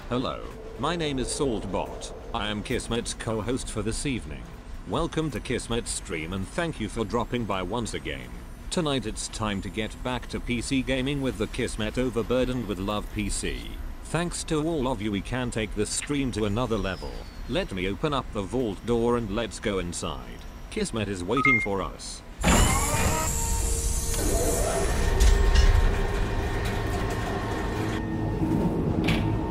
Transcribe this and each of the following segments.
Hello, my name is Saltbot. I am Kismet's co-host for this evening. Welcome to Kismet's stream and thank you for dropping by once again. Tonight it's time to get back to PC gaming with the Kismet Overburdened with Love PC. Thanks to all of you, we can take this stream to another level. Let me open up the vault door and let's go inside. Kismet is waiting for us.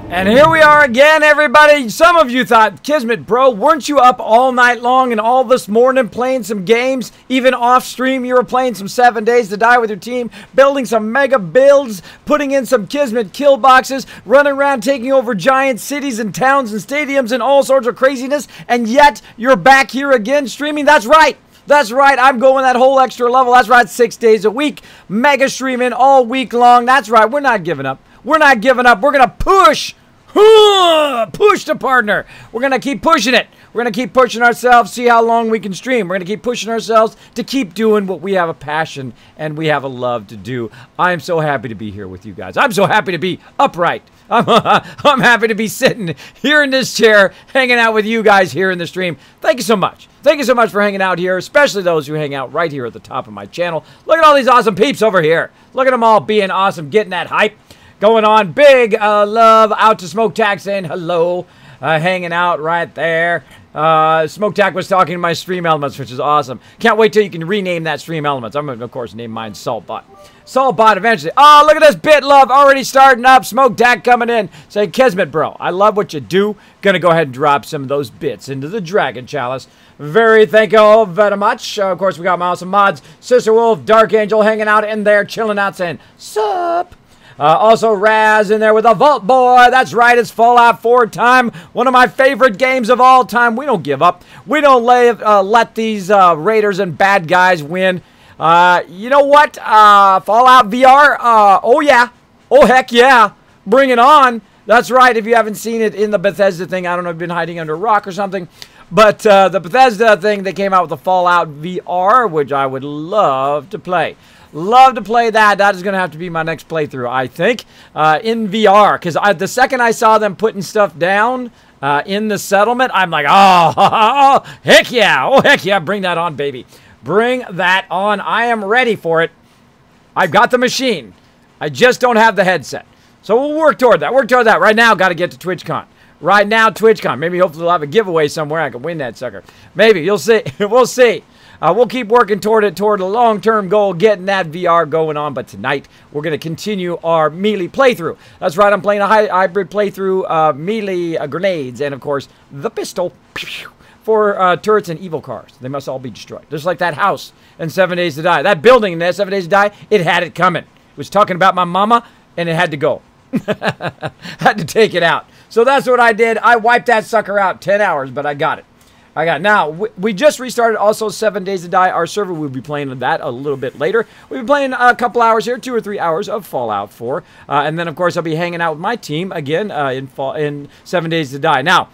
And here we are again, everybody. Some of you thought, Kismet, bro, weren't you up all night long and all this morning playing some games? Even off stream, you were playing some 7 Days to Die with your team, building some mega builds, putting in some Kismet kill boxes, running around taking over giant cities and towns and stadiums and all sorts of craziness, and yet you're back here again streaming? That's right. That's right, I'm going that whole extra level. That's right, 6 days a week, mega streaming all week long. That's right, we're not giving up. We're not giving up. We're going to push the partner. We're going to keep pushing it. We're going to keep pushing ourselves, see how long we can stream. We're going to keep pushing ourselves to keep doing what we have a passion and we have a love to do. I'm so happy to be here with you guys. I'm so happy to be upright. I'm happy to be sitting here in this chair, hanging out with you guys here in the stream. Thank you so much. Thank you so much for hanging out here, especially those who hang out right here at the top of my channel. Look at all these awesome peeps over here. Look at them all being awesome, getting that hype going on. Big love out to Smoke-Tac saying hello, hanging out right there. Smoke-Tac was talking to my stream elements, which is awesome. Can't wait till you can rename that stream elements. I'm going to, of course, name mine Saltbot. Saltbot eventually. Oh, look at this bit love already starting up. Smoke-Tac coming in saying, Kismet, bro, I love what you do. Gonna go ahead and drop some of those bits into the Dragon Chalice. Thank you all very much. Of course, we got my awesome mods. Sister Wolf, Dark Angel hanging out in there, chilling out saying, sup? Also, Raz in there with a Vault Boy. That's right, it's Fallout 4 time. One of my favorite games of all time. We don't give up. We don't let these raiders and bad guys win. You know what? Fallout VR? Oh, yeah. Oh, heck yeah. Bring it on. That's right. If you haven't seen it in the Bethesda thing, I don't know if you've been hiding under a rock or something. But the Bethesda thing, they came out with the Fallout VR, which I would love to play. Love to play that. That is going to have to be my next playthrough, I think, in VR. Because the second I saw them putting stuff down in the settlement, I'm like, oh, heck yeah. Oh, heck yeah. Bring that on, baby. Bring that on. I am ready for it. I've got the machine. I just don't have the headset. So we'll work toward that. Work toward that. Right now, got to get to TwitchCon. Right now, TwitchCon. Maybe hopefully we'll have a giveaway somewhere. I can win that sucker. Maybe. You'll see. We'll see. We'll keep working toward it, toward a long-term goal, getting that VR going on. But tonight, we're going to continue our melee playthrough. That's right, I'm playing a hybrid playthrough, melee grenades, and of course, the pistol for turrets and evil cars. They must all be destroyed. Just like that house in 7 Days to Die. That building in that 7 Days to Die, it had it coming. It was talking about my mama, and it had to go. Had to take it out. So that's what I did. I wiped that sucker out. 10 hours, but I got it. Now, we just restarted also 7 Days to Die. Our server will be playing that a little bit later. We'll be playing a couple hours here, 2 or 3 hours of Fallout 4. And then, of course, I'll be hanging out with my team again in 7 Days to Die. Now,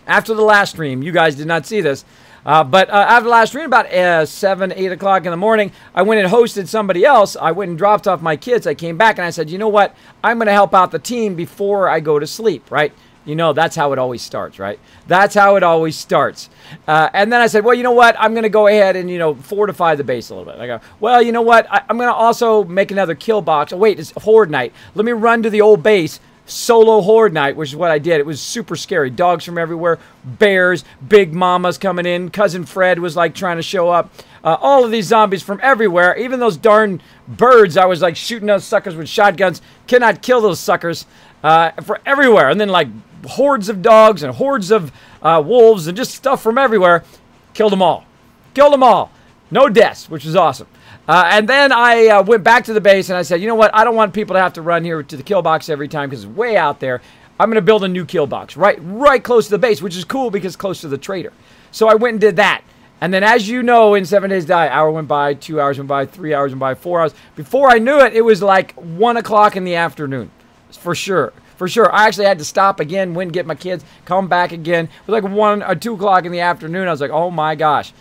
after the last stream, you guys did not see this, but after the last stream, about 7, 8 o'clock in the morning, I went and hosted somebody else. I went and dropped off my kids. I came back and I said, you know what? I'm going to help out the team before I go to sleep, right? You know, that's how it always starts, right? That's how it always starts. And then I said, well, you know what? I'm going to go ahead and, you know, fortify the base a little bit. I go, well, you know what? I'm going to also make another kill box. Oh, wait, it's Horde Night. Let me run to the old base, solo Horde Night, which is what I did. It was super scary. Dogs from everywhere, bears, big mamas coming in. Cousin Fred was, like, trying to show up. All of these zombies from everywhere. Even those darn birds, I was, like, shooting those suckers with shotguns. Cannot kill those suckers for everywhere. And then, like, hordes of dogs and hordes of wolves and just stuff from everywhere. Killed them all. Killed them all. No deaths, which was awesome. And then I went back to the base and I said, you know what? I don't want people to have to run here to the kill box every time because it's way out there. I'm going to build a new kill box right close to the base, which is cool because it's close to the trader. So I went and did that. And then, as you know, in 7 Days to Die, hour went by, 2 hours went by, 3 hours went by, 4 hours. Before I knew it, it was like 1 o'clock in the afternoon. For sure. For sure. I actually had to stop again, went and get my kids, come back again. It was like 1 or 2 o'clock in the afternoon. I was like, oh my gosh.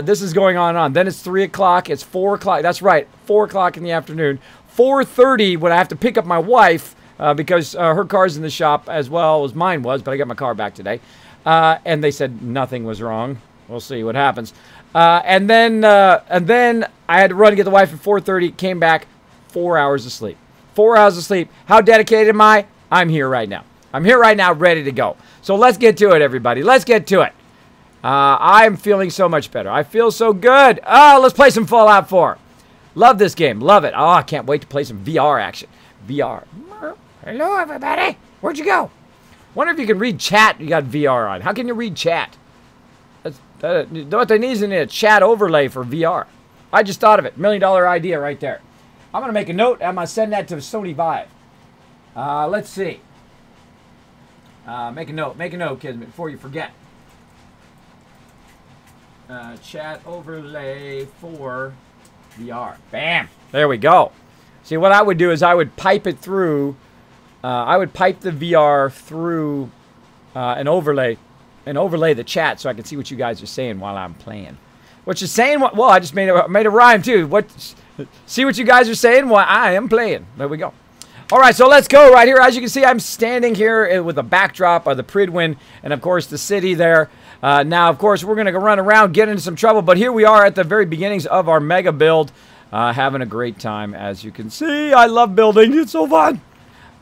This is going on and on. Then it's 3 o'clock. It's 4 o'clock. That's right. 4 o'clock in the afternoon. 4:30 when I have to pick up my wife because her car's in the shop as well as mine was, but I got my car back today. And they said nothing was wrong. We'll see what happens. And then I had to run to get the wife at 4:30. Came back, 4 hours of sleep. 4 hours of sleep. How dedicated am I? I'm here right now. I'm here right now, ready to go. So let's get to it, everybody. Let's get to it. I'm feeling so much better. I feel so good. Oh, let's play some Fallout 4. Love this game. Love it. Oh, I can't wait to play some VR action. VR. Hello, everybody. Where'd you go? Wonder if you can read chat. You got VR on. How can you read chat? What they need is a chat overlay for VR. I just thought of it. $1 million idea right there. I'm going to make a note. I'm going to send that to Sony Vive. Let's see. Make a note. Make a note, Kismet, before you forget. Chat overlay for VR. Bam. There we go. See, what I would do is I would pipe it through. I would pipe the VR through an overlay the chat so I can see what you guys are saying while I'm playing. What you're saying? Well, I just made a rhyme too. See what you guys are saying while I am playing. There we go. All right, so let's go right here. As you can see, I'm standing here with a backdrop of the Pridwin and, of course, the city there. Now, of course, we're going to go run around, get into some trouble. But here we are at the very beginnings of our mega build. Having a great time, as you can see. I love building. It's so fun.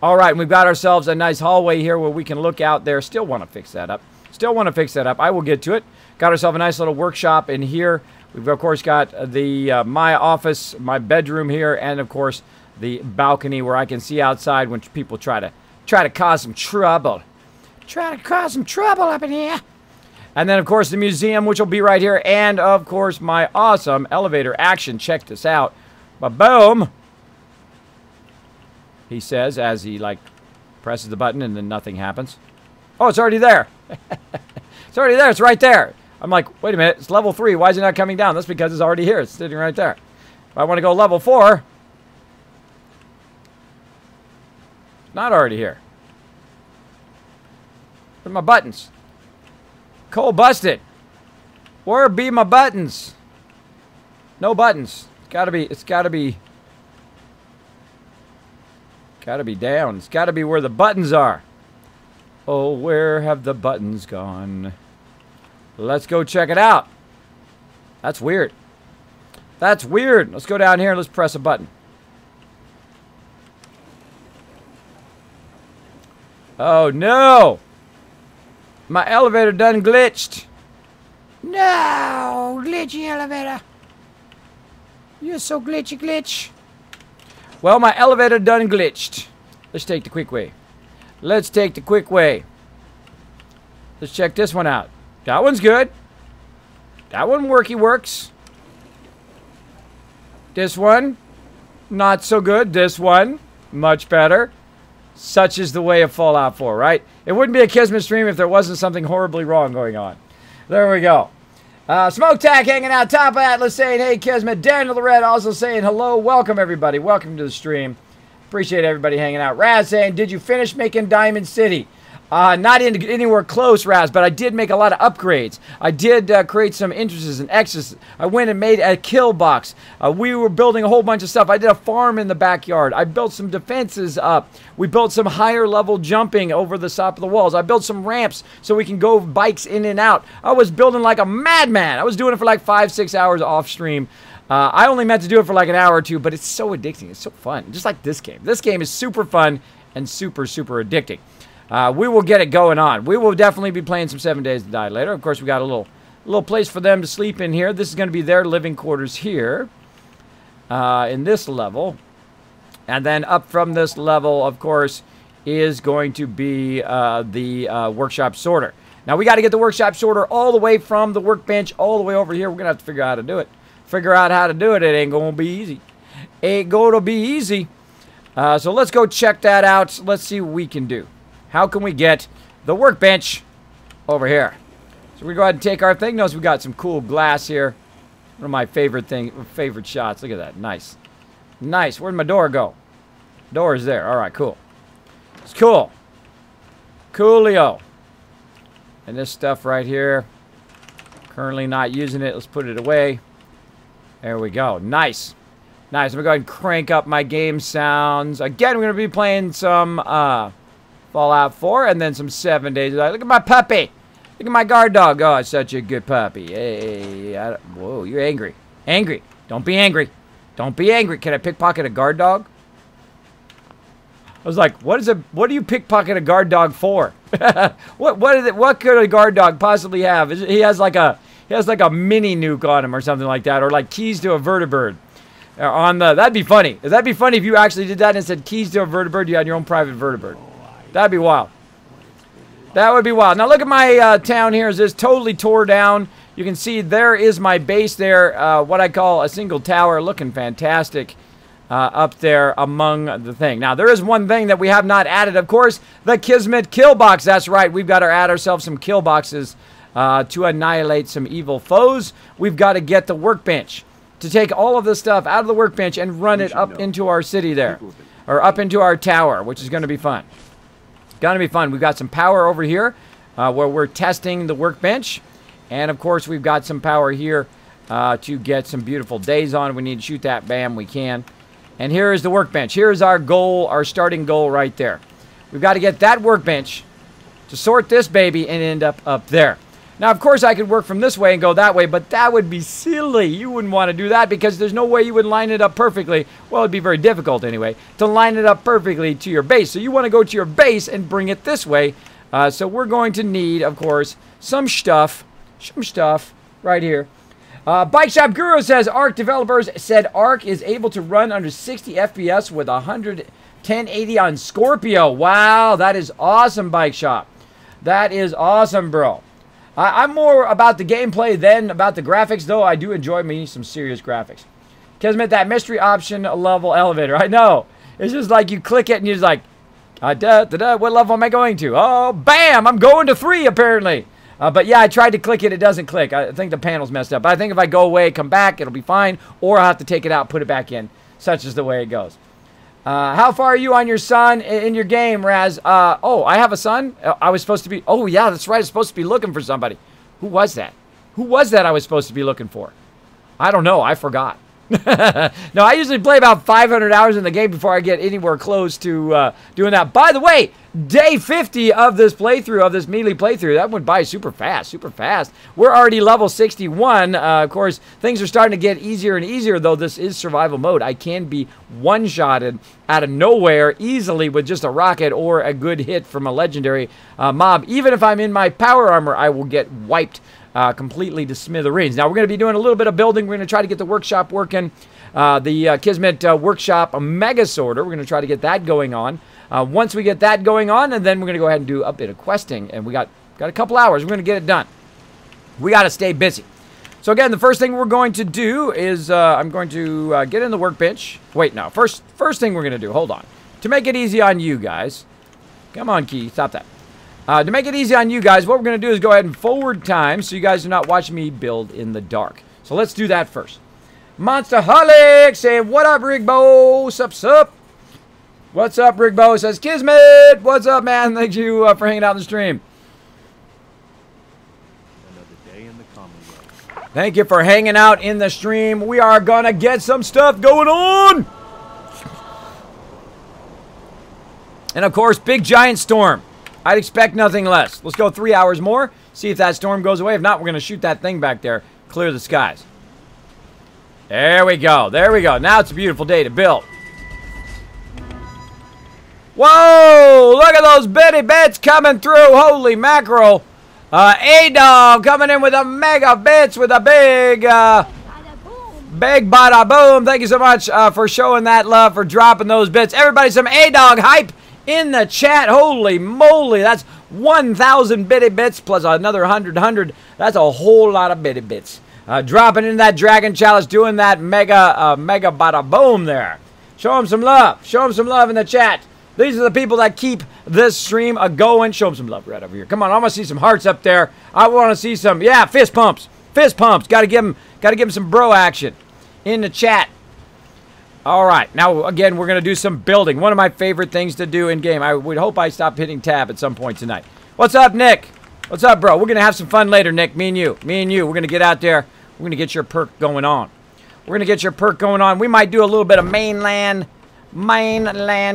All right, we've got ourselves a nice hallway here where we can look out there. Still want to fix that up. Still want to fix that up. I will get to it. Got ourselves a nice little workshop in here. We've, of course, got the my office, my bedroom here, and, of course, the balcony where I can see outside when people try to cause some trouble. Try to cause some trouble up in here. And then, of course, the museum, which will be right here. And, of course, my awesome elevator action. Check this out. Ba-boom. He says as he, like, presses the button and then nothing happens. Oh, it's already there. It's already there. It's right there. I'm like, wait a minute. It's level 3. Why is it not coming down? That's because it's already here. It's sitting right there. If I want to go level 4, it's not already here. Where's my buttons? Cole busted. Where be my buttons? No buttons. It's gotta be down. It's gotta be where the buttons are. Oh, where have the buttons gone? Let's go check it out. That's weird. That's weird. Let's go down here and let's press a button. Oh no! My elevator done glitched. No, glitchy elevator. You're so glitchy, glitch. Well, my elevator done glitched. Let's take the quick way. Let's take the quick way. Let's check this one out. That one's good. That one works. This one, not so good. This one, much better. Such is the way of Fallout 4, right? It wouldn't be a Kismet stream if there wasn't something horribly wrong going on. There we go. Smoke Tack hanging out. Top Atlas saying, hey, Kismet. Daniel the Red also saying, hello. Welcome, everybody. Welcome to the stream. Appreciate everybody hanging out. Raz saying, did you finish making Diamond City? Not anywhere close, Raz, but I did make a lot of upgrades. I did create some entrances and exits. I went and made a kill box. We were building a whole bunch of stuff. I did a farm in the backyard. I built some defenses up. We built some higher level jumping over the top of the walls. I built some ramps so we can go bikes in and out. I was building like a madman. I was doing it for like 5-6 hours off stream. I only meant to do it for like an hour or two, but it's so addicting. It's so fun. Just like this game. This game is super fun and super, super addicting. We will get it going on. We will definitely be playing some 7 Days to Die later. Of course, we got a little place for them to sleep in here. This is going to be their living quarters here in this level. And then up from this level, of course, is going to be the workshop sorter. Now, we got to get the workshop sorter all the way from the workbench all the way over here. We're going to have to figure out how to do it. Figure out how to do it. It ain't going to be easy. Ain't going to be easy. So let's go check that out. Let's see what we can do. How can we get the workbench over here? So we go ahead and take our thing. Notice we got some cool glass here. One of my favorite shots. Look at that. Nice. Nice. Where'd my door go? Door is there. All right, cool. It's cool. Coolio. And this stuff right here. Currently not using it. Let's put it away. There we go. Nice. Nice. I'm going to go ahead and crank up my game sounds. Again, we're going to be playing some Fallout 4 and then some 7 Days. Look at my puppy. Look at my guard dog. Oh, it's such a good puppy. Hey, whoa, you're angry. Angry. Don't be angry. Don't be angry. Can I pickpocket a guard dog? I was like, what do you pickpocket a guard dog for? What could a guard dog possibly have? He has like a mini nuke on him or something like that, or like keys to a vertibird. That'd be funny. That'd be funny if you actually did that and said keys to a vertibird. You had your own private vertibird. That'd be wild. That would be wild. Now look at my town here. It's totally tore down. You can see there is my base there. What I call a single tower, looking fantastic up there among the thing. Now there is one thing that we have not added, of course, the Kismet kill box. That's right. We've got to add ourselves some kill boxes to annihilate some evil foes. We've got to get the workbench to take all of this stuff out of the workbench and run it up into our city there, or up into our tower, which is going to be fun. Going to be fun. We've got some power over here where we're testing the workbench, and of course we've got some power here to get some beautiful days on. We need to shoot that. Bam, we can. And here is the workbench. Here is our goal, our starting goal right there. We've got to get that workbench to sort this baby and end up there. Now, of course, I could work from this way and go that way, but that would be silly. You wouldn't want to do that because there's no way you would line it up perfectly. Well, it'd be very difficult anyway to line it up perfectly to your base. So you want to go to your base and bring it this way. So we're going to need, of course, some stuff right here. Bike Shop Guru says ARC developers said ARC is able to run under 60 FPS with 1080 on Scorpio. Wow, that is awesome, Bike Shop. That is awesome, bro. I'm more about the gameplay than about the graphics, though I do enjoy me some serious graphics. Kismet, that mystery option level elevator. I know. It's just like you click it and you're just like, what level am I going to? Oh, bam! I'm going to 3, apparently. But yeah, I tried to click it. It doesn't click. I think the panel's messed up. But I think if I go away, come back, it'll be fine. Or I'll have to take it out, put it back in. Such is the way it goes. How far are you on your son in your game, Raz? Oh, I have a son? I was supposed to be... Oh, yeah, that's right. I was supposed to be looking for somebody. Who was that? Who was that I was supposed to be looking for? I don't know. I forgot. No, I usually play about 500 hours in the game before I get anywhere close to doing that. By the way, day 50 of this playthrough, of this melee playthrough, that went by super fast, super fast. We're already level 61. Of course, things are starting to get easier and easier, though this is survival mode. I can be one-shotted out of nowhere easily with just a rocket or a good hit from a legendary mob. Even if I'm in my power armor, I will get wiped completely to smithereens. Now, we're going to be doing a little bit of building. We're going to try to get the workshop working. The Kismet workshop mega sorter. We're going to try to get that going on. Once we get that going on, and then we're going to go ahead and do a bit of questing. And we got a couple hours. We're going to get it done. We got to stay busy. So, again, the first thing we're going to do is I'm going to get in the workbench. Wait, no. First thing we're going to do, hold on. To make it easy on you guys. Come on, Key. Stop that. To make it easy on you guys, what we're going to do is go ahead and forward time so you guys are not watching me build in the dark. So let's do that first. Monsterholic saying, what up, Rigbo? Sup? What's up, Rigbo? Says, Kismet. What's up, man? Thank you for hanging out in the stream. Another day in the Commonwealth. Thank you for hanging out in the stream. We are going to get some stuff going on. And, of course, big giant storm. I'd expect nothing less. Let's go 3 hours more, see if that storm goes away. If not, we're going to shoot that thing back there, clear the skies. There we go. There we go. Now it's a beautiful day to build. Whoa! Look at those bitty bits coming through. Holy mackerel. A-Dog coming in with a mega bits with a big bada boom. Thank you so much for showing that love, for dropping those bits. Everybody, some A-Dog hype in the chat. Holy moly, that's 1,000 bitty bits plus another 100. That's a whole lot of bitty bits. Dropping in that Dragon Chalice, doing that mega bada boom there. Show them some love. Show them some love in the chat. These are the people that keep this stream a-going. Show them some love right over here. Come on, I want to see some hearts up there. I want to see some, yeah, fist pumps. Fist pumps. Got to give them some bro action in the chat. All right, now, again, we're going to do some building. One of my favorite things to do in-game. I would hope I stop hitting tab at some point tonight. What's up, Nick? What's up, bro? We're going to have some fun later, Nick. Me and you. We're going to get out there. We're going to get your perk going on. We're going to get your perk going on. We might do a little bit of mainland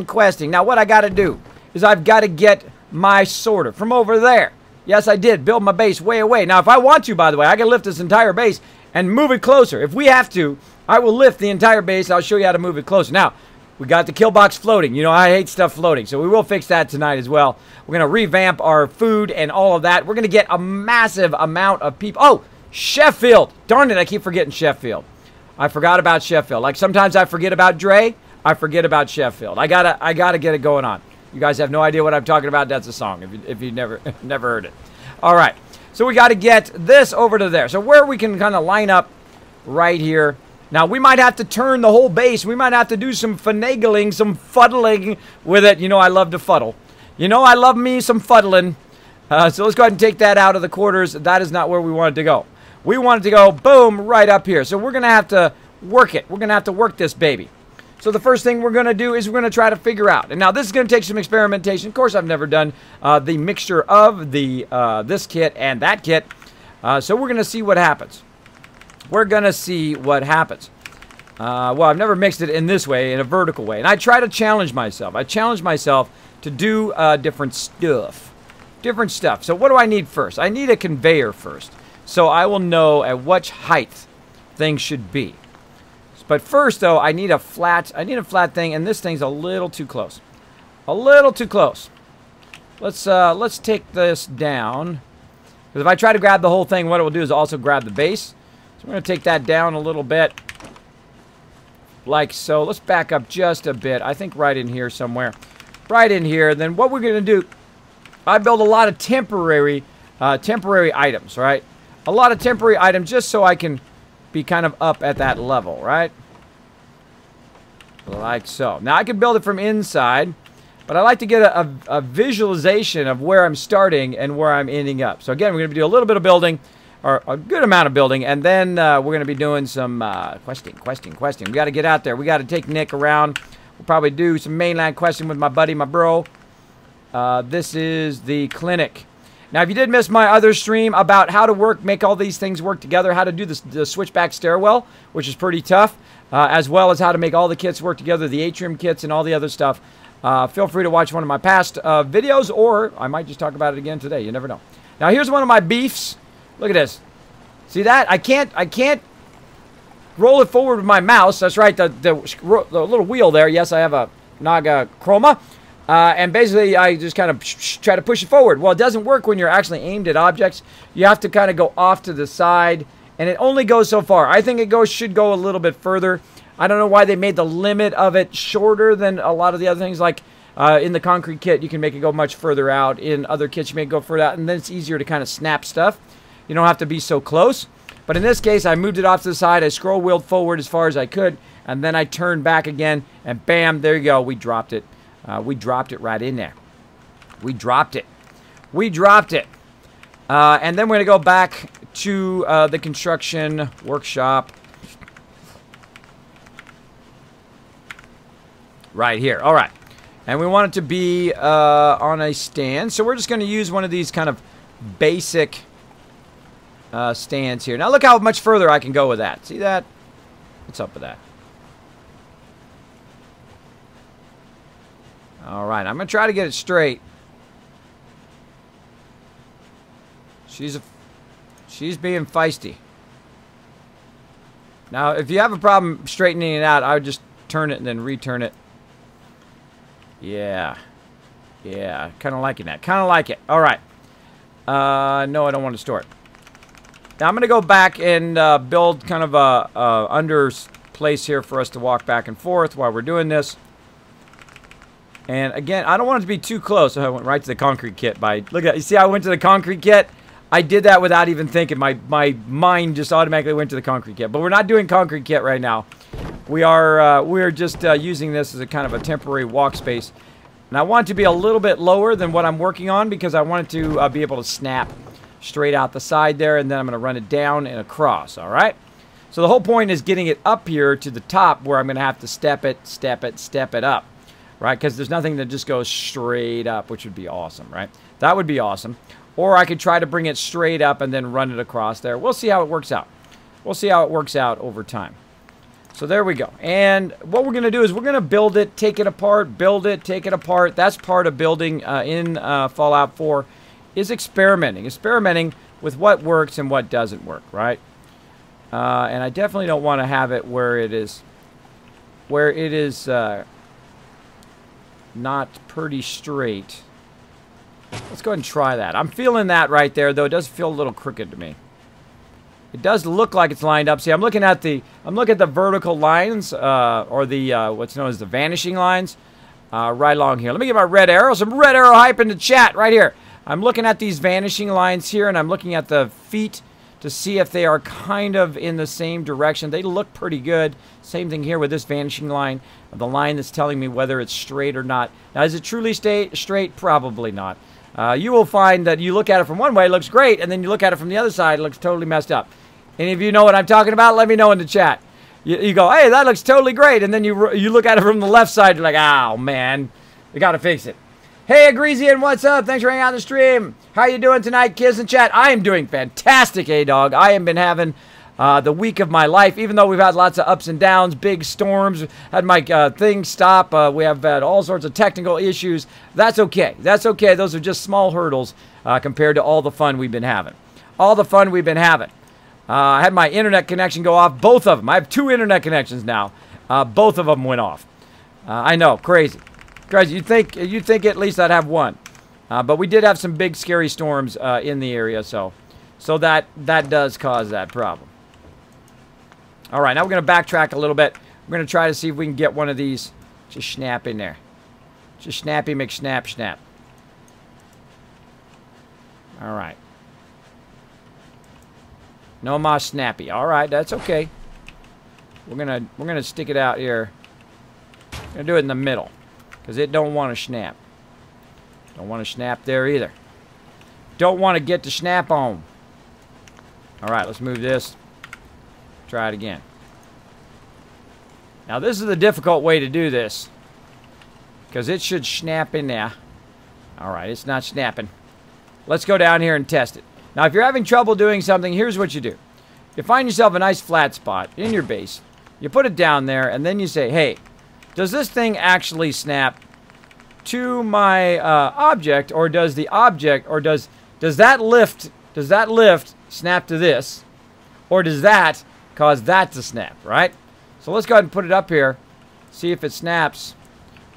questing. Now, what I got to do is I've got to get my sorter from over there. Yes, I did build my base way away. Now, if I want to, by the way, I can lift this entire base and move it closer. If we have to, I will lift the entire base. I'll show you how to move it closer. Now, we got the kill box floating. You know, I hate stuff floating, so we will fix that tonight as well. We're going to revamp our food and all of that. We're going to get a massive amount of people. Oh, Sheffield. Darn it, I keep forgetting Sheffield. I forgot about Sheffield. Like sometimes I forget about Dre, I forget about Sheffield. I gotta get it going on. You guys have no idea what I'm talking about. That's a song if you never heard it. All right. So we got to get this over to there. So where we can kind of line up right here. Now we might have to turn the whole base. We might have to do some finagling, some fuddling with it. You know I love to fuddle. You know I love me some fuddling. So let's go ahead and take that out of the quarters. That is not where we wanted to go. We wanted to go, boom, right up here. So we're going to have to work it. We're going to have to work this baby. So the first thing we're going to do is we're going to try to figure out. And now this is going to take some experimentation. Of course, I've never done the mixture of the this kit and that kit. So we're going to see what happens. We're going to see what happens. Well, I've never mixed it in this way, in a vertical way. And I try to challenge myself. I challenge myself to do different stuff. Different stuff. So what do I need first? I need a conveyor first. So I will know at which height things should be. But first, though, I need a flat thing, and this thing's a little too close. A little too close. Let's take this down. Because if I try to grab the whole thing, what it will do is also grab the base. So we're going to take that down a little bit. Like so. Let's back up just a bit. I think right in here somewhere. Right in here. Then what we're going to do, I build a lot of temporary items, right? A lot of temporary items just so I can be kind of up at that level, right? Like so. Now I can build it from inside, but I like to get a visualization of where I'm starting and where I'm ending up. So again, we're going to do a little bit of building, or a good amount of building, and then we're going to be doing some questing. We got to get out there. We got to take Nick around. We'll probably do some mainland questing with my buddy, my bro. This is the clinic. Now, if you did miss my other stream about how to make all these things work together, how to do the switchback stairwell, which is pretty tough, as well as how to make all the kits work together, the atrium kits and all the other stuff, feel free to watch one of my past videos, or I might just talk about it again today. You never know. Now, here's one of my beefs. Look at this. See that? I can't roll it forward with my mouse. That's right, the little wheel there. Yes, I have a Naga Chroma. And basically, I just kind of try to push it forward. Well, it doesn't work when you're actually aimed at objects. You have to kind of go off to the side, and it only goes so far. I think it should go a little bit further. I don't know why they made the limit of it shorter than a lot of the other things. Like in the concrete kit, you can make it go much further out. In other kits, you make it go further out, and then it's easier to kind of snap stuff. You don't have to be so close. But in this case, I moved it off to the side. I scroll wheeled forward as far as I could, and then I turned back again, and bam, there you go. We dropped it. We dropped it right in there. We dropped it. And then we're going to go back to the construction workshop. Right here. All right. And we want it to be on a stand. So we're just going to use one of these kind of basic stands here. Now look how much further I can go with that. See that? What's up with that? All right, I'm going to try to get it straight. She's being feisty. Now, if you have a problem straightening it out, I would just turn it and then return it. Yeah. Yeah, kind of liking that. Kind of like it. All right. No, I don't want to store it. Now, I'm going to go back and build kind of a under place here for us to walk back and forth while we're doing this. And again, I don't want it to be too close, so I went right to the concrete kit. Look at, you see, I went to the concrete kit. I did that without even thinking. My mind just automatically went to the concrete kit. But we're not doing concrete kit right now. We're just using this as a kind of a temporary walk space. And I want it to be a little bit lower than what I'm working on because I want it to be able to snap straight out the side there, and then I'm going to run it down and across. All right. So the whole point is getting it up here to the top where I'm going to have to step it up. Right, because there's nothing that just goes straight up, which would be awesome, right? That would be awesome. Or I could try to bring it straight up and then run it across there. We'll see how it works out. We'll see how it works out over time. So there we go. And what we're going to do is we're going to build it, take it apart, build it, take it apart. That's part of building in Fallout 4 is experimenting. Experimenting with what works and what doesn't work, right? And I definitely don't want to have it where it is not pretty straight. Let's go ahead and try that. I'm feeling that right there, though. It does feel a little crooked to me. It does look like it's lined up. See, I'm looking at the vertical lines, or the what's known as the vanishing lines, right along here. Let me get my red arrow. Some red arrow hype in the chat right here. I'm looking at these vanishing lines here, and I'm looking at the feet to see if they are kind of in the same direction. They look pretty good. Same thing here with this vanishing line, the line that's telling me whether it's straight or not. Now, is it truly straight? Probably not. You will find that you look at it from one way, it looks great, and then you look at it from the other side, it looks totally messed up. Any of you know what I'm talking about? Let me know in the chat. You go, hey, that looks totally great, and then you look at it from the left side, you're like, oh, man, we got to fix it. Hey, Agreesian, what's up? Thanks for hanging out on the stream. How you doing tonight, kids in chat? I am doing fantastic, A-Dog. I have been having the week of my life, even though we've had lots of ups and downs, big storms, had my thing stop. We have had all sorts of technical issues. That's okay. That's okay. Those are just small hurdles compared to all the fun we've been having. All the fun we've been having. I had my internet connection go off, both of them. I have 2 internet connections now. Both of them went off. I know, crazy. Crazy. You'd think at least I'd have one. But we did have some big scary storms in the area, so that does cause that problem. All right, now we're going to backtrack a little bit. We're going to try to see if we can get one of these. Just snap in there. Just snappy McSnap snap. All right. No more snappy. All right, that's okay. We're gonna stick it out here. We're gonna do it in the middle, because it don't want to snap. Don't want to snap there either. Don't want to get the snap on. All right, let's move this. Try it again. Now this is the difficult way to do this, because it should snap in there. All right, it's not snapping. Let's go down here and test it. Now, if you're having trouble doing something, here's what you do. You find yourself a nice flat spot in your base. You put it down there, and then you say, hey, does this thing actually snap to my object, or does the object, or does that lift snap to this, or does that cause that to snap, right? So let's go ahead and put it up here, see if it snaps.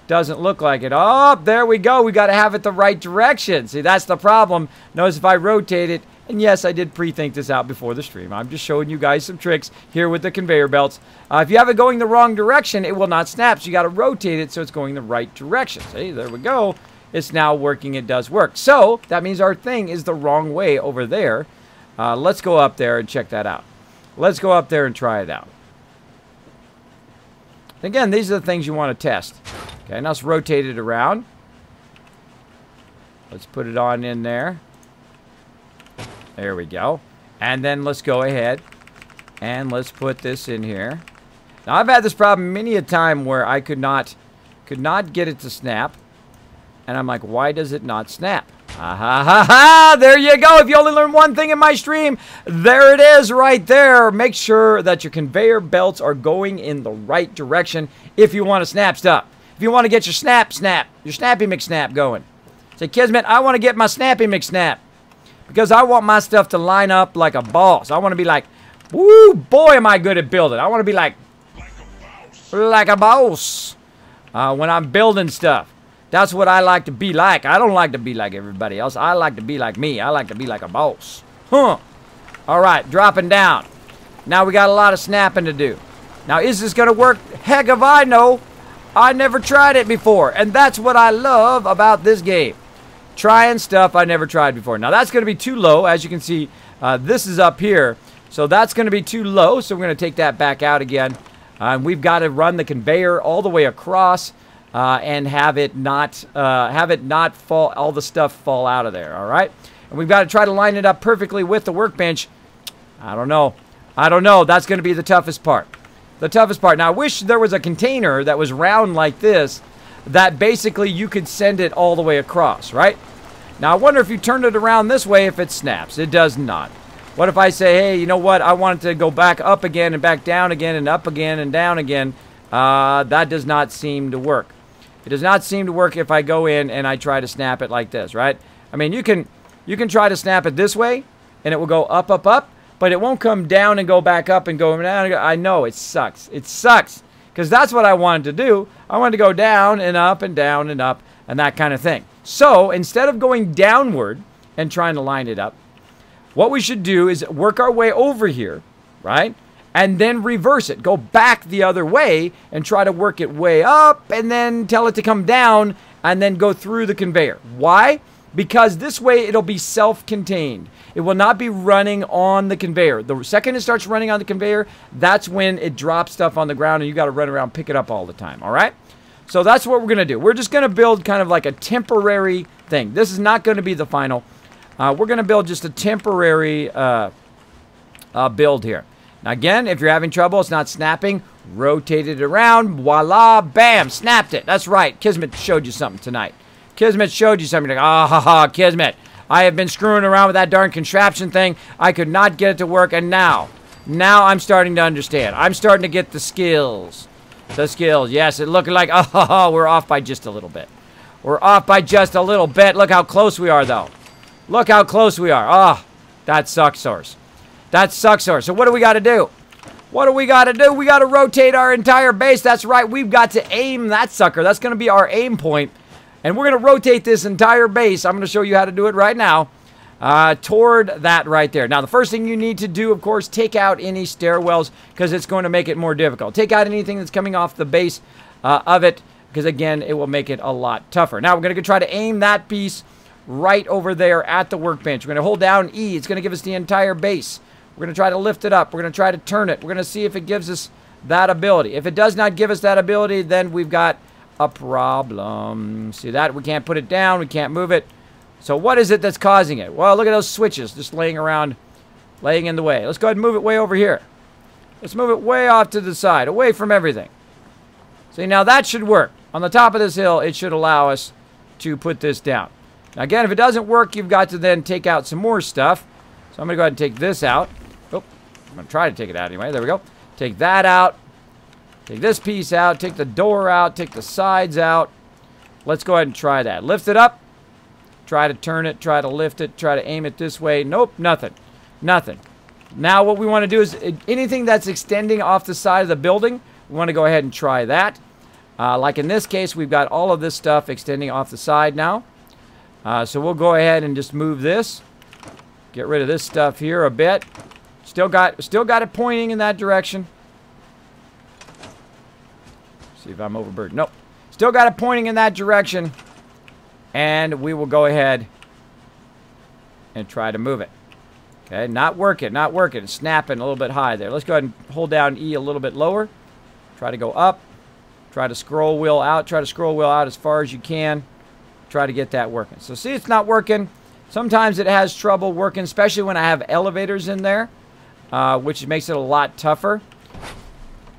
Doesn't look like it. Oh, there we go. We got to have it the right direction. See, that's the problem. Notice if I rotate it, and yes, I did pre-think this out before the stream. I'm just showing you guys some tricks here with the conveyor belts. If you have it going the wrong direction, it will not snap. So you got to rotate it so it's going the right direction. See, there we go. It's now working. It does work. So that means our thing is the wrong way over there. Let's go up there and check that out. Let's go up there and try it out. Again, these are the things you want to test. Okay, now let's rotate it around. Let's put it on in there. There we go. And then let's go ahead and let's put this in here. Now, I've had this problem many a time where I could not get it to snap. And I'm like, why does it not snap? Ha ha ha ha! There you go. If you only learn one thing in my stream, there it is right there. Make sure that your conveyor belts are going in the right direction if you want to snap stuff. If you want to get your your snappy McSnap going. Say, Kismet, I want to get my snappy McSnap. Because I want my stuff to line up like a boss. I want to be like, woo, boy, am I good at building. I want to be like a boss. When I'm building stuff. That's what I like to be like. I don't like to be like everybody else. I like to be like me. I like to be like a boss. Huh. All right, dropping down. Now we got a lot of snapping to do. Now, is this going to work? Heck if I know. I never tried it before. And that's what I love about this game. Trying stuff I never tried before. Now, that's going to be too low. As you can see, this is up here. So that's going to be too low. So we're going to take that back out again. We've got to run the conveyor all the way across. And have it not fall, all the stuff fall out of there, all right? And we've got to try to line it up perfectly with the workbench. I don't know. That's going to be the toughest part. The toughest part. Now, I wish there was a container that was round like this that basically you could send it all the way across, right? Now, I wonder if you turn it around this way if it snaps. It does not. What if I say, hey, you know what? I want it to go back up again and back down again and up again and down again. That does not seem to work. It does not seem to work if I go in and I try to snap it like this, right? I mean, you can try to snap it this way and it will go up, up, up, but it won't come down and go back up and go down. I know it sucks. It sucks because that's what I wanted to do. I wanted to go down and up and down and up and that kind of thing. So instead of going downward and trying to line it up, what we should do is work our way over here, right? And then reverse it. Go back the other way and try to work it way up and then tell it to come down and then go through the conveyor. Why? Because this way it'll be self-contained. It will not be running on the conveyor. The second it starts running on the conveyor, that's when it drops stuff on the ground and you got to run around and pick it up all the time, all right? So that's what we're going to do. We're just going to build kind of like a temporary thing. This is not going to be the final. We're going to build just a temporary build here. Now again, if you're having trouble, it's not snapping, rotate it around, voila, bam, snapped it. That's right, Kismet showed you something tonight. Kismet showed you something. You're like, ah, ha, ha, Kismet. I have been screwing around with that darn contraption thing. I could not get it to work, and now I'm starting to understand. I'm starting to get the skills. The skills, yes, it looked like, oh, we're off by just a little bit. We're off by just a little bit. Look how close we are, though. Look how close we are. Ah, that sucks, source. That sucks, source. So what do we got to do? What do we got to do? We got to rotate our entire base. That's right. We've got to aim that sucker. That's going to be our aim point. And we're going to rotate this entire base. I'm going to show you how to do it right now. Toward that right there. Now, the first thing you need to do, of course, take out any stairwells because it's going to make it more difficult. Take out anything that's coming off the base of it because, again, it will make it a lot tougher. Now, we're going to try to aim that piece right over there at the workbench. We're going to hold down E. It's going to give us the entire base. We're going to try to lift it up. We're going to try to turn it. We're going to see if it gives us that ability. If it does not give us that ability, then we've got a problem. See that? We can't put it down. We can't move it. So what is it that's causing it? Well, look at those switches just laying around, laying in the way. Let's go ahead and move it way over here. Let's move it way off to the side, away from everything. See, now that should work. On the top of this hill, it should allow us to put this down. Now, again, if it doesn't work, you've got to then take out some more stuff. So I'm going to go ahead and take this out. Oh, I'm going to try to take it out anyway. There we go. Take that out. Take this piece out. Take the door out. Take the sides out. Let's go ahead and try that. Lift it up. Try to turn it. Try to lift it. Try to aim it this way. Nope, nothing. Nothing. Now what we want to do is anything that's extending off the side of the building, we want to go ahead and try that. Like in this case, we've got all of this stuff extending off the side now. So we'll go ahead and just move this. Get rid of this stuff here a bit. Still got it pointing in that direction. See if I'm overburdened. Nope. Still got it pointing in that direction. And we will go ahead and try to move it. Okay, not working, not working. It's snapping a little bit high there. Let's go ahead and hold down E a little bit lower. Try to go up. Try to scroll wheel out. Try to scroll wheel out as far as you can. Try to get that working. So see, it's not working. Sometimes it has trouble working, especially when I have elevators in there, which makes it a lot tougher.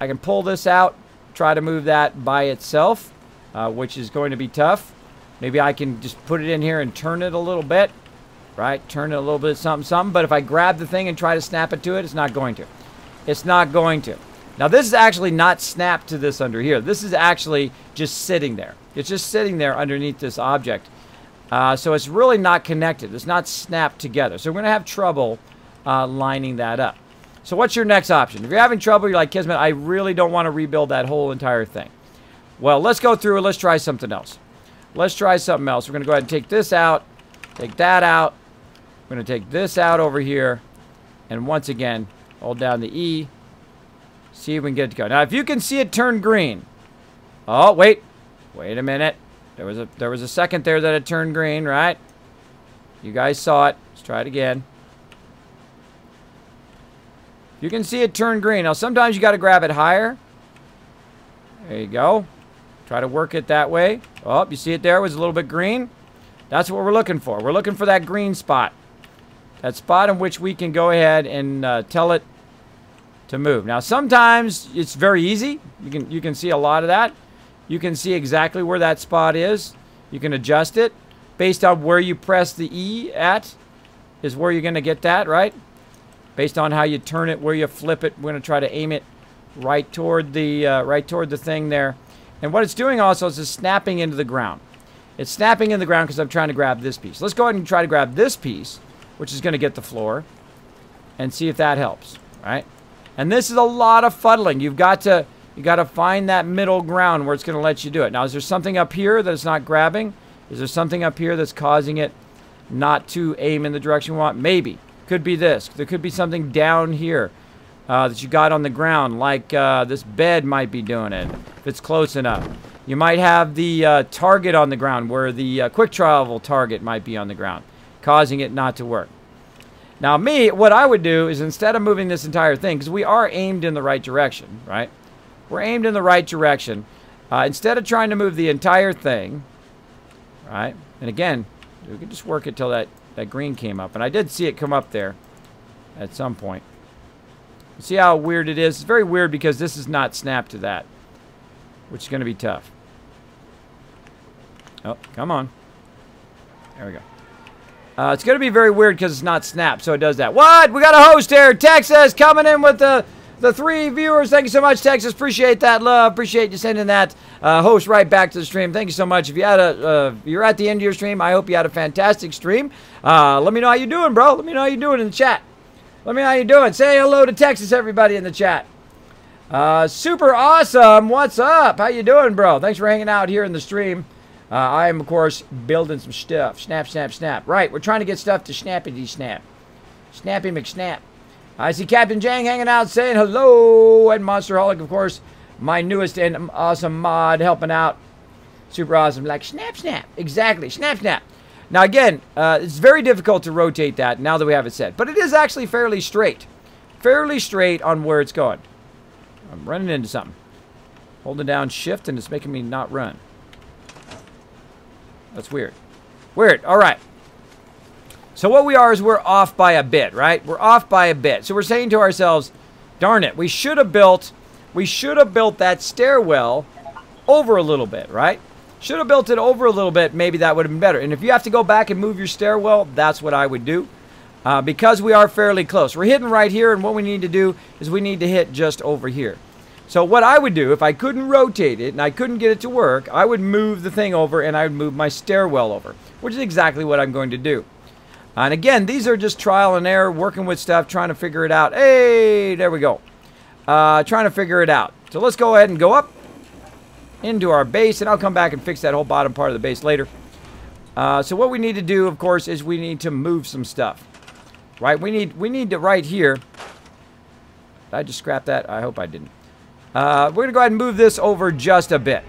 I can pull this out, try to move that by itself, which is going to be tough. Maybe I can just put it in here and turn it a little bit, right? Turn it a little bit, something, something. But if I grab the thing and try to snap it to it, it's not going to. It's not going to. Now, this is actually not snapped to this under here. This is actually just sitting there. It's just sitting there underneath this object. So it's really not connected. It's not snapped together. So we're going to have trouble lining that up. So what's your next option? If you're having trouble, you're like, Kismet, I really don't want to rebuild that whole entire thing. Well, let's go through and let's try something else. Let's try something else. We're going to go ahead and take this out, take that out. We're going to take this out over here. And once again, hold down the E. See if we can get it to go. Now, if you can see it turn green. Oh, wait. Wait a minute. There was a second there that it turned green, right? You guys saw it. Let's try it again. You can see it turn green. Now, sometimes you got to grab it higher. There you go. Try to work it that way. Oh, you see it there? It was a little bit green. That's what we're looking for. We're looking for that green spot. That spot in which we can go ahead and tell it to move. Now, sometimes it's very easy. You can see a lot of that. You can see exactly where that spot is. You can adjust it based on where you press the E at is where you're going to get that, right? based on how you turn it, where you flip it. We're going to try to aim it right toward the thing there. And what it's doing also is it's snapping into the ground. It's snapping in the ground because I'm trying to grab this piece. Let's go ahead and try to grab this piece, which is going to get the floor, and see if that helps, right? And this is a lot of fuddling. You got to find that middle ground where it's going to let you do it. Now, is there something up here that it's not grabbing? Is there something up here that's causing it not to aim in the direction we want? Maybe. Could be this. There could be something down here that you got on the ground, like this bed might be doing it, if it's close enough. You might have the target on the ground, where the quick travel target might be on the ground, causing it not to work. Now, what I would do is, instead of moving this entire thing, because we are aimed in the right direction, right? We're aimed in the right direction. Instead of trying to move the entire thing, right? And again, we could just work it till that green came up. And I did see it come up there at some point. See how weird it is? It's very weird because this is not snapped to that, which is going to be tough. Oh, come on. There we go. It's going to be very weird because it's not snapped, so it does that. What? We got a host here. Texas coming in with the 3 viewers. Thank you so much, Texas. Appreciate that love. Appreciate you sending that host right back to the stream. Thank you so much. If you had you're at the end of your stream, I hope you had a fantastic stream. Let me know how you doing, bro. Let me know how you doing in the chat. Let me know how you doing. Say hello to Texas, everybody in the chat. Super awesome. What's up? How you doing, bro? Thanks for hanging out here in the stream. I am, of course, building some stuff. Snap, snap, snap. Right, we're trying to get stuff to snappity-snap. Snappy McSnap. I see Captain Jang hanging out saying hello. And Monsterholic, of course, my newest and awesome mod, helping out. Super awesome. Like, snap, snap. Exactly. Snap, snap. Now, again, it's very difficult to rotate that now that we have it set. But it is actually fairly straight. Fairly straight on where it's going. I'm running into something. Holding down shift and it's making me not run. That's weird. Weird. All right. So what we are is we're off by a bit, right? We're off by a bit. So we're saying to ourselves, darn it, we should have built that stairwell over a little bit, right? Should have built it over a little bit. Maybe that would have been better. And if you have to go back and move your stairwell, that's what I would do. Because we are fairly close. We're hitting right here, and what we need to do is we need to hit just over here. So what I would do, if I couldn't rotate it and I couldn't get it to work, I would move the thing over and I would move my stairwell over, which is exactly what I'm going to do. And again, these are just trial and error, working with stuff, trying to figure it out. Hey, there we go. Trying to figure it out. So let's go ahead and go up into our base, and I'll come back and fix that whole bottom part of the base later. So what we need to do, of course, is we need to move some stuff. Right? We need to, right here. Did I just scrap that? I hope I didn't. We're going to go ahead and move this over just a bit.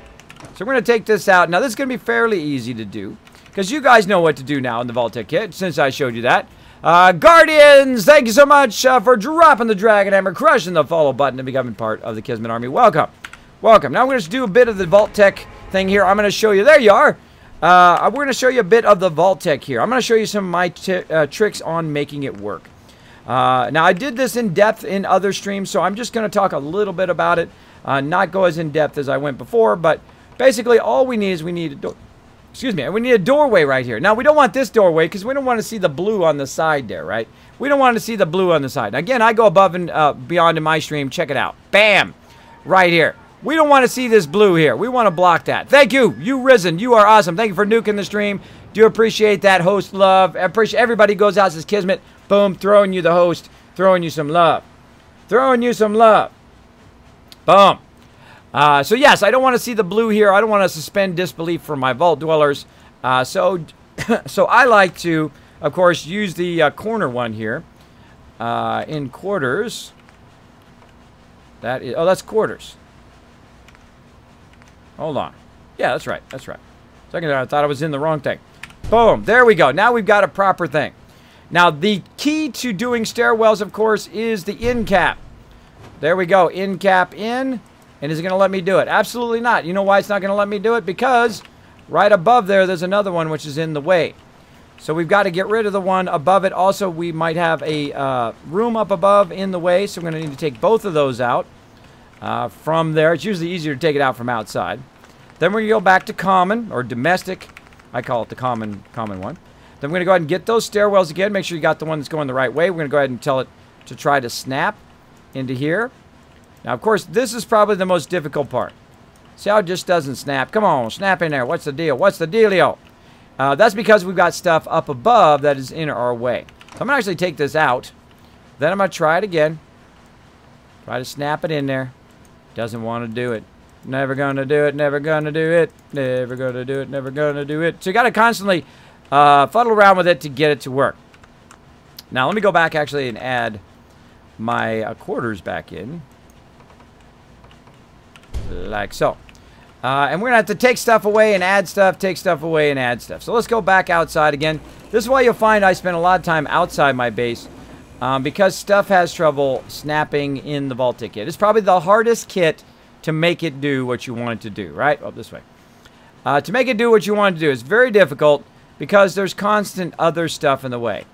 So we're going to take this out. Now, this is going to be fairly easy to do, because you guys know what to do now in the vault-tec kit, since I showed you that. Guardians, thank you so much for dropping the Dragon Hammer, crushing the follow button, and becoming part of the Kismet Army. Welcome. Welcome. Now, I'm going to do a bit of the vault-tec thing here. I'm going to show you. There you are. We're going to show you a bit of the vault-tec here. I'm going to show you some of my tricks on making it work. Now, I did this in depth in other streams, so I'm just going to talk a little bit about it. Not go as in depth as I went before, but basically all we need is we need a door. Excuse me, we need a doorway right here. Now, we don't want this doorway because we don't want to see the blue on the side there, right? We don't want to see the blue on the side. Now, again, I go above and beyond in my stream. Check it out. Bam! Right here. We don't want to see this blue here. We want to block that. Thank you. You Risen. You are awesome. Thank you for nuking the stream. Do appreciate that host love. I appreciate everybody goes out, says Kismet. Boom. Throwing you the host. Throwing you some love. Throwing you some love. Boom. So yes, I don't want to see the blue here. I don't want to suspend disbelief for my vault dwellers. So I like to, of course, use the corner one here. In quarters. That is, oh, that's quarters. Hold on. Yeah, that's right. That's right. Second, I thought I was in the wrong thing. Boom. There we go. Now we've got a proper thing. Now, the key to doing stairwells, of course, is the in cap. There we go. In cap in. And is it going to let me do it? Absolutely not. You know why it's not going to let me do it? Because right above there, there's another one which is in the way. So we've got to get rid of the one above it. Also, we might have a room up above in the way. So we're going to need to take both of those out. From there, it's usually easier to take it out from outside. Then we're going to go back to common or domestic. I call it the common one. Then we're going to go ahead and get those stairwells again. Make sure you got the one that's going the right way. We're going to go ahead and tell it to try to snap into here. Now, of course, this is probably the most difficult part. See how it just doesn't snap? Come on, snap in there. What's the deal? What's the dealio? That's because we've got stuff up above that is in our way. So I'm going to actually take this out. Then I'm going to try it again. Try to snap it in there. Doesn't want to do it. Never going to do it. Never going to do it. Never going to do it. Never going to do it. So you got to constantly fuddle around with it to get it to work. Now, let me go back actually and add my quarters back in. Like so. And we're going to have to take stuff away and add stuff, take stuff away and add stuff. So let's go back outside again. This is why you'll find I spend a lot of time outside my base because stuff has trouble snapping in the vault-tec kit. It's probably the hardest kit to make it do what you want it to do, right? Oh, this way. To make it do what you want it to do is very difficult because there's constant other stuff in the way,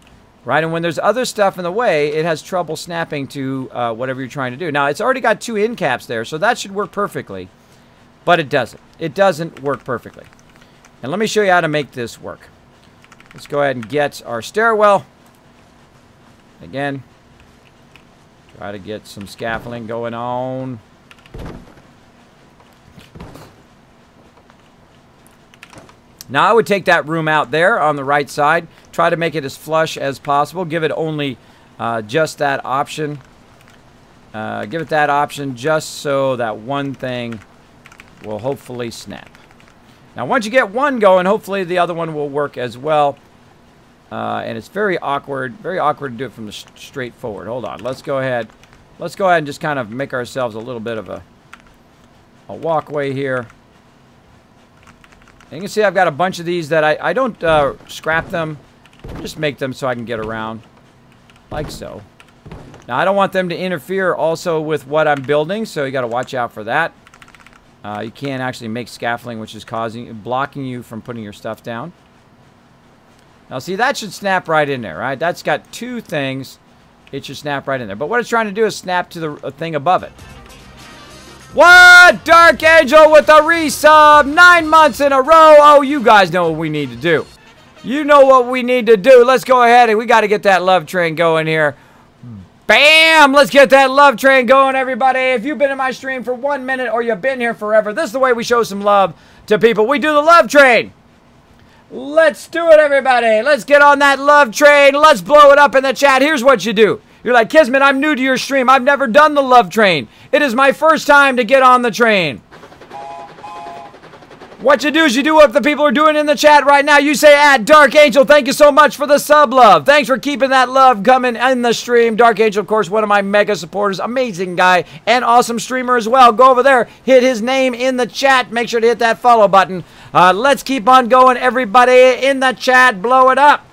right? And when there's other stuff in the way, it has trouble snapping to whatever you're trying to do. Now, it's already got 2 end caps there, so that should work perfectly. But it doesn't. It doesn't work perfectly. And let me show you how to make this work. Let's go ahead and get our stairwell. Again, try to get some scaffolding going on. Now I would take that room out there on the right side. Try to make it as flush as possible. Give it only just that option. Give it that option just so that one thing will hopefully snap. Now once you get one going, hopefully the other one will work as well. And it's very awkward to do it from the straight forward. Hold on, let's go ahead and just kind of make ourselves a little bit of a walkway here. And you can see I've got a bunch of these that I don't scrap them, just make them so I can get around, like so. Now I don't want them to interfere also with what I'm building, so you got to watch out for that. You can't actually make scaffolding, which is blocking you from putting your stuff down. Now see, that should snap right in there, right? That's got 2 things. It should snap right in there. But what it's trying to do is snap to the thing above it. What? Dark Angel with a resub 9 months in a row. Oh, you guys know what we need to do. You know what we need to do. Let's go ahead and we got to get that love train going here. Bam! Let's get that love train going, everybody. If you've been in my stream for 1 minute or you've been here forever, this is the way we show some love to people. We do the love train. Let's do it, everybody. Let's get on that love train. Let's blow it up in the chat. Here's what you do. You're like, Kismet, I'm new to your stream. I've never done the love train. It is my first time to get on the train. What you do is you do what the people are doing in the chat right now. You say, Dark Angel, thank you so much for the sub love. Thanks for keeping that love coming in the stream. Dark Angel, of course, one of my mega supporters. Amazing guy and awesome streamer as well. Go over there. Hit his name in the chat. Make sure to hit that follow button. Let's keep on going, everybody in the chat. Blow it up.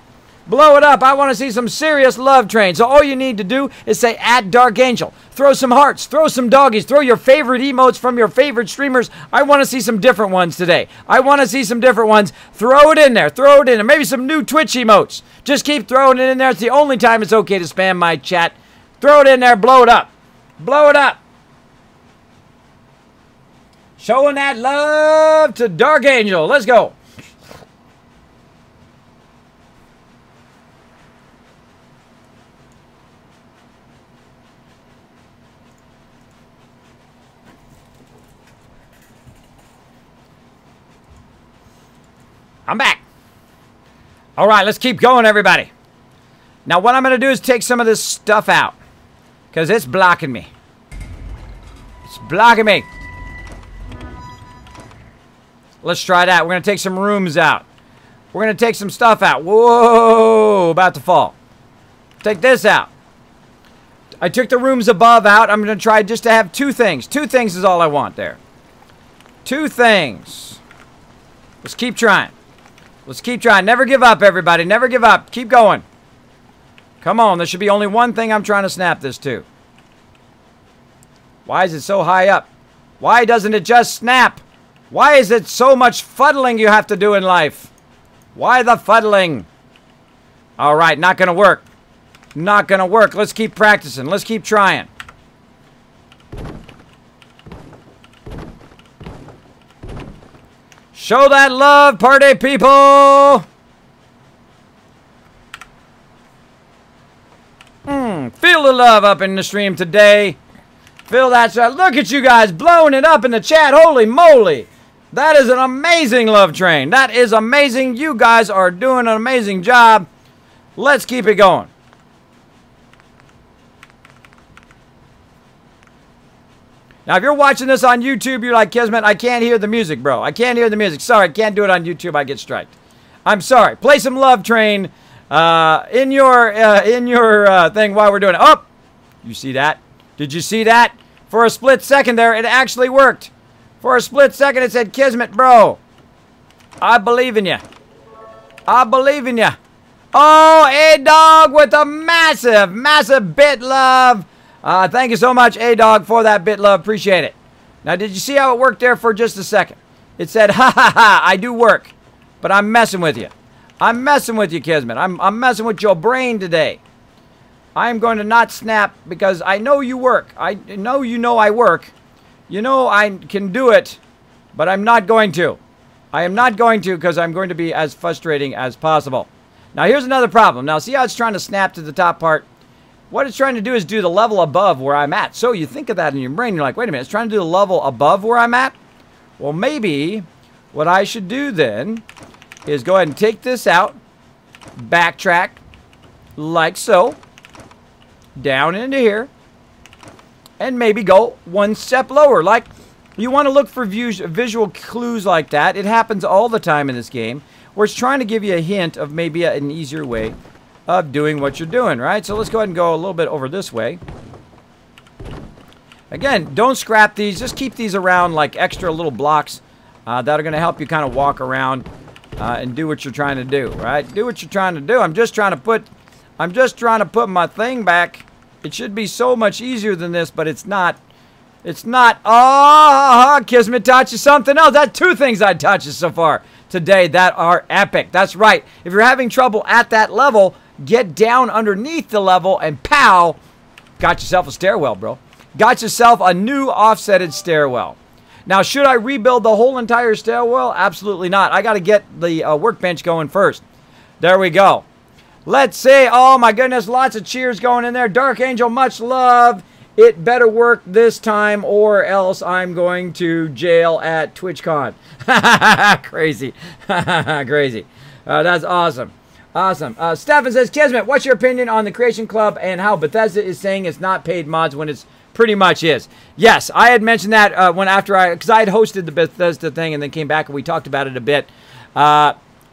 Blow it up. I want to see some serious love train. So all you need to do is say Dark Angel. Throw some hearts. Throw some doggies. Throw your favorite emotes from your favorite streamers. I want to see some different ones today. I want to see some different ones. Throw it in there. Throw it in there. Maybe some new Twitch emotes. Just keep throwing it in there. It's the only time it's okay to spam my chat. Throw it in there. Blow it up. Blow it up. Showing that love to Dark Angel. Let's go. I'm back. All right, let's keep going, everybody. Now, what I'm going to do is take some of this stuff out because it's blocking me. It's blocking me. Let's try that. We're going to take some rooms out. We're going to take some stuff out. Whoa, about to fall. Take this out. I took the rooms above out. I'm going to try just to have 2 things. 2 things is all I want there. 2 things. Let's keep trying. Let's keep trying. Never give up, everybody. Never give up. Keep going. Come on. There should be only one thing I'm trying to snap this to. Why is it so high up? Why doesn't it just snap? Why is it so much fuddling you have to do in life? Why the fuddling? All right. Not going to work. Not going to work. Let's keep practicing. Let's keep trying. Show that love, party people! Feel the love up in the stream today. Feel that. Look at you guys blowing it up in the chat. Holy moly. That is an amazing love train. That is amazing. You guys are doing an amazing job. Let's keep it going. Now, if you're watching this on YouTube, you're like, Kismet, I can't hear the music, bro. I can't hear the music. Sorry, I can't do it on YouTube. I get striked. I'm sorry. Play some Love Train in your thing while we're doing it. Oh, you see that? Did you see that? For a split second there, it actually worked. For a split second, it said, Kismet, bro, I believe in you. I believe in you. Oh, A-Dog with a massive, massive bit love. Thank you so much, A-Dog, for that bit love. Appreciate it. Now, did you see how it worked there for just a second? It said, ha, ha, ha, I do work, but I'm messing with you. I'm messing with you, Kismet. I'm messing with your brain today. I'm going to not snap because I know you work. I know I work. You know I can do it, but I'm not going to. I am not going to because I'm going to be as frustrating as possible. Now, here's another problem. Now, see how it's trying to snap to the top part? What it's trying to do is do the level above where I'm at. So you think of that in your brain. You're like, wait a minute. It's trying to do the level above where I'm at? Well, maybe what I should do then is go ahead and take this out, backtrack like so, down into here, and maybe go one step lower. Like, you want to look for visual clues like that. It happens all the time in this game, where it's trying to give you a hint of maybe an easier way of doing what you're doing, right? So let's go ahead and go a little bit over this way. Again, don't scrap these. Just keep these around like extra little blocks that are going to help you kind of walk around and do what you're trying to do, right? Do what you're trying to do. I'm just trying to put my thing back. It should be so much easier than this, but it's not. It's not. Oh, Kismet taught you something else. That's two things I taught you so far today that are epic. That's right. If you're having trouble at that level, get down underneath the level and pow, got yourself a stairwell, bro. Got yourself a new offsetted stairwell. Now, should I rebuild the whole entire stairwell? Absolutely not. I got to get the workbench going first. There we go. Let's see. Oh, my goodness. Lots of cheers going in there. Dark Angel, much love. It better work this time or else I'm going to jail at TwitchCon. Crazy. Crazy. That's awesome. Awesome. Stefan says, Kismet, what's your opinion on the Creation Club and how Bethesda is saying it's not paid mods when it's pretty much is? Yes, I had mentioned that because I had hosted the Bethesda thing and then came back and we talked about it a bit.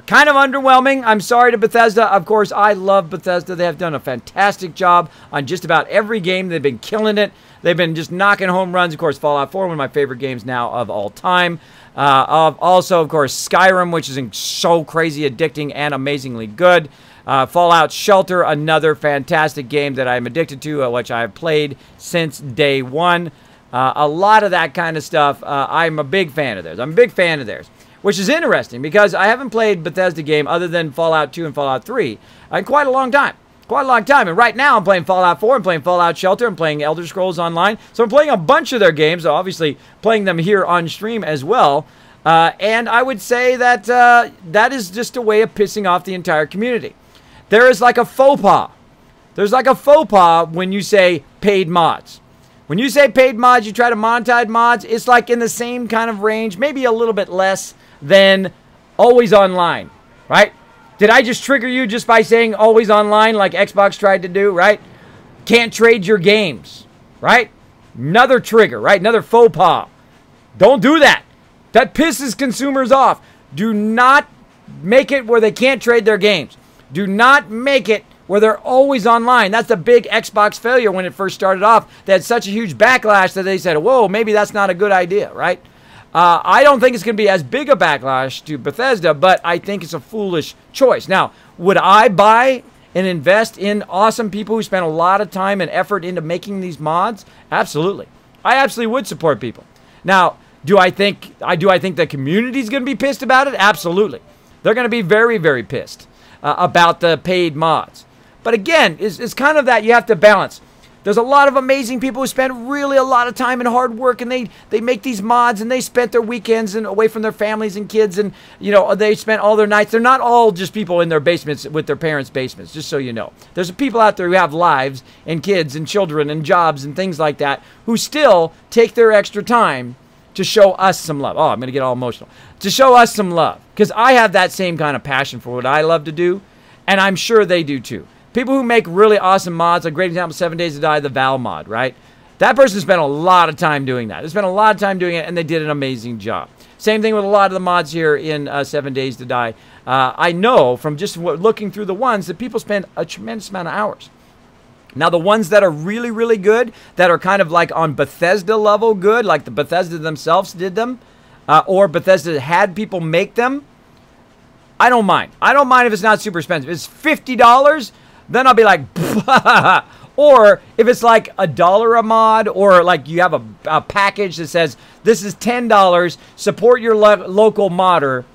Kind of underwhelming. I'm sorry to Bethesda. Of course, I love Bethesda. They have done a fantastic job on just about every game. They've been killing it. They've been just knocking home runs. Of course, Fallout 4, one of my favorite games now of all time. Also, of course, Skyrim, which is so crazy addicting and amazingly good. Fallout Shelter, another fantastic game that I'm addicted to, which I've played since day one. A lot of that kind of stuff, I'm a big fan of theirs. I'm a big fan of theirs, which is interesting because I haven't played Bethesda game other than Fallout 2 and Fallout 3 in quite a long time. Quite a long time. And right now I'm playing Fallout 4, I'm playing Fallout Shelter, I'm playing Elder Scrolls Online. So I'm playing a bunch of their games, obviously playing them here on stream as well. And I would say that that is just a way of pissing off the entire community. There is like a faux pas. There's like a faux pas when you say paid mods. When you say paid mods, you try to monetize mods, it's like in the same kind of range, maybe a little bit less than always online, right? Did I just trigger you just by saying always online like Xbox tried to do, right? Can't trade your games, right? Another trigger, right? Another faux pas. Don't do that. That pisses consumers off. Do not make it where they can't trade their games. Do not make it where they're always online. That's the big Xbox failure when it first started off. They had such a huge backlash that they said, whoa, maybe that's not a good idea, right? I don't think it's going to be as big a backlash to Bethesda, but I think it's a foolish choice. Now, would I buy and invest in awesome people who spend a lot of time and effort into making these mods? Absolutely. I absolutely would support people. Now, do I think the community's going to be pissed about it? Absolutely. They're going to be very, very pissed about the paid mods. But again, it's kind of that you have to balance. There's a lot of amazing people who spend really a lot of time and hard work, and they make these mods, and they spent their weekends and away from their families and kids, and they spent all their nights. They're not all just people in their basements with their parents' basements, just so you know. There's people out there who have lives and kids and children and jobs and things like that who still take their extra time to show us some love. Oh, I'm going to get all emotional. To show us some love, because I have that same kind of passion for what I love to do, and I'm sure they do too. People who make really awesome mods, a great example, 7 Days to Die, the Val mod, right? That person spent a lot of time doing that. They spent a lot of time doing it, and they did an amazing job. Same thing with a lot of the mods here in 7 Days to Die. I know from just looking through the ones that people spend a tremendous amount of hours. Now, the ones that are really, really good, that are kind of like on Bethesda level good, like the Bethesda themselves did them, or Bethesda had people make them, I don't mind. I don't mind if it's not super expensive. If it's $50, then I'll be like, or if it's like $1 a mod, or like you have a package that says this is $10, support your local modder,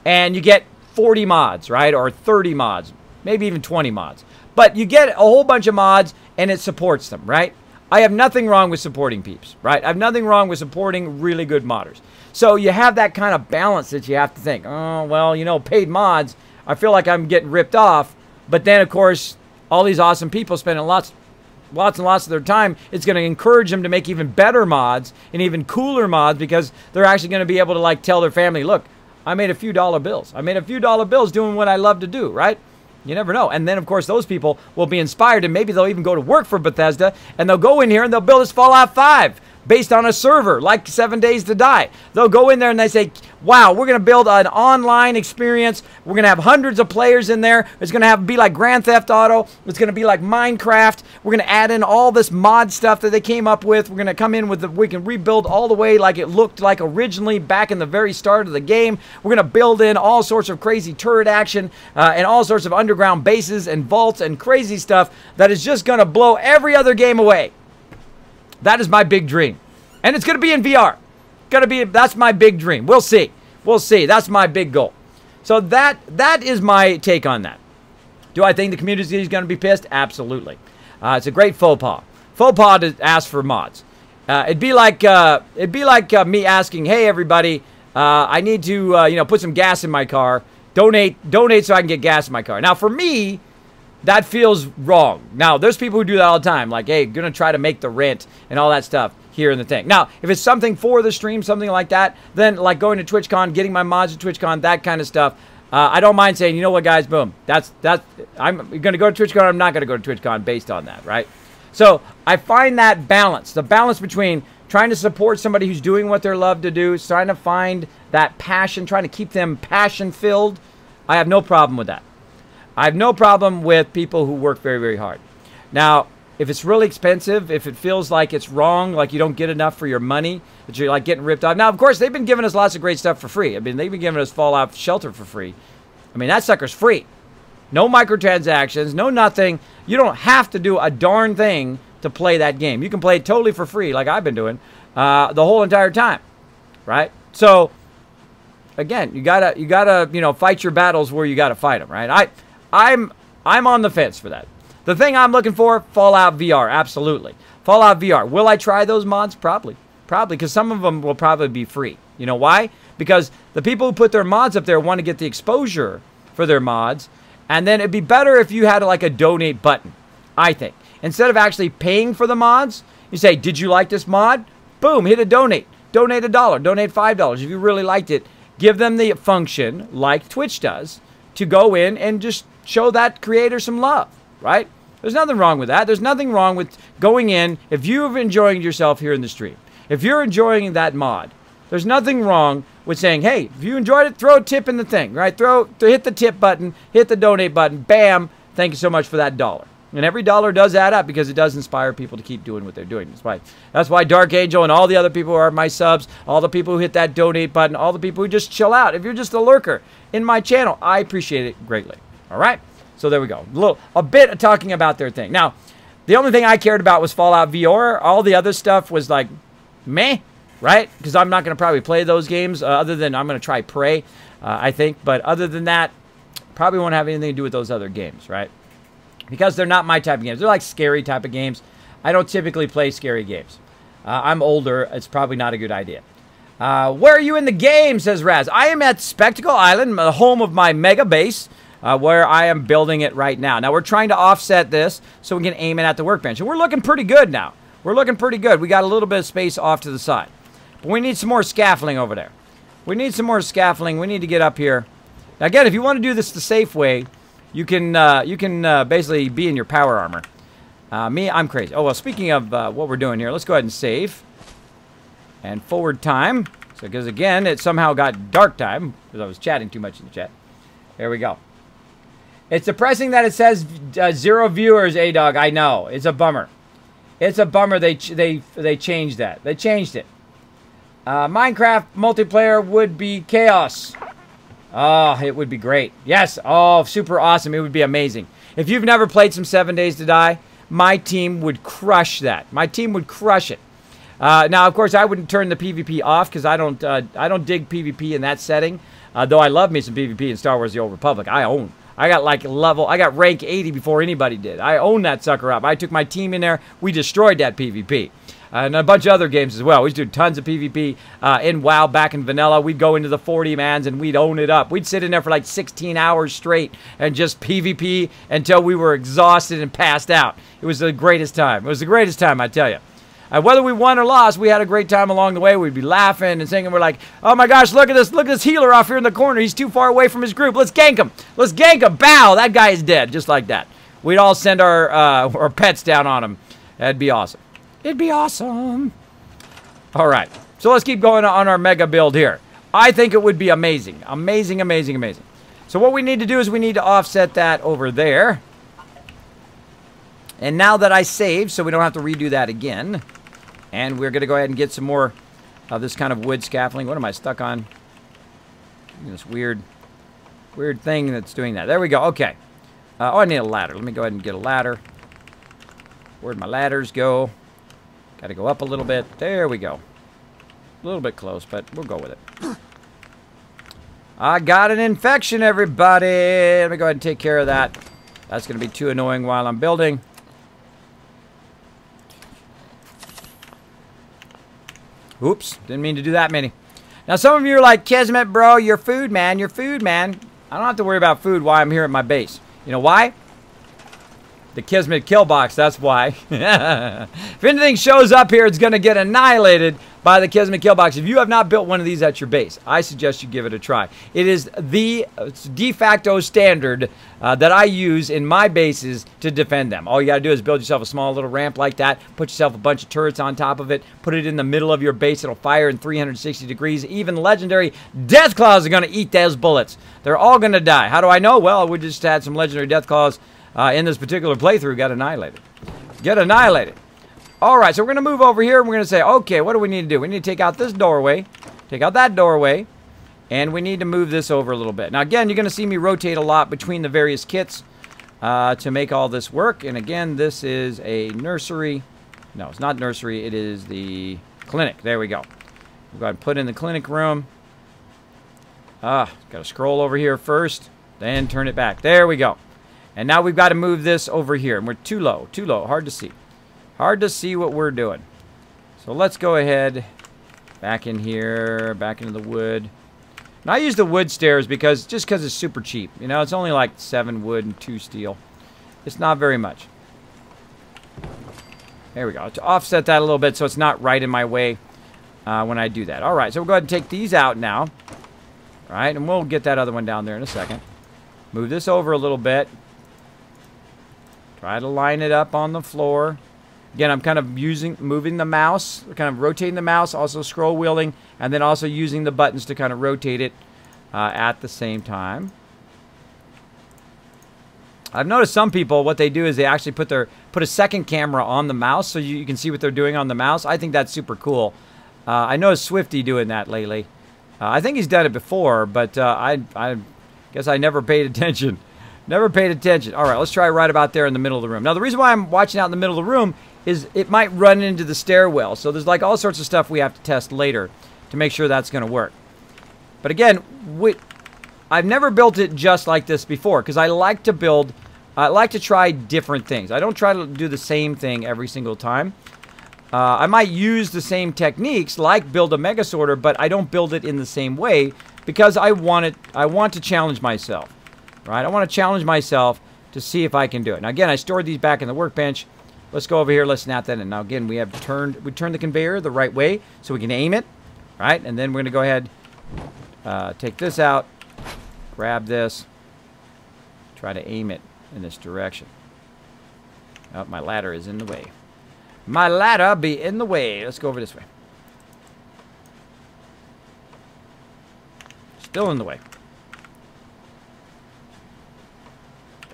and you get 40 mods, right? Or 30 mods, maybe even 20 mods. But you get a whole bunch of mods, and it supports them, right? I have nothing wrong with supporting peeps, right? I have nothing wrong with supporting really good modders. So you have that kind of balance that you have to think, oh, well, paid mods, I feel like I'm getting ripped off. But then, of course, all these awesome people spending lots and lots of their time, it's going to encourage them to make even better mods and even cooler mods, because they're actually going to be able to like tell their family, look, I made a few dollar bills. I made a few dollar bills doing what I love to do, right? You never know. And then, of course, those people will be inspired, and maybe they'll even go to work for Bethesda, and they'll go in here and they'll build this Fallout 5 based on a server like 7 Days to Die. They'll go in there and they say, wow, we're going to build an online experience. We're going to have hundreds of players in there. It's going to be like Grand Theft Auto. It's going to be like Minecraft. We're going to add in all this mod stuff that they came up with. We're going to come in with we can rebuild all the way like it looked like originally back in the very start of the game. We're going to build in all sorts of crazy turret action and all sorts of underground bases and vaults and crazy stuff that is just going to blow every other game away. That is my big dream. And it's going to be in VR. That's my big dream. We'll see. We'll see. That's my big goal. So that is my take on that. Do I think the community is going to be pissed? Absolutely. It's a great faux pas. Faux pas to ask for mods. It'd be like me asking, hey everybody, I need to put some gas in my car. Donate so I can get gas in my car. Now for me, that feels wrong. Now, there's people who do that all the time. Like, hey, going to try to make the rent and all that stuff here in the thing. Now, if it's something for the stream, something like that, then like going to TwitchCon, getting my mods to TwitchCon, that kind of stuff, I don't mind saying, you know what, guys, boom. I'm going to go to TwitchCon, I'm not going to go to TwitchCon based on that, right? So I find that balance, the balance between trying to support somebody who's doing what they love to do, trying to find that passion, trying to keep them passion-filled. I have no problem with that. I have no problem with people who work very, very hard. Now, if it's really expensive, if it feels like it's wrong, like you don't get enough for your money, that you're like getting ripped off. Now, of course, they've been giving us lots of great stuff for free. I mean, they've been giving us Fallout Shelter for free. I mean, that sucker's free. No microtransactions, no nothing. You don't have to do a darn thing to play that game. You can play it totally for free, like I've been doing, the whole entire time, right? So, again, you gotta fight your battles where you gotta fight them, right? I'm on the fence for that. The thing I'm looking for, Fallout VR, absolutely. Fallout VR. Will I try those mods? Probably, because some of them will probably be free. You know why? Because the people who put their mods up there want to get the exposure for their mods, and then it'd be better if you had like a donate button, I think. Instead of actually paying for the mods, you say, did you like this mod? Boom, hit a donate. Donate $1, donate $5 if you really liked it. Give them the function, like Twitch does, to go in and just show that creator some love, right? There's nothing wrong with that. There's nothing wrong with going in. If you've enjoying yourself here in the stream, if you're enjoying that mod, there's nothing wrong with saying, hey, if you enjoyed it, throw a tip in the thing, right? Hit the tip button, hit the donate button, bam, thank you so much for that $1. And every dollar does add up because it does inspire people to keep doing what they're doing. That's why Dark Angel and all the other people who are my subs, all the people who hit that donate button, all the people who just chill out. If you're just a lurker in my channel, I appreciate it greatly. All right? So there we go. A bit of talking about their thing. Now, the only thing I cared about was Fallout VR. All the other stuff was like, meh, right? Because I'm not going to probably play those games other than I'm going to try Prey, I think. But other than that, probably won't have anything to do with those other games, right? Because they're not my type of games. They're like scary type of games. I don't typically play scary games. I'm older. It's probably not a good idea. Where are you in the game, says Raz. I am at Spectacle Island, the home of my mega base, where I am building it right now. Now, we're trying to offset this so we can aim it at the workbench. And we're looking pretty good now. We're looking pretty good. We got a little bit of space off to the side. But we need some more scaffolding over there. We need some more scaffolding. We need to get up here. Now, again, if you want to do this the safe way, you can basically be in your power armor. Me, I'm crazy. Oh, well, speaking of what we're doing here, let's go ahead and save. And forward time. So, because again, it somehow got dark time because I was chatting too much in the chat. There we go. It's depressing that it says 0 viewers, A-Dog. I know. It's a bummer. It's a bummer they changed that. They changed it. Minecraft multiplayer would be chaos. Oh, it would be great. Yes. Oh, super awesome. It would be amazing. If you've never played some 7 Days to Die, my team would crush that. My team would crush it. Now, of course, I wouldn't turn the PvP off because I don't dig PvP in that setting. Though I love me some PvP in Star Wars: The Old Republic. I got rank 80 before anybody did. I own that sucker up. I took my team in there. We destroyed that PvP. And a bunch of other games as well. We used to do tons of PvP in WoW back in vanilla. We'd go into the 40-mans and we'd own it up. We'd sit in there for like 16 hours straight and just PvP until we were exhausted and passed out. It was the greatest time. It was the greatest time, I tell you. Whether we won or lost, we had a great time along the way. We'd be laughing and singing. We're like, oh my gosh, look at this. Look at this healer off here in the corner. He's too far away from his group. Let's gank him. Let's gank him. Bow. That guy is dead. Just like that. We'd all send our pets down on him. That'd be awesome. It'd be awesome. All right. So let's keep going on our mega build here. I think it would be amazing. Amazing, amazing, amazing. So what we need to do is we need to offset that over there. And now that I saved, so we don't have to redo that again. And we're going to go ahead and get some more of this kind of wood scaffolding. What am I stuck on? This weird thing that's doing that. There we go. Okay. Oh, I need a ladder. Let me go ahead and get a ladder. Where'd my ladders go? Got to go up a little bit. There we go. A little bit close, but we'll go with it. I got an infection, everybody. Let me go ahead and take care of that. That's going to be too annoying while I'm building. Oops, didn't mean to do that many. Now, some of you are like, Kismet, bro, you're food, man. You're food, man. I don't have to worry about food while I'm here at my base. You know why? The Kismet kill box, that's why. If anything shows up here, it's going to get annihilated by the Kismet kill box. If you have not built one of these at your base, I suggest you give it a try. It is the de facto standard that I use in my bases to defend them. All you got to do is build yourself a small little ramp like that, put yourself a bunch of turrets on top of it, put it in the middle of your base. It'll fire in 360 degrees. Even legendary death claws are going to eat those bullets. They're all going to die. How do I know? Well, we just had some legendary death claws in this particular playthrough. Got annihilated. Get annihilated. All right, so we're going to move over here, and we're going to say, okay, what do we need to do? We need to take out this doorway, take out that doorway, and we need to move this over a little bit. Now, again, you're going to see me rotate a lot between the various kits to make all this work. And again, this is a nursery. No, it's not nursery. It is the clinic. There we go. We'll go ahead and put in the clinic room. Got to scroll over here first, then turn it back. There we go. And now we've got to move this over here. And we're too low, hard to see. Hard to see what we're doing. So let's go ahead back in here, back into the wood. And I use the wood stairs because it's super cheap. You know, it's only like 7 wood and 2 steel. It's not very much. There we go. To offset that a little bit so it's not right in my way when I do that. All right, so we'll go ahead and take these out now. All right, and we'll get that other one down there in a second. Move this over a little bit. Try to line it up on the floor. Again, I'm kind of moving the mouse, kind of rotating the mouse, also scroll wheeling, and then also using the buttons to kind of rotate it at the same time. I've noticed some people, what they do is they actually put a second camera on the mouse so you can see what they're doing on the mouse. I think that's super cool. I noticed Swifty doing that lately. I think he's done it before, but I guess I never paid attention. Never paid attention. All right, let's try right about there in the middle of the room. Now, the reason why I'm watching out in the middle of the room is it might run into the stairwell. So there's like all sorts of stuff we have to test later to make sure that's going to work. But again, I've never built it just like this before because I like to build I like to try different things. I don't try to do the same thing every single time. I might use the same techniques, like build a mega sorter, but I don't build it in the same way because I want to challenge myself, right? I want to challenge myself to see if I can do it. Now, again, I stored these back in the workbench. Let's go over here. Let's snap that in. Now, again, we turned the conveyor the right way so we can aim it, right? And then we're going to go ahead, take this out, grab this, try to aim it in this direction. Oh, my ladder is in the way. My ladder be in the way. Let's go over this way. Still in the way.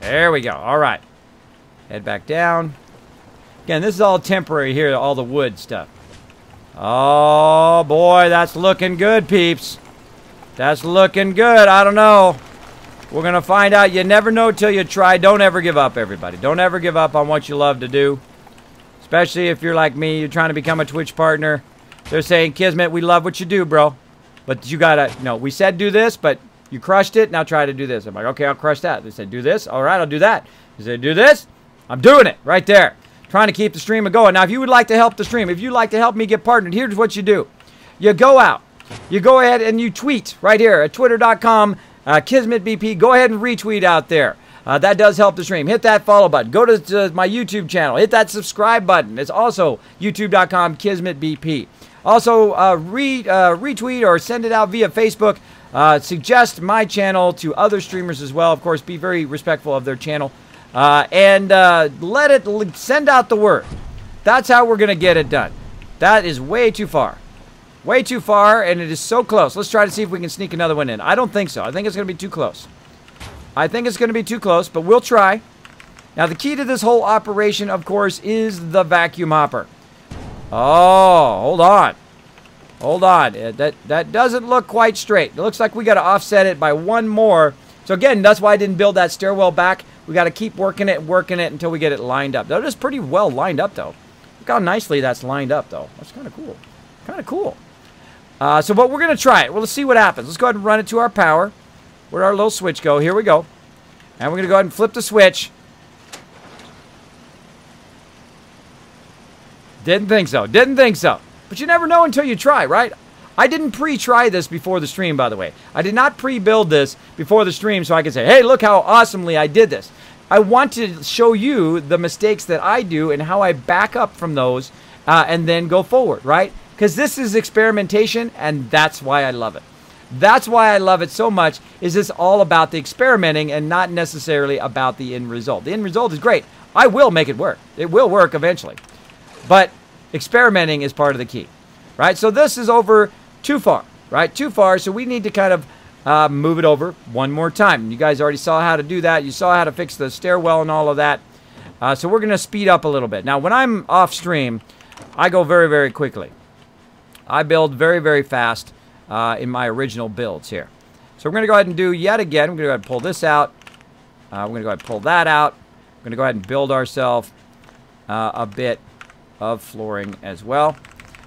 There we go. All right. Head back down. Again, this is all temporary here, all the wood stuff. Oh, boy, that's looking good, peeps. That's looking good. I don't know. We're going to find out. You never know till you try. Don't ever give up, everybody. Don't ever give up on what you love to do. Especially if you're like me, you're trying to become a Twitch partner. They're saying, Kismet, we love what you do, bro. But you gotta, we said do this, but you crushed it. Now try to do this. I'm like, okay, I'll crush that. They said, do this. All right, I'll do that. They said, do this. I'm doing it right there. Trying to keep the stream going. Now, if you would like to help the stream, if you'd like to help me get partnered, here's what you do. You go out. You go ahead and you tweet right here at twitter.com, KismetBP. Go ahead and retweet out there. That does help the stream. Hit that follow button. Go to my YouTube channel. Hit that subscribe button. It's also youtube.com KismetBP. Also, retweet or send it out via Facebook. Suggest my channel to other streamers as well. Of course, be very respectful of their channel. And send out the word. That's how we're going to get it done. That is way too far. Way too far, and it is so close. Let's try to see if we can sneak another one in. I don't think so. I think it's going to be too close. I think it's going to be too close, but we'll try. Now, the key to this whole operation, of course, is the vacuum hopper. Oh, hold on. Hold on. That doesn't look quite straight. It looks like we got to offset it by one more. So, again, that's why I didn't build that stairwell back. We got to keep working it until we get it lined up. That is pretty well lined up, though. Look how nicely that's lined up, though. That's kind of cool. Kind of cool. So, but we're going to try it. Well, let's see what happens. Let's go ahead and run it to our power. Where'd our little switch go? Here we go. And we're going to go ahead and flip the switch. Didn't think so. Didn't think so. But you never know until you try, right? I didn't pre-try this before the stream, by the way. I did not pre-build this before the stream so I could say, hey, look how awesomely I did this. I want to show you the mistakes that I do and how I back up from those and then go forward, right? Because this is experimentation, and that's why I love it. That's why I love it so much, is it's all about the experimenting and not necessarily about the end result. The end result is great. I will make it work. It will work eventually. But experimenting is part of the key, right? So this is over too far, right? Too far, so we need to kind of move it over one more time. You guys already saw how to do that. You saw how to fix the stairwell and all of that. So we're going to speed up a little bit. Now, when I'm off stream, I go very, very quickly. I build very, very fast. In my original builds here. So we're going to go ahead and do yet again. We're going to go ahead and pull this out. We're going to go ahead and pull that out. We're going to go ahead and build ourselves a bit of flooring as well.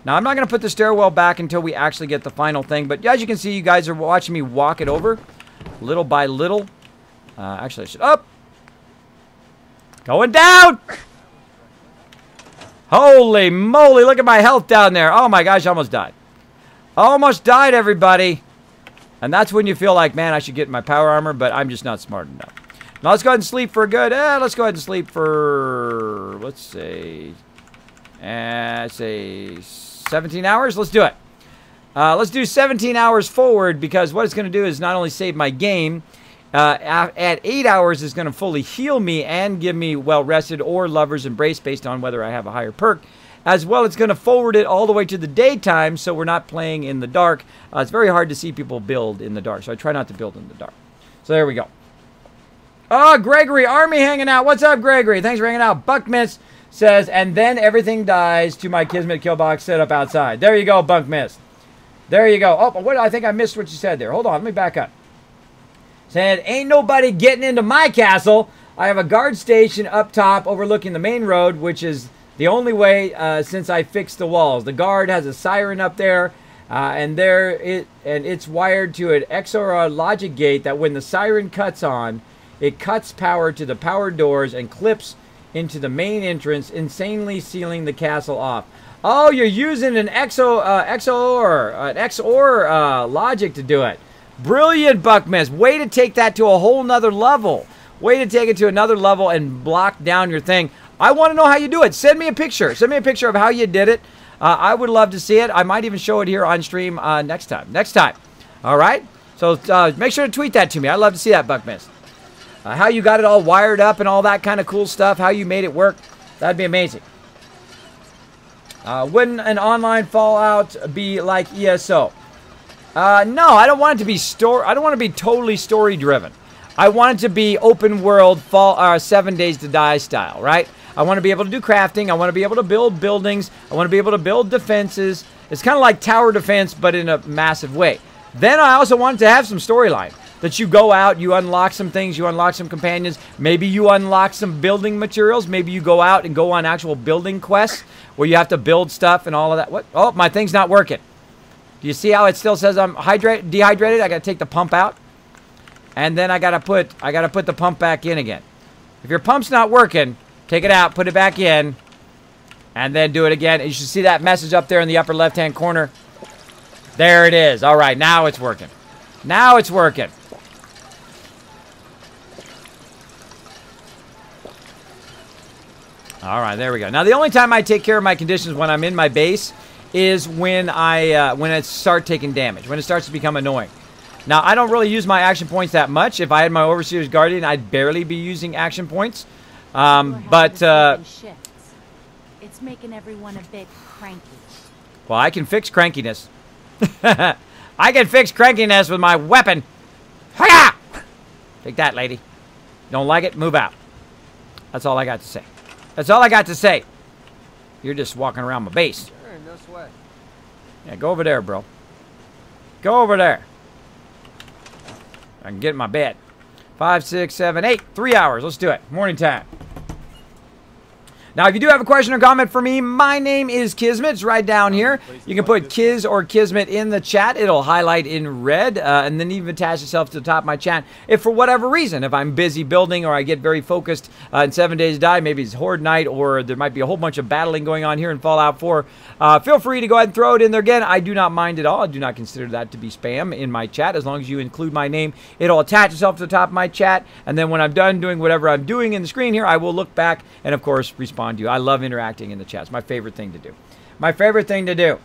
Now, I'm not going to put the stairwell back until we actually get the final thing. But as you can see, you guys are watching me walk it over little by little. Actually, I should up. Going down. Holy moly, look at my health down there. Oh my gosh, I almost died. Almost died, everybody. And that's when you feel like, man, I should get my power armor, but I'm just not smart enough. Now, let's go ahead and sleep for a good, let's go ahead and sleep for, let's say 17 hours. Let's do it. Let's do 17 hours forward, because what it's going to do is not only save my game, at 8 hours is going to fully heal me and give me well-rested or Lover's Embrace based on whether I have a higher perk. As well, it's going to forward it all the way to the daytime, so we're not playing in the dark. It's very hard to see people build in the dark, so I try not to build in the dark. So there we go. Oh, Gregory, Army hanging out. What's up, Gregory? Thanks for hanging out. Buckmiss says, and then everything dies to my Kismet kill box set up outside. There you go, Buckmiss. There you go. Oh, what? I think I missed what you said there. Hold on, let me back up. Said, ain't nobody getting into my castle. I have a guard station up top overlooking the main road, which is the only way since I fixed the walls. The guard has a siren up there, and it's wired to an XOR logic gate that when the siren cuts on, It cuts power to the power doors and clips into the main entrance, insanely sealing the castle off. Oh, you're using an XOR logic to do it. Brilliant, Buckmiss. Way to take that to a whole nother level. Way to take it to another level and block down your thing. I want to know how you do it. Send me a picture. Send me a picture of how you did it. I would love to see it. I might even show it here on stream next time. All right? So make sure to tweet that to me. I'd love to see that, Buckmiss. How you got it all wired up and all that kind of cool stuff. How you made it work. That'd be amazing. Wouldn't an online Fallout be like ESO? No, I don't want it to be I don't want to be totally story driven. I want it to be open world 7 Days to Die style, right? I want to be able to do crafting. I want to be able to build buildings. I want to be able to build defenses. It's kind of like tower defense, but in a massive way. Then I also want it to have some storyline. That you go out, you unlock some things, you unlock some companions. Maybe you unlock some building materials. Maybe you go out and go on actual building quests where you have to build stuff and all of that. What? Oh, my thing's not working. Do you see how it still says I'm dehydrated? I got to take the pump out. And then I got to put the pump back in again. If your pump's not working, take it out, put it back in, and then do it again. You should see that message up there in the upper left-hand corner. There it is. All right, now it's working. Now it's working. All right, there we go. Now, the only time I take care of my conditions when I'm in my base is when it starts taking damage, when it starts to become annoying. Now, I don't really use my action points that much. If I had my Overseer's Guardian, I'd barely be using action points. It's making everyone a bit cranky. Well, I can fix crankiness. I can fix crankiness with my weapon. Hiya! Take that, lady. Don't like it? Move out. That's all I got to say. That's all I got to say. You're just walking around my base. Sure, no sweat. Yeah, go over there, bro. Go over there. I can get in my bed. 5, 6, 7, 8. 3 hours. Let's do it. Morning time. Now, if you do have a question or comment for me, my name is Kismet. It's right down here. You can put Kiz or Kismet in the chat. It'll highlight in red, and then even attach itself to the top of my chat. If for whatever reason, if I'm busy building or I get very focused in 7 Days to Die, maybe it's Horde Night, or there might be a whole bunch of battling going on here in Fallout 4, feel free to go ahead and throw it in there again. I do not mind at all. I do not consider that to be spam in my chat. As long as you include my name, it'll attach itself to the top of my chat, and then when I'm done doing whatever I'm doing in the screen here, I will look back and, of course, respond to you. I love interacting in the chat. It's my favorite thing to do. My favorite thing to do.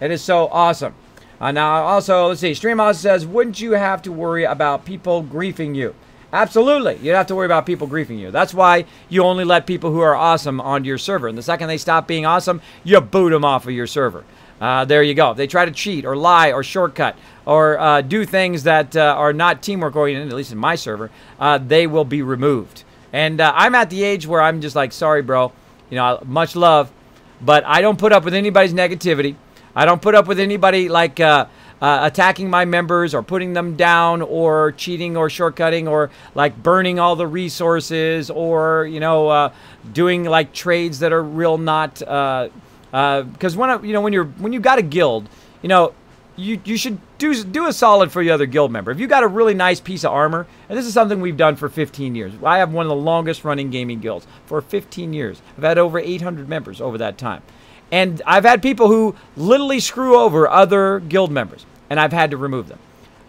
It is so awesome. Now, also, let's see. Stream also says, wouldn't you have to worry about people griefing you? Absolutely. You'd have to worry about people griefing you. That's why you only let people who are awesome onto your server. And the second they stop being awesome, you boot them off of your server. There you go. If they try to cheat or lie or shortcut or do things that are not teamwork oriented, at least in my server, they will be removed. And I'm at the age where I'm just like, sorry, bro. You know, much love. But I don't put up with anybody's negativity. I don't put up with anybody, like, attacking my members or putting them down or cheating or shortcutting or, like, burning all the resources or, you know, doing, like, trades that are real not... Because when you got a guild, you know, you should do a solid for your other guild member. If you got a really nice piece of armor, and this is something we've done for 15 years. I have one of the longest running gaming guilds for 15 years. I've had over 800 members over that time. And I've had people who literally screw over other guild members, and I've had to remove them.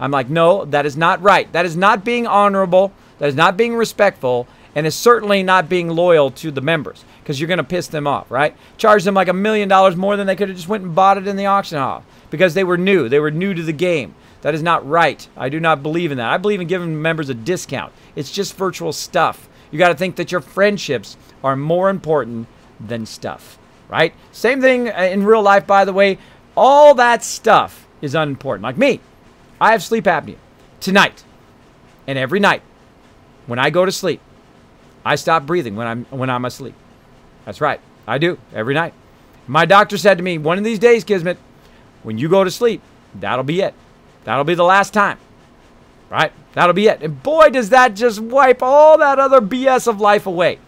I'm like, no, that is not right. That is not being honorable. That is not being respectful, and it's certainly not being loyal to the members, because you're going to piss them off, right? Charge them like $1 million more than they could have just went and bought it in the auction house because they were new. They were new to the game. That is not right. I do not believe in that. I believe in giving members a discount. It's just virtual stuff. You got to think that your friendships are more important than stuff, right? Same thing in real life, by the way. All that stuff is unimportant. Like me, I have sleep apnea tonight and every night. When I go to sleep, I stop breathing when I'm asleep. That's right. I do every night. My doctor said to me, one of these days, Kismet, when you go to sleep, that'll be it. That'll be the last time. Right? That'll be it. And boy, does that just wipe all that other BS of life away.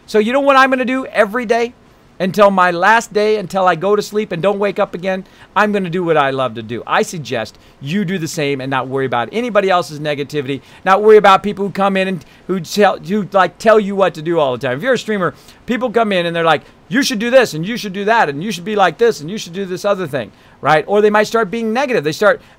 So you know what I'm going to do every day? until my last day, until I go to sleep and don't wake up again, I'm going to do what I love to do. I suggest you do the same and not worry about anybody else's negativity, not worry about people who come in and who tell you what to do all the time. If you're a streamer, people come in and they're like, you should do this and you should do that and you should be like this and you should do this other thing, right? Or they might start being negative.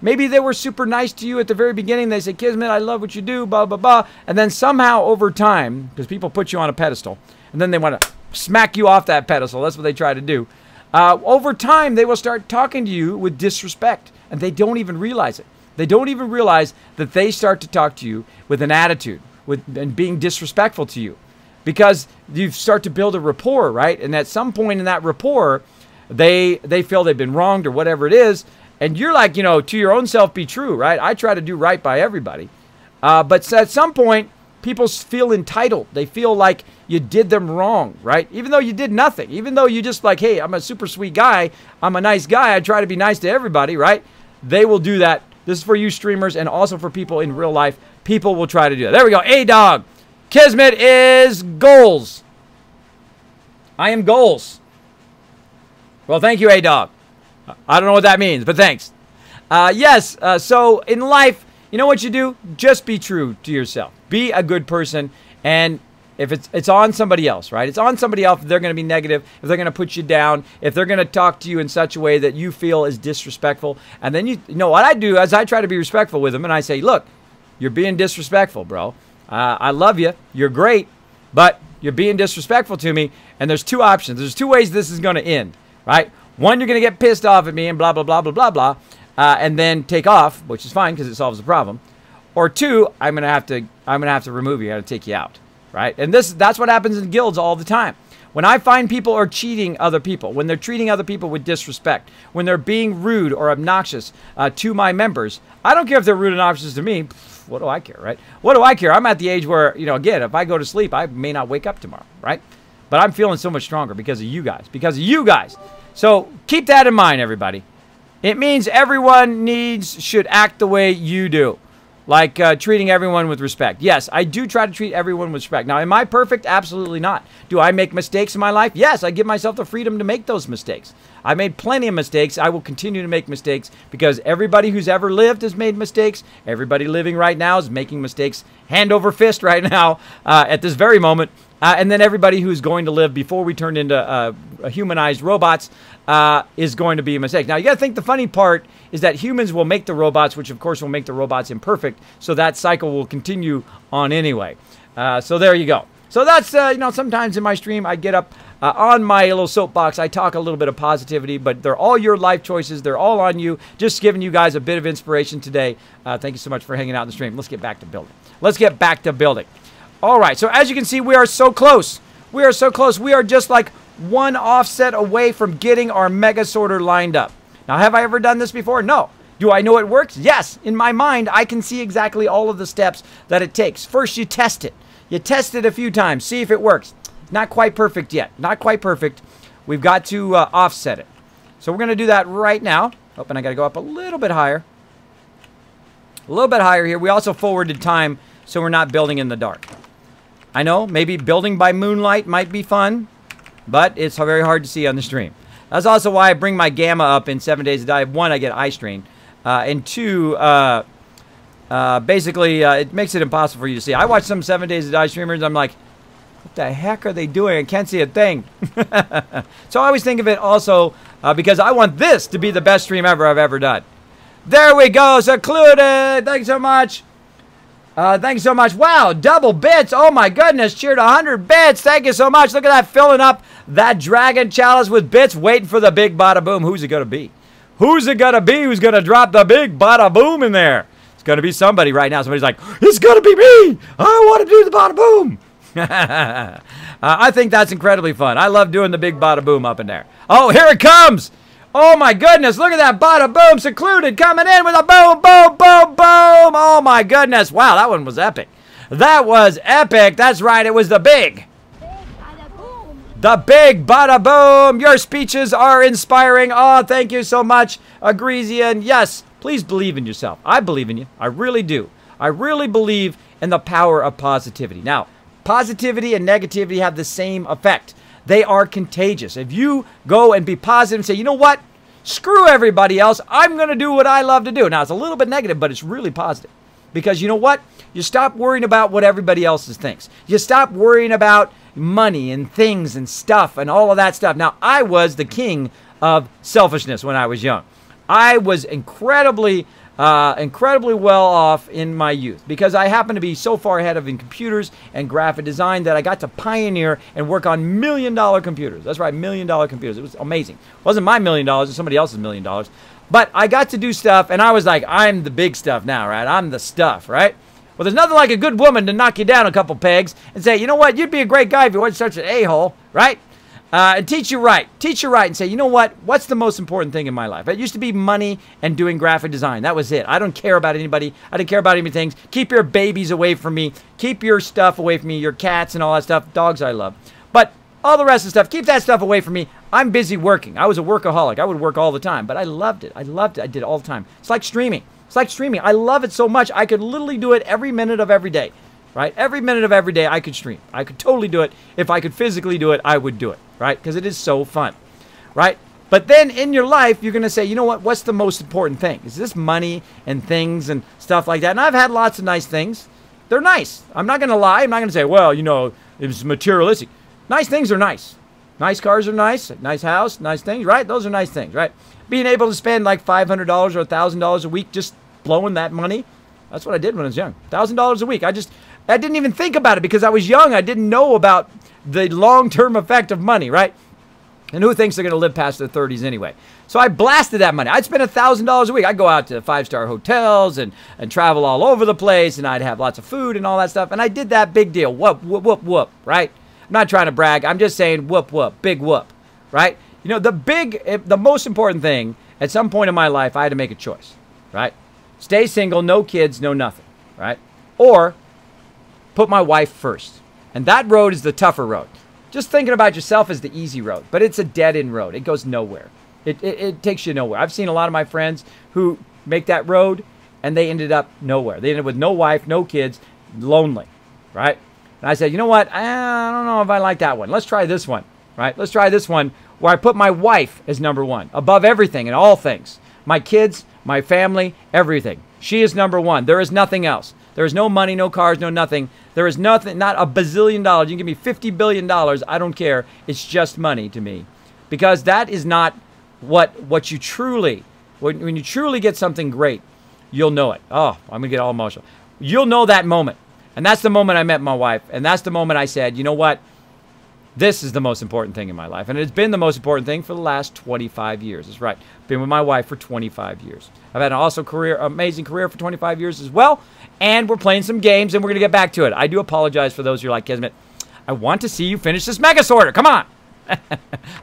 Maybe they were super nice to you at the very beginning. They say, Kismet, I love what you do, blah, blah, blah. And then somehow over time, because people put you on a pedestal, and then they want to smack you off that pedestal. That's what they try to do. Over time, they will start talking to you with disrespect, and they don't even realize it. They don't even realize that they start to talk to you with an attitude, and being disrespectful to you, because you start to build a rapport, right? And at some point in that rapport, they feel they've been wronged or whatever it is, and you're like, to your own self be true, right? I try to do right by everybody, but at some point, people feel entitled. They feel like you did them wrong, right? Even though you did nothing. Even though you just like, hey, I'm a super sweet guy. I'm a nice guy. I try to be nice to everybody, right? They will do that. This is for you streamers and also for people in real life. People will try to do that. There we go. A-Dog. Kismet is goals. I am goals. Well, thank you, A-Dog. I don't know what that means, but thanks. Yes, so in life, you know what you do? Just be true to yourself. Be a good person, and if it's on somebody else, right? It's on somebody else if they're going to be negative, if they're going to put you down, if they're going to talk to you in such a way that you feel is disrespectful. And then you know what I do is I try to be respectful with them, and I say, look, you're being disrespectful, bro. I love you. You're great, but you're being disrespectful to me, and there's two options. There's two ways this is going to end, right? One, you're going to get pissed off at me and blah, blah, blah, blah, blah, blah. And then take off, which is fine because it solves the problem. Or two, I'm gonna have to remove you. I gotta take you out, right? And that's what happens in guilds all the time. When I find people are cheating other people, when they're treating other people with disrespect, when they're being rude or obnoxious to my members, I don't care if they're rude and obnoxious to me. What do I care, right? What do I care? I'm at the age where, again, if I go to sleep, I may not wake up tomorrow, right? But I'm feeling so much stronger because of you guys. So keep that in mind, everybody. It means everyone should act the way you do. Like treating everyone with respect. Yes, I do try to treat everyone with respect. Now, am I perfect? Absolutely not. Do I make mistakes in my life? Yes, I give myself the freedom to make those mistakes. I made plenty of mistakes. I will continue to make mistakes because everybody who's ever lived has made mistakes. Everybody living right now is making mistakes hand over fist right now at this very moment. And then everybody who's going to live before we turn into humanized robots is going to be a mistake. Now, you got to think the funny part is that humans will make the robots, which of course will make the robots imperfect. So that cycle will continue on anyway. So there you go. So that's, sometimes in my stream, I get up on my little soapbox. I talk a little bit of positivity, but they're all your life choices. They're all on you. Just giving you guys a bit of inspiration today. Thank you so much for hanging out in the stream. Let's get back to building. All right, so as you can see, we are so close. We are so close. We are just like one offset away from getting our mega sorter lined up. Now, have I ever done this before? No. Do I know it works? Yes. In my mind, I can see exactly all of the steps that it takes. First, you test it. You test it a few times. See if it works. Not quite perfect yet. Not quite perfect. We've got to offset it. So we're going to do that right now. Oh, and I got to go up a little bit higher. A little bit higher here. We also forwarded time so we're not building in the dark. I know, maybe building by moonlight might be fun, but it's very hard to see on the stream. That's also why I bring my gamma up in 7 days to die. One, I get eye strain. And two, basically, it makes it impossible for you to see. I watch some 7 days to die streamers, I'm like, what the heck are they doing? I can't see a thing. So I always think of it also because I want this to be the best stream ever I've ever done. There we go, secluded. Thanks so much. Thanks so much. Wow, double bits. Oh my goodness, cheered 100 bits. Thank you so much. Look at that, filling up that dragon chalice with bits, waiting for the big bada boom. Who's it going to be? Who's it going to be who's going to drop the big bada boom in there? It's going to be somebody right now. Somebody's like, it's going to be me. I want to do the bada boom. I think that's incredibly fun. I love doing the big bada boom up in there. Oh, here it comes. Oh my goodness, look at that bada boom, secluded, coming in with a boom, boom, boom, boom. Oh my goodness. Wow, that one was epic. That was epic. That's right, it was the big. The big bada boom. Your speeches are inspiring. Oh, thank you so much, Agresian. Yes, please believe in yourself. I believe in you. I really do. I really believe in the power of positivity. Now, positivity and negativity have the same effect. They are contagious. If you go and be positive and say, you know what? Screw everybody else. I'm going to do what I love to do. Now, it's a little bit negative, but it's really positive. Because you know what? You stop worrying about what everybody else thinks. You stop worrying about money and things and stuff and all of that stuff. Now, I was the king of selfishness when I was young. I was incredibly well off in my youth because I happened to be so far ahead of in computers and graphic design that I got to pioneer and work on $1 million computers. That's right, $1 million computers. It was amazing. It wasn't my $1 million, it was somebody else's $1 million. But I got to do stuff, and I was like, I'm the big stuff now, right? I'm the stuff, right? Well, there's nothing like a good woman to knock you down a couple pegs and say, you know what, you'd be a great guy if you weren't such an a-hole, right? And teach you right. Teach you right and say, you know what? What's the most important thing in my life? It used to be money and doing graphic design. That was it. I don't care about anybody. I didn't care about any things. Keep your babies away from me. Keep your stuff away from me, your cats and all that stuff. Dogs I love. But all the rest of the stuff, keep that stuff away from me. I'm busy working. I was a workaholic. I would work all the time, but I loved it. I loved it. I did it all the time. It's like streaming. It's like streaming. I love it so much. I could literally do it every minute of every day, right? Every minute of every day I could stream. I could totally do it. If I could physically do it, I would do it, right? Because it is so fun, right? But then in your life, you're going to say, you know what? What's the most important thing? Is this money and things and stuff like that? And I've had lots of nice things. They're nice. I'm not going to lie. I'm not going to say, well, you know, it's materialistic. Nice things are nice. Nice cars are nice. Nice house, nice things, right? Those are nice things, right? Being able to spend like $500 or $1,000 a week just blowing that money. That's what I did when I was young. $1,000 a week. I didn't even think about it because I was young. I didn't know about the long-term effect of money, right? And who thinks they're going to live past their 30s anyway? So I blasted that money. I'd spend $1,000 a week. I'd go out to five-star hotels and travel all over the place, and I'd have lots of food and all that stuff. And I did that big deal. Whoop, whoop, whoop, whoop, right? I'm not trying to brag. I'm just saying whoop, whoop, big whoop, right? You know, the most important thing, at some point in my life, I had to make a choice, right? Stay single, no kids, no nothing, right? Or put my wife first. And that road is the tougher road. Just thinking about yourself is the easy road, but it's a dead-end road. It goes nowhere. It takes you nowhere. I've seen a lot of my friends who make that road, and they ended up nowhere. They ended up with no wife, no kids, lonely, right? And I said, you know what? I don't know if I like that one. Let's try this one, right? Let's try this one where I put my wife as number one, above everything and all things. My kids, my family, everything. She is number one. There is nothing else. There is no money, no cars, no nothing. There is nothing, not $1 billion. You can give me $50 billion. I don't care. It's just money to me. Because that is not what you truly, when you truly get something great, you'll know it. Oh, I'm going to get all emotional. You'll know that moment. And that's the moment I met my wife. And that's the moment I said, you know what? This is the most important thing in my life. And it's been the most important thing for the last 25 years. That's right. Been with my wife for 25 years. I've had an awesome career, amazing career for 25 years as well. And we're playing some games, and we're going to get back to it. I do apologize for those who are like, Kismet, I want to see you finish this mega sorter. Come on.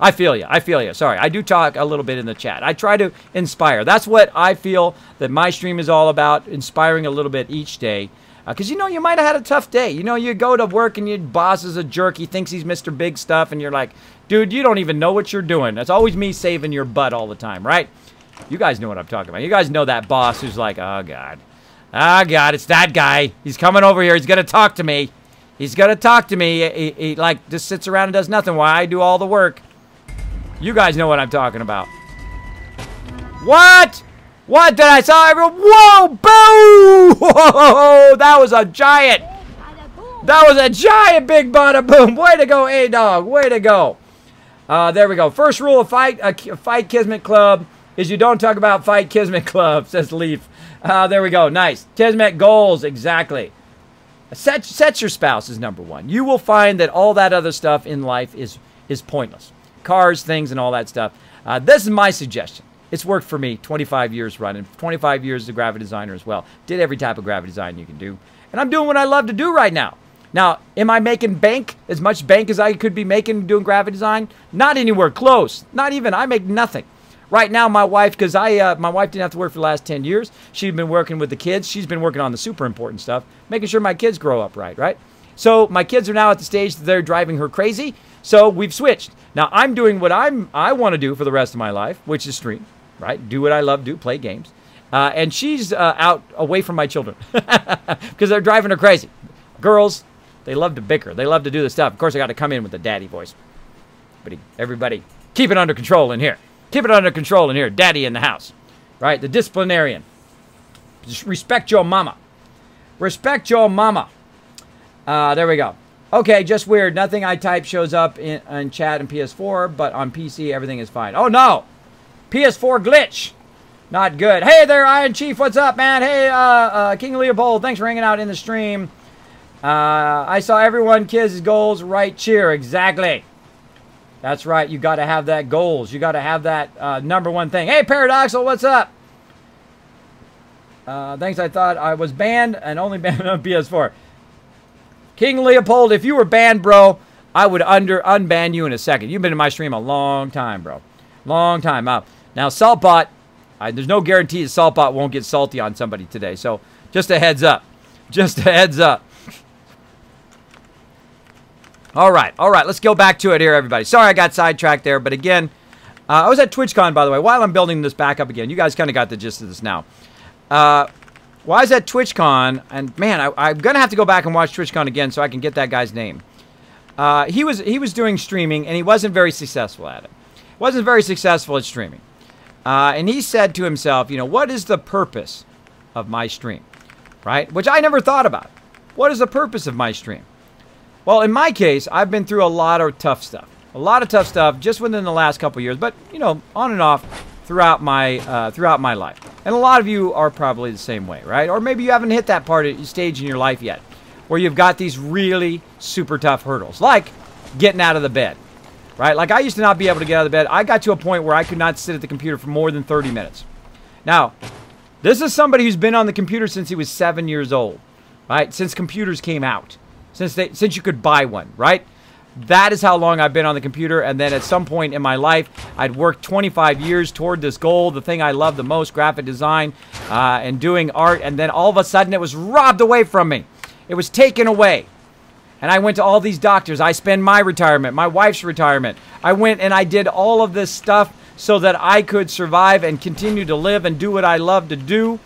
I feel you. I feel you. Sorry. I do talk a little bit in the chat. I try to inspire. That's what I feel that my stream is all about, inspiring a little bit each day. Because, you know, you might have had a tough day. You know, you go to work and your boss is a jerk. He thinks he's Mr. Big Stuff. And you're like, dude, you don't even know what you're doing. That's always me saving your butt all the time, right? You guys know what I'm talking about. You guys know that boss who's like, oh, God. Oh, God, it's that guy. He's coming over here. He's going to talk to me. He's going to talk to me. He, like, just sits around and does nothing while I do all the work. You guys know what I'm talking about. What? What did I saw? Whoa! Boom! Whoa! That was a giant. That was a giant big bada boom. Way to go, A-Dog. Way to go. There we go. First rule of Fight Kismet Club is you don't talk about Fight Kismet Club, says Leaf. There we go. Nice. Kismet goals. Exactly. Set your spouse as number one. You will find that all that other stuff in life is pointless. Cars, things, and all that stuff. This is my suggestion. It's worked for me, 25 years running, 25 years as a graphic designer as well. Did every type of graphic design you can do. And I'm doing what I love to do right now. Now, am I making bank, as much bank as I could be making doing graphic design? Not anywhere close. Not even. I make nothing. Right now, my wife, because my wife didn't have to work for the last 10 years. She'd been working with the kids. She's been working on the super important stuff, making sure my kids grow up right? So my kids are now at the stage that they're driving her crazy. So we've switched. Now, I'm doing what I want to do for the rest of my life, which is stream. Right? Do what I love to do, play games. And she's out away from my children because they're driving her crazy. Girls, they love to bicker. They love to do the stuff. Of course, I got to come in with the daddy voice. Everybody, keep it under control in here. Keep it under control in here. Daddy in the house. Right? The disciplinarian. Just respect your mama. Respect your mama. There we go. Okay, just weird. Nothing I type shows up in chat and PS4, but on PC, everything is fine. Oh, no. PS4 glitch. Not good. Hey there, Iron Chief. What's up, man? Hey, King Leopold. Thanks for hanging out in the stream. I saw everyone kiss his goals. Right cheer. Exactly. That's right. You got to have that goals. You got to have that number one thing. Hey, Paradoxal. What's up? Thanks. I thought I was banned and only banned on PS4. King Leopold, if you were banned, bro, I would unban you in a second. You've been in my stream a long time, bro. Long time. Now, Saltbot, there's no guarantee that Saltbot won't get salty on somebody today. So, just a heads up. Just a heads up. All right. Let's go back to it here, everybody. Sorry I got sidetracked there. But again, I was at TwitchCon, by the way. While I'm building this back up again, you guys kind of got the gist of this now. While I was at TwitchCon, and man, I'm going to have to go back and watch TwitchCon again so I can get that guy's name. He was doing streaming, and he wasn't very successful at it. Wasn't very successful at streaming. And he said to himself, you know, what is the purpose of my stream? Right? Which I never thought about. What is the purpose of my stream? Well, in my case, I've been through a lot of tough stuff. A lot of tough stuff just within the last couple years, but, you know, on and off throughout my life. And a lot of you are probably the same way, right? Or maybe you haven't hit that stage in your life yet where you've got these really super tough hurdles, like getting out of the bed, right? Like I used to not be able to get out of the bed. I got to a point where I could not sit at the computer for more than 30 minutes. Now, this is somebody who's been on the computer since he was 7 years old, right? Since computers came out, since you could buy one, right? That is how long I've been on the computer, and then at some point in my life, I'd worked 25 years toward this goal, the thing I love the most, graphic design, and doing art, and then all of a sudden it was robbed away from me. It was taken away. And I went to all these doctors. I spent my retirement, my wife's retirement. I went and I did all of this stuff so that I could survive and continue to live and do what I love to do.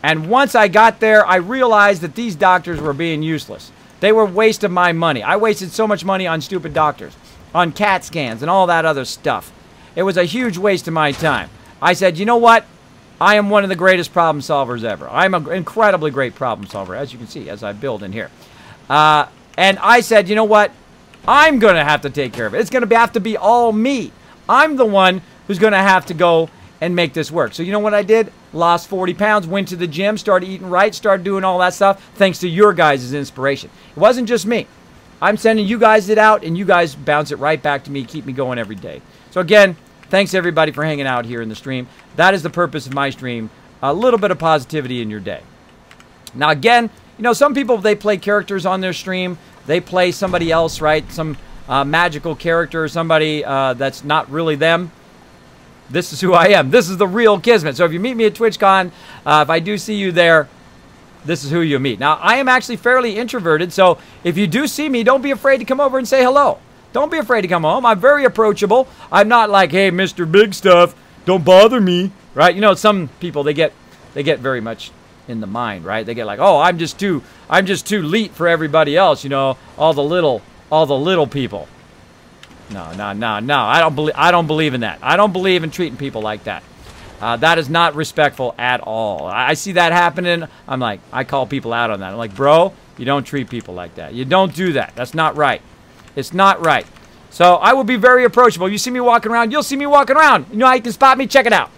And once I got there, I realized that these doctors were being useless. They were a waste of my money. I wasted so much money on stupid doctors, on CAT scans and all that other stuff. It was a huge waste of my time. I said, you know what? I am one of the greatest problem solvers ever. I'm an incredibly great problem solver, as you can see, as I build in here. And I said, you know what? I'm going to have to take care of it. It's going to have to be all me. I'm the one who's going to have to go and make this work. So you know what I did? Lost 40 pounds, went to the gym, started eating right, started doing all that stuff, thanks to your guys' inspiration. It wasn't just me. I'm sending you guys it out, and you guys bounce it right back to me, keep me going every day. So again, thanks everybody for hanging out here in the stream. That is the purpose of my stream, a little bit of positivity in your day. Now again, you know, some people, they play characters on their stream. They play somebody else, right? Some magical character, somebody that's not really them. This is who I am. This is the real Kismet. So if you meet me at TwitchCon, if I do see you there, this is who you meet. Now, I am actually fairly introverted, so if you do see me, don't be afraid to come over and say hello. Don't be afraid to come home. I'm very approachable. I'm not like, hey, Mr. Big Stuff, don't bother me, right? You know, some people, they get very much in the mind, right? They get like, oh, I'm just too elite for everybody else, you know, all the little people. No. I don't believe in that. I don't believe in treating people like that. That is not respectful at all. I see that happening. I'm like, I call people out on that. I'm like, bro, you don't treat people like that. You don't do that. That's not right. It's not right. So I will be very approachable. You see me walking around, you'll see me walking around. You know how you can spot me? Check it out.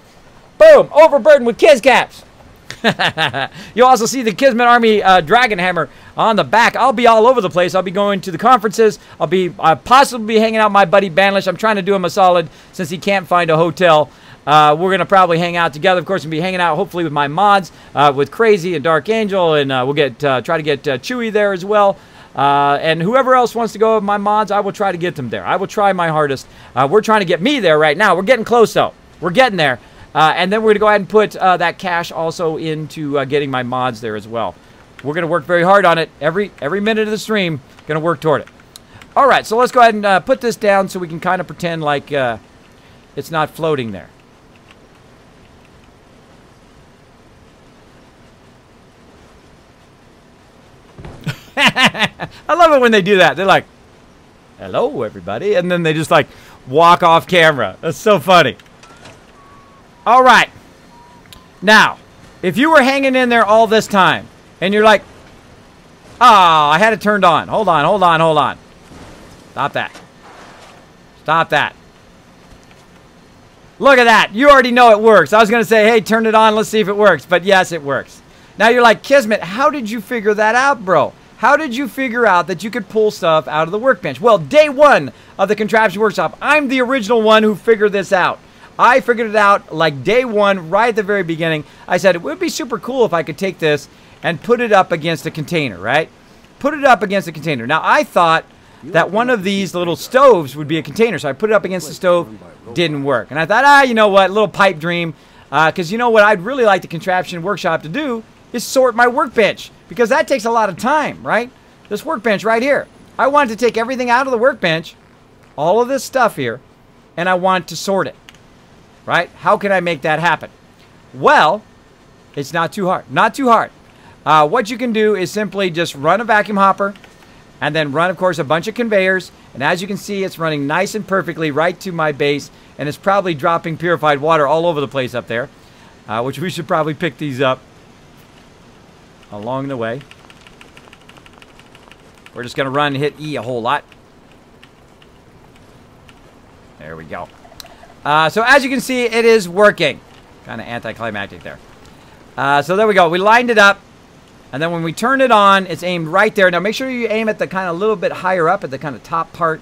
Boom, overburdened with Kiz caps. You'll also see the Kismet Army Dragon Hammer on the back. I'll be all over the place. I'll be going to the conferences. I'll possibly be hanging out with my buddy Banlish. I'm trying to do him a solid since he can't find a hotel. We're going to probably hang out together. Of course, we'll be hanging out hopefully with my mods, with Crazy and Dark Angel, and we'll try to get Chewy there as well. And whoever else wants to go with my mods, I will try to get them there. I will try my hardest. We're trying to get me there right now. We're getting close, though. We're getting there. And then we're going to go ahead and put that cash also into getting my mods there as well. We're going to work very hard on it. Every minute of the stream, going to work toward it. All right, so let's go ahead and put this down so we can kind of pretend like it's not floating there. I love it when they do that. They're like, hello, everybody. And then they just like walk off camera. That's so funny. All right. Now, if you were hanging in there all this time, and you're like, oh, I had it turned on. Hold on, hold on, hold on. Stop that. Stop that. Look at that. You already know it works. I was going to say, hey, turn it on. Let's see if it works. But yes, it works. Now you're like, Kismet, how did you figure that out, bro? How did you figure out that you could pull stuff out of the workbench? Well, day one of the contraption workshop, I'm the original one who figured this out. I figured it out like day one, right at the very beginning. I said, it would be super cool if I could take this and put it up against a container, right? Put it up against a container. Now, I thought that one of these little stoves would be a container. So I put it up against the stove. Didn't work. And I thought, you know what? Little pipe dream. Because you know what I'd really like the contraption workshop to do is sort my workbench. Because that takes a lot of time, right? This workbench right here. I wanted to take everything out of the workbench, all of this stuff here, and I want to sort it, right? How can I make that happen? Well, it's not too hard. Not too hard. What you can do is simply just run a vacuum hopper and then run, of course, a bunch of conveyors. And as you can see, it's running nice and perfectly right to my base. And it's probably dropping purified water all over the place up there, which we should probably pick these up along the way. We're just going to run and hit E a whole lot. There we go. So as you can see, it is working. Kind of anticlimactic there. So there we go. We lined it up. And then when we turn it on, it's aimed right there. Now make sure you aim at the kind of little bit higher up at the kind of top part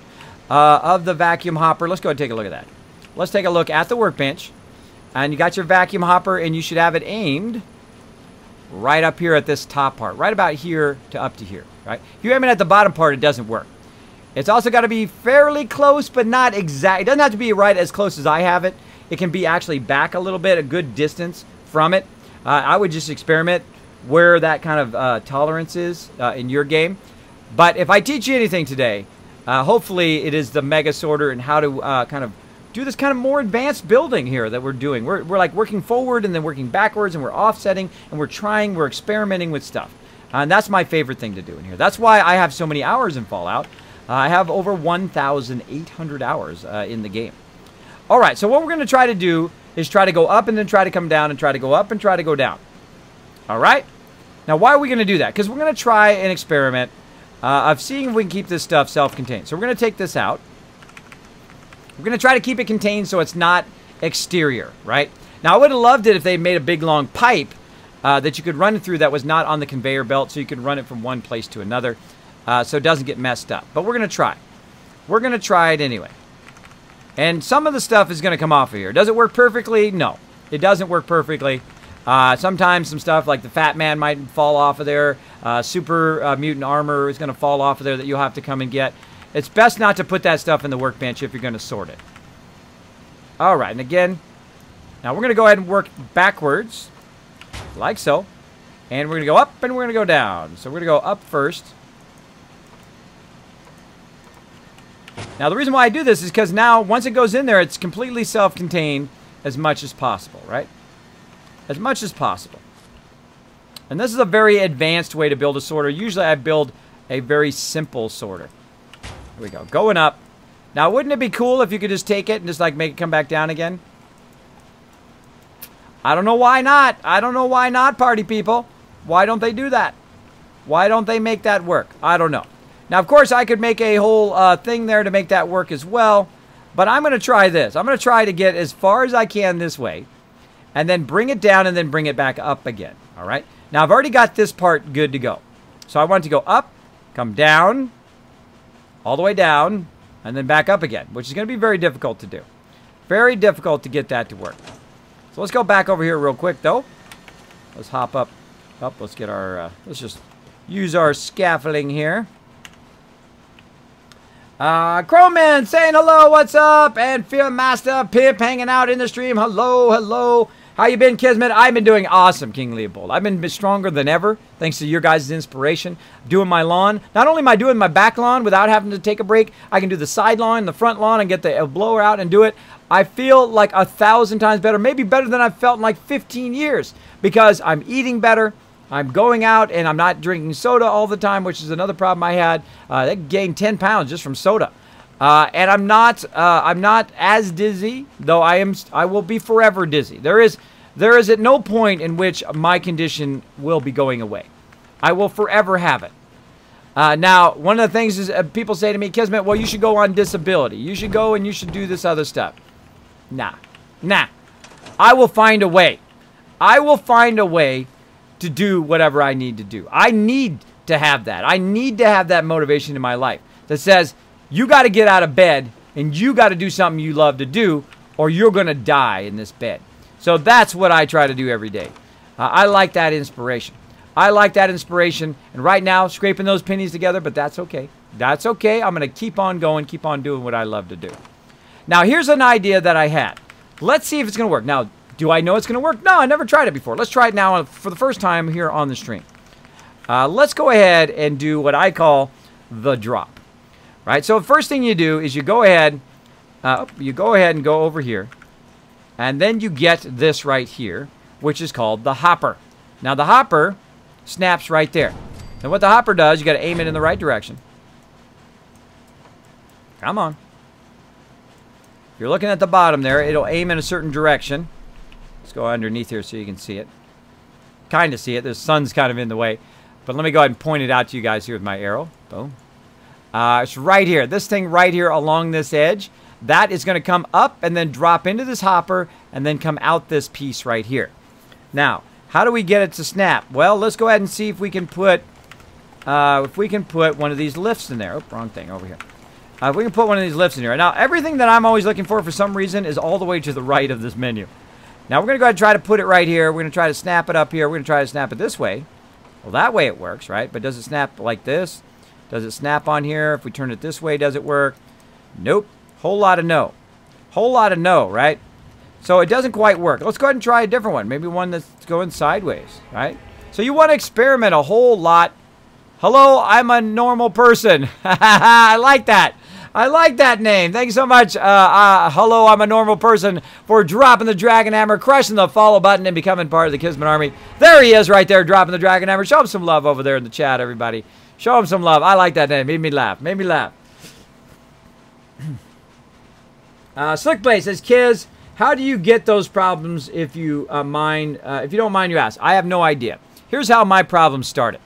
of the vacuum hopper. Let's go and take a look at that. Let's take a look at the workbench. And you got your vacuum hopper, and you should have it aimed right up here at this top part. Right about here to up to here. Right? If you aim it at the bottom part, it doesn't work. It's also got to be fairly close, but not exact. It doesn't have to be right as close as I have it. It can be actually back a little bit, a good distance from it. I would just experiment where that kind of tolerance is in your game. But if I teach you anything today, hopefully it is the mega sorter and how to kind of do this kind of more advanced building here that we're doing. We're like working forward and then working backwards, and we're offsetting, and we're experimenting with stuff. And that's my favorite thing to do in here. That's why I have so many hours in Fallout. I have over 1,800 hours in the game. All right, so what we're going to try to do is try to go up and then try to come down and try to go up and try to go down. All right? Now, why are we going to do that? Because we're going to try an experiment of seeing if we can keep this stuff self-contained. So we're going to take this out. We're going to try to keep it contained so it's not exterior, right? Now, I would have loved it if they made a big, long pipe that you could run it through that was not on the conveyor belt, so you could run it from one place to another so it doesn't get messed up. But we're going to try. We're going to try it anyway. And some of the stuff is going to come off of here. Does it work perfectly? No. It doesn't work perfectly. Sometimes some stuff like the Fat Man might fall off of there. Super mutant armor is going to fall off of there that you'll have to come and get. It's best not to put that stuff in the workbench if you're going to sort it. All right, and again, now we're going to go ahead and work backwards, like so. And we're going to go up and we're going to go down. So we're going to go up first. Now the reason why I do this is because now once it goes in there, it's completely self-contained as much as possible, right? As much as possible. And this is a very advanced way to build a sorter. Usually I build a very simple sorter. Here we go. Going up. Now, wouldn't it be cool if you could just take it and just like make it come back down again? I don't know why not. I don't know why not, party people. Why don't they do that? Why don't they make that work? I don't know. Now, of course, I could make a whole thing there to make that work as well. But I'm going to try this. I'm going to try to get as far as I can this way. And then bring it down and then bring it back up again. All right. Now, I've already got this part good to go. So I want to go up, come down, all the way down, and then back up again, which is going to be very difficult to do. Very difficult to get that to work. So let's go back over here real quick, though. Let's hop up. Let's get our, let's just use our scaffolding here. Crowman saying hello, what's up? And Fear Master Pip hanging out in the stream. Hello, hello. How you been, Kismet? I've been doing awesome, King Leopold. I've been stronger than ever, thanks to your guys' inspiration. Doing my lawn. Not only am I doing my back lawn without having to take a break, I can do the side lawn, the front lawn, and get the blower out and do it. I feel like 1,000 times better, maybe better than I've felt in like 15 years, because I'm eating better. I'm going out, and I'm not drinking soda all the time, which is another problem I had. I gained 10 pounds just from soda. And I'm not as dizzy, though I will be forever dizzy. There is at no point in which my condition will be going away. I will forever have it. Now, one of the things is people say to me, Kismet, well, you should go on disability. You should go and you should do this other stuff. Nah. I will find a way. I will find a way to do whatever I need to do. I need to have that. I need to have that motivation in my life that says, you got to get out of bed and you got to do something you love to do or you're going to die in this bed. So that's what I try to do every day. I like that inspiration. I like that inspiration. And right now, scraping those pennies together, but that's okay. That's okay. I'm going to keep on going, keep on doing what I love to do. Now, here's an idea that I had. Let's see if it's going to work. Now, do I know it's going to work? No, I never tried it before. Let's try it now for the first time here on the stream. Let's go ahead and do what I call the drop. Right? So the first thing you do is you go ahead and go over here. And then you get this right here, which is called the hopper. Now, the hopper snaps right there. And what the hopper does, you got to aim it in the right direction. Come on. If you're looking at the bottom there, it'll aim in a certain direction. Let's go underneath here so you can see it. Kind of see it. The sun's kind of in the way. But let me go ahead and point it out to you guys here with my arrow. Boom. It's right here. This thing right here along this edge. That is going to come up and then drop into this hopper and then come out this piece right here. Now, how do we get it to snap? Well, let's go ahead and see if we can put one of these lifts in there. Oh, wrong thing over here. If we can put one of these lifts in here. Now, everything that I'm always looking for some reason is all the way to the right of this menu. Now, we're going to go ahead and try to put it right here. We're going to try to snap it up here. We're going to try to snap it this way. Well, that way it works, right? But does it snap like this? Does it snap on here? If we turn it this way, does it work? Nope. Whole lot of no. Whole lot of no, right? So it doesn't quite work. Let's go ahead and try a different one. Maybe one that's going sideways, right? So you want to experiment a whole lot. Hello, I'm a normal person. I like that. I like that name. Thank you so much. Hello, I'm a normal person for dropping the Dragon Hammer, crushing the follow button, and becoming part of the Kismet Army. There he is right there, dropping the Dragon Hammer. Show him some love over there in the chat, everybody. Show him some love. I like that name. Made me laugh. Made me laugh. Slickblade says, Kiz, how do you get those problems if you don't mind you ask? I have no idea. Here's how my problem started.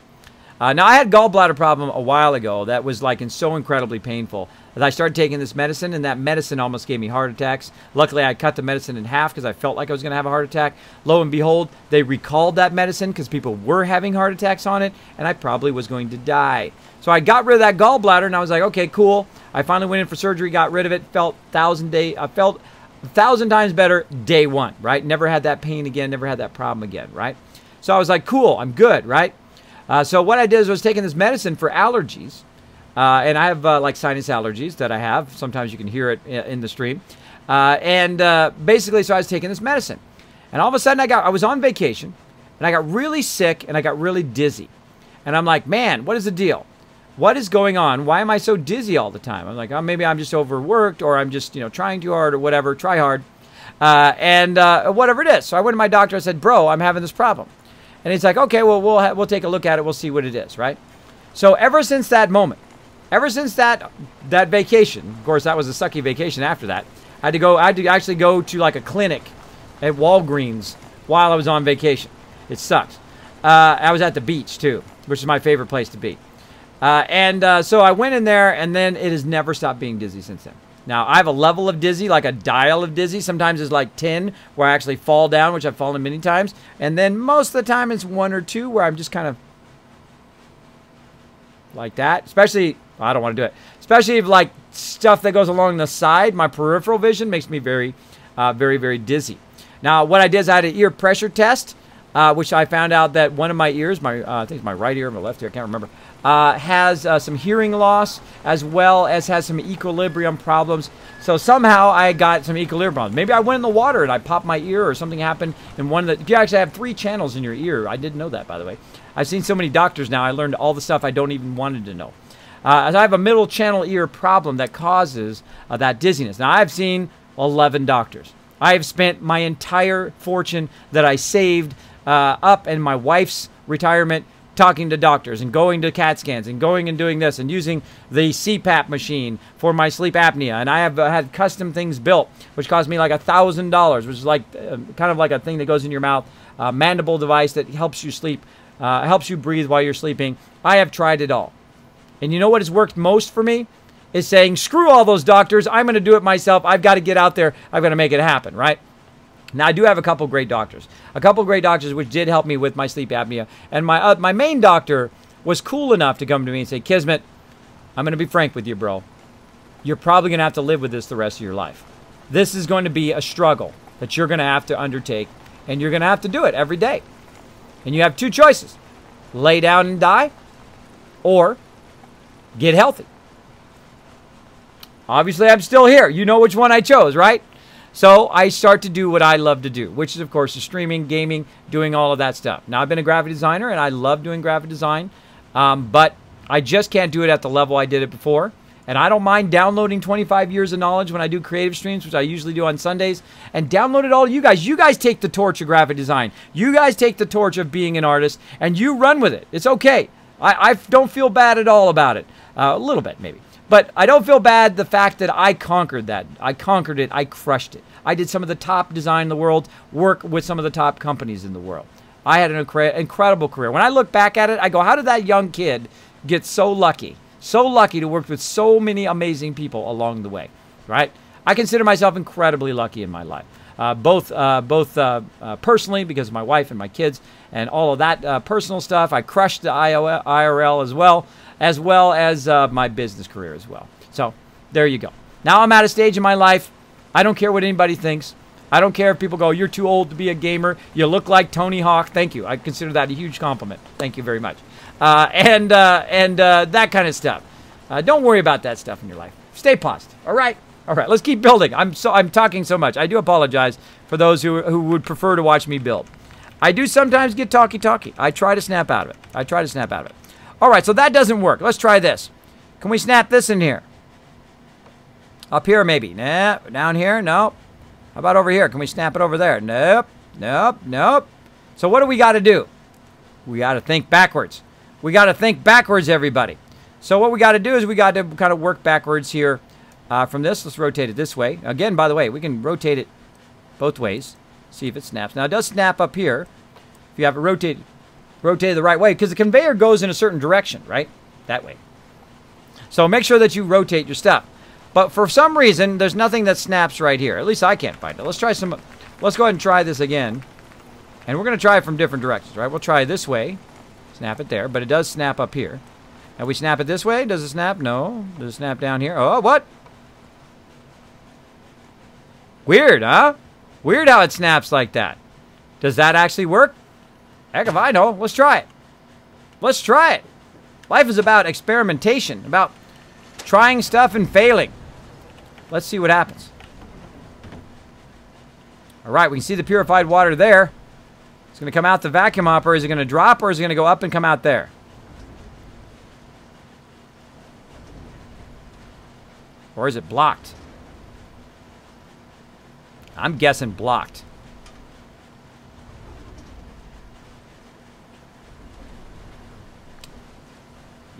Now, I had gallbladder problem a while ago that was like so incredibly painful that I started taking this medicine, and that medicine almost gave me heart attacks. Luckily, I cut the medicine in half because I felt like I was going to have a heart attack. Lo and behold, they recalled that medicine because people were having heart attacks on it, and I probably was going to die. So I got rid of that gallbladder, and I was like, okay, cool. I finally went in for surgery, got rid of it, felt 1,000 times better day one, right? Never had that pain again, never had that problem again, right? So I was like, cool, I'm good, right? So what I did is I was taking this medicine for allergies, and I have like sinus allergies that I have. Sometimes you can hear it in the stream. Basically, so I was taking this medicine. And all of a sudden, I was on vacation, and I got really sick, and I got really dizzy. And I'm like, man, what is the deal? What is going on? Why am I so dizzy all the time? I'm like, oh, maybe I'm just overworked, or I'm just, trying too hard, or whatever. Try hard. Whatever it is. So I went to my doctor. I said, bro, I'm having this problem. And he's like, okay, well, we'll take a look at it. We'll see what it is, right? So ever since that moment, ever since that vacation, of course, that was a sucky vacation after that, I had to actually go to like a clinic at Walgreens while I was on vacation. It sucked. I was at the beach too, which is my favorite place to be. So I went in there, and then it has never stopped being dizzy since then. Now, I have a level of dizzy, like a dial of dizzy. Sometimes it's like 10, where I actually fall down, which I've fallen many times. And then most of the time it's 1 or 2, where I'm just kind of like that. Especially, I don't want to do it. Especially if like stuff that goes along the side, my peripheral vision makes me very, very dizzy. Now, what I did is I had an ear pressure test, which I found out that one of my ears, I think it's my right ear or my left ear, I can't remember, has some hearing loss, as well as has some equilibrium problems. So somehow I got some equilibrium problems. Maybe I went in the water and I popped my ear, or something happened in one of the... You actually have 3 channels in your ear. I didn't know that, by the way. I've seen so many doctors now, I learned all the stuff I don't even wanted to know. I have a middle channel ear problem that causes that dizziness. Now, I've seen 11 doctors. I have spent my entire fortune that I saved up in my wife's retirement talking to doctors and going to CAT scans and going and doing this and using the CPAP machine for my sleep apnea. And I have had custom things built, which cost me like $1,000, which is like kind of like a thing that goes in your mouth, a mandible device that helps you sleep, helps you breathe while you're sleeping. I have tried it all. And you know what has worked most for me? Is saying, screw all those doctors. I'm going to do it myself. I've got to get out there. I've got to make it happen, right? Now, I do have a couple great doctors. A couple great doctors which did help me with my sleep apnea. And my main doctor was cool enough to come to me and say, Kismet, I'm going to be frank with you, bro. You're probably going to have to live with this the rest of your life. This is going to be a struggle that you're going to have to undertake. And you're going to have to do it every day. And you have two choices. Lay down and die, or get healthy. Obviously, I'm still here. You know which one I chose, right? So I start to do what I love to do, which is, of course, the streaming, gaming, doing all of that stuff. Now, I've been a graphic designer, and I love doing graphic design, but I just can't do it at the level I did it before. And I don't mind downloading 25 years of knowledge when I do creative streams, which I usually do on Sundays, and download it all to you guys. You guys take the torch of graphic design. You guys take the torch of being an artist, and you run with it. It's okay. I don't feel bad at all about it. A little bit, maybe. But I don't feel bad the fact that I conquered that. I conquered it. I crushed it. I did some of the top design in the world, work with some of the top companies in the world. I had an incredible career. When I look back at it, I go, how did that young kid get so lucky? So lucky to work with so many amazing people along the way, right? I consider myself incredibly lucky in my life. Both personally, because of my wife and my kids and all of that personal stuff. I crushed the IRL as well as my business career as well. So there you go. Now I'm at a stage in my life. I don't care what anybody thinks. I don't care if people go, you're too old to be a gamer. You look like Tony Hawk. Thank you. I consider that a huge compliment. Thank you very much. And that kind of stuff. Don't worry about that stuff in your life. Stay positive. All right. All right. Let's keep building. I'm talking so much. I do apologize for those who would prefer to watch me build. I do sometimes get talky. I try to snap out of it. All right. So that doesn't work. Let's try this. Can we snap this in here? Up here, maybe. Nah. Down here? Nope. How about over here? Can we snap it over there? Nope. So what do we got to do? We got to think backwards. Everybody. So what we got to do is we got to kind of work backwards here from this. Let's rotate it this way. Again, by the way, we can rotate it both ways. See if it snaps. Now, it does snap up here if you have it rotated the right way, because the conveyor goes in a certain direction, right? That way. So make sure that you rotate your stuff. But for some reason, there's nothing that snaps right here. At least I can't find it. Let's go ahead and try this again. And we're going to try it from different directions, right? We'll try this way. Snap it there. But it does snap up here. And we snap it this way. Does it snap? No. Does it snap down here? Oh, what? Weird, huh? Weird how it snaps like that. Does that actually work? Heck if I know. Let's try it. Let's try it. Life is about experimentation, about trying stuff and failing. Let's see what happens. All right, we can see the purified water there. It's going to come out the vacuum hopper. Is it going to drop, or is it going to go up and come out there? Or is it blocked? I'm guessing blocked.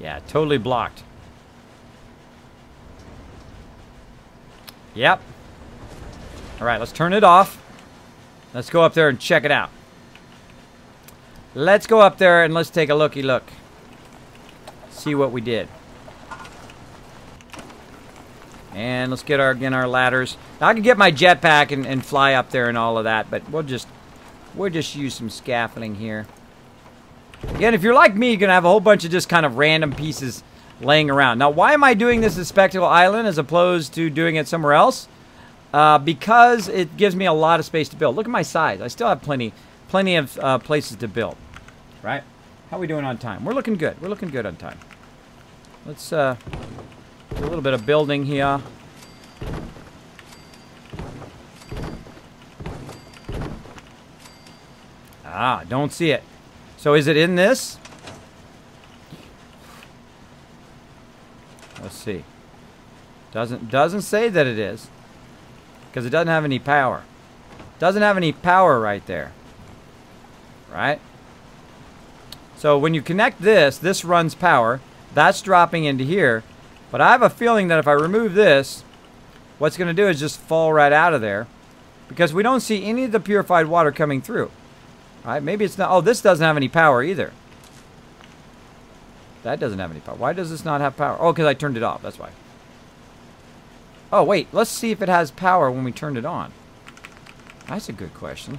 Yeah, totally blocked. Yep. All right, let's turn it off. Let's go up there and check it out. Let's go up there and let's take a looky look. See what we did. And let's get our ladders. Now, I can get my jetpack and fly up there and all of that, but we'll just use some scaffolding here. Again, if you're like me, you're gonna have a whole bunch of just kind of random pieces laying around. Now, why am I doing this at Spectacle Island as opposed to doing it somewhere else? Because it gives me a lot of space to build. Look at my size. I still have plenty of places to build. Right? How are we doing on time? We're looking good. We're looking good on time. Let's do a little bit of building here. Ah, don't see it. So is it in this? Let's see. Doesn't say that it is, because it doesn't have any power. Doesn't have any power right there. Right? So when you connect this, this runs power. That's dropping into here. But I have a feeling that if I remove this, what's going to do is just fall right out of there. Because we don't see any of the purified water coming through. All right, maybe it's not. Oh, this doesn't have any power either. That doesn't have any power. Why does this not have power? Oh, because I turned it off. That's why. Oh, wait. Let's see if it has power when we turned it on. That's a good question.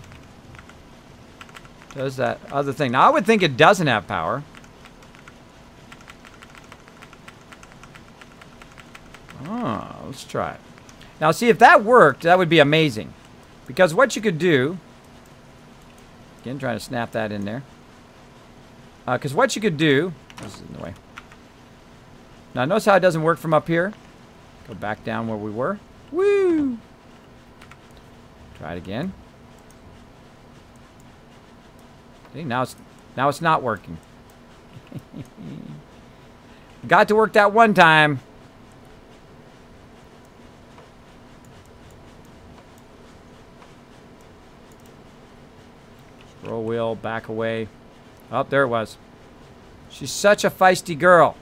Does that other thing. Now, I would think it doesn't have power. Oh, let's try it. Now, see, if that worked, that would be amazing. Because what you could do... Again, trying to snap that in there. Because what you could do... This is in the way. Now, notice how it doesn't work from up here. Go back down where we were. Woo! Try it again. See, now it's not working. Got to work that one time. Scroll wheel, back away. Oh, there it was. She's such a feisty girl.